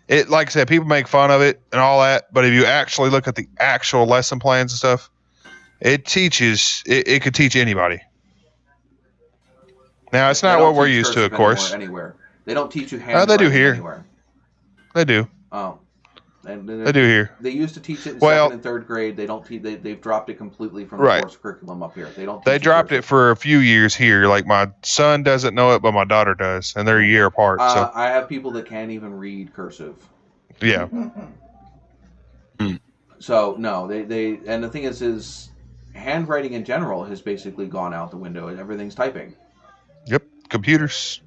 it. Like I said, people make fun of it and all that, but if you actually look at the actual lesson plans and stuff, it teaches. It could teach anybody. Now it's not what we're used to, of course. Anywhere they don't teach you handwriting. They do here. Anywhere. They do. Oh. They do here. They used to teach it in second and third grade. They don't. They've dropped it completely from the course curriculum up here. They don't. They dropped it for a few years here. Like my son doesn't know it, but my daughter does, and they're a year apart. So I have people that can't even read cursive. Yeah. So no, they and the thing is handwriting in general has basically gone out the window, and everything's typing. Yep, computers.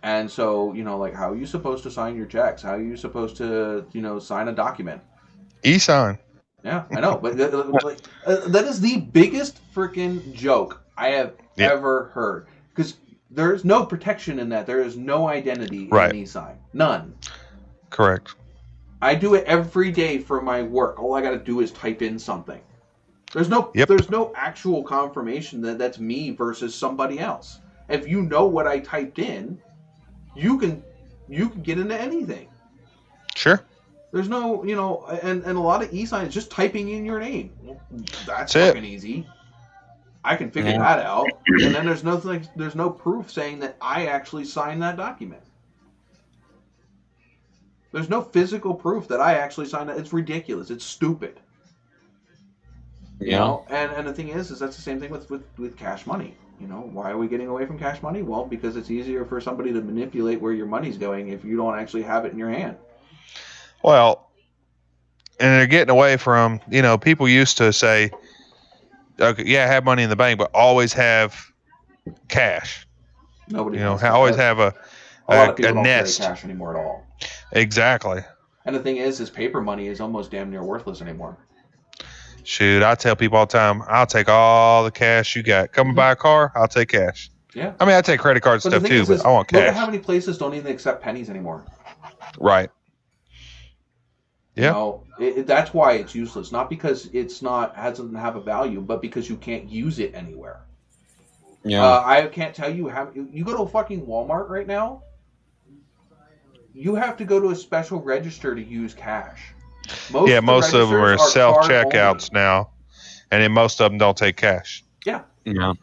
And so, like, how are you supposed to sign your checks? How are you supposed to, sign a document? E-sign. Yeah, I know. But that is the biggest freaking joke I have ever heard. Because there's no protection in that. There is no identity in an e-sign. None. Correct. I do it every day for my work. All I got to do is type in something. There's no actual confirmation that that's me versus somebody else. If you know what I typed in, you can get into anything. Sure. There's no, and a lot of e-signs just typing in your name. That's fucking easy. I can figure that out. And then there's no proof saying that I actually signed that document. There's no physical proof that I actually signed it. It's ridiculous. It's stupid. You know, and the thing is that's the same thing with cash money. You know, why are we getting away from cash money? Well, because it's easier for somebody to manipulate where your money's going if you don't actually have it in your hand. Well, and they're getting away from, people used to say, okay, yeah, have money in the bank, but always have cash. Nobody always have a lot of people a don't nest. carry cash anymore at all. Exactly. And the thing is paper money is almost damn near worthless anymore. Shoot, I tell people all the time, I'll take all the cash you got. Come and buy a car, I'll take cash. Yeah. I mean, I take credit cards and stuff too, but I want cash. Look at how many places don't even accept pennies anymore. Right. Yeah. You know, that's why it's useless. Not because doesn't have a value, but because you can't use it anywhere. Yeah. I can't tell you how. You go to a fucking Walmart right now. You have to go to a special register to use cash. Most of them are self checkouts now, and then most of them don't take cash. Yeah. Yeah.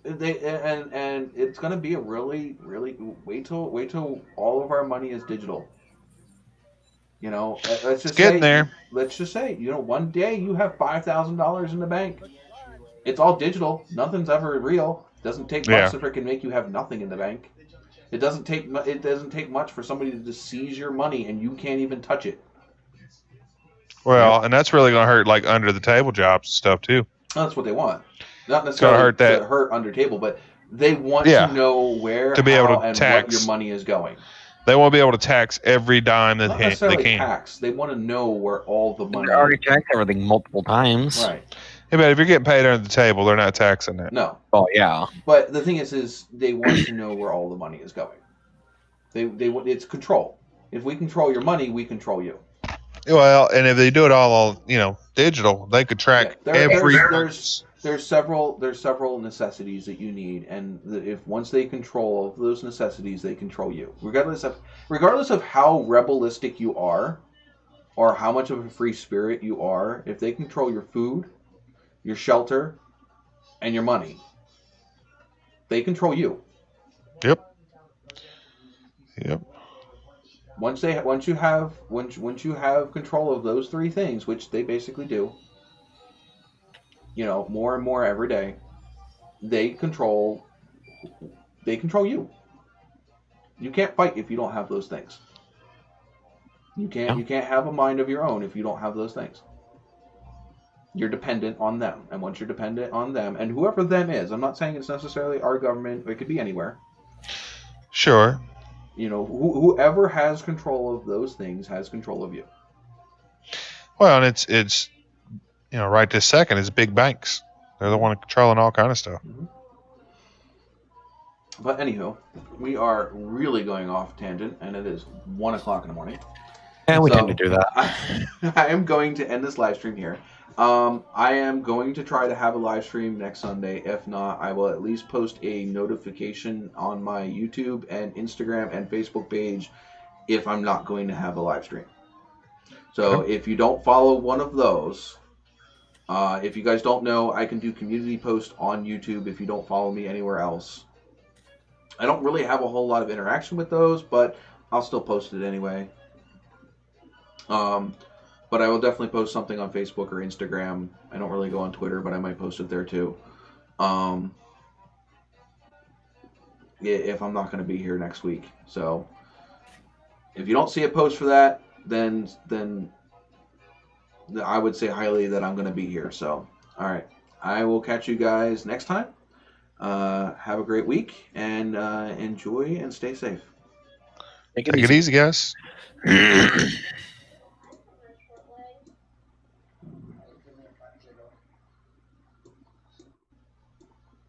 And it's gonna be a really wait till all of our money is digital. You know, let's just getting there. Let's just say, one day you have $5,000 in the bank. It's all digital. Nothing's ever real. It doesn't take much to freaking make you have nothing in the bank. It doesn't take much for somebody to just seize your money and you can't even touch it. Well, and that's really going to hurt like under the table jobs and stuff too. That's what they want. Not necessarily to hurt under table, but they want to know where to be able to and tax what your money is going. They want to be able to tax every dime that they can. Tax. They want to know where all the money. They already taxed everything multiple times. Right. Yeah, but if you're getting paid under the table, they're not taxing that. No. Oh yeah. But the thing is they want to know where all the money is going. It's control. If we control your money, we control you. Well, and if they do it all, digital, they could track every. There's several necessities that you need, and if once they control those necessities, they control you. Regardless of how rebellistic you are, or how much of a free spirit you are, if they control your food, your shelter, and your money, they control you. Yep. Once you have control of those three things, which they basically do, more and more every day, they control you. You can't fight if you don't have those things. You can't have a mind of your own if you don't have those things. You're dependent on them, and once you're dependent on them, and whoever them is, I'm not saying it's necessarily our government, it could be anywhere. Sure. Whoever has control of those things has control of you. Well, and it's right this second, it's big banks. They're the one controlling all kind of stuff. Mm-hmm. But anywho, we are really going off tangent, and it is 1:00 in the morning. And we tend to do that. I am going to end this live stream here. I am going to try to have a live stream next Sunday. If not, I will at least post a notification on my YouTube and Instagram and Facebook page if I'm not going to have a live stream. So if you don't follow one of those, if you guys don't know, I can do community posts on YouTube if you don't follow me anywhere else. I don't really have a whole lot of interaction with those, but I'll still post it anyway. But I will definitely post something on Facebook or Instagram. I don't really go on Twitter, but I might post it there too. If I'm not going to be here next week. So if you don't see a post for that, then I would say highly that I'm going to be here. So, all right. I will catch you guys next time. Have a great week and enjoy and stay safe. Take it easy, guys.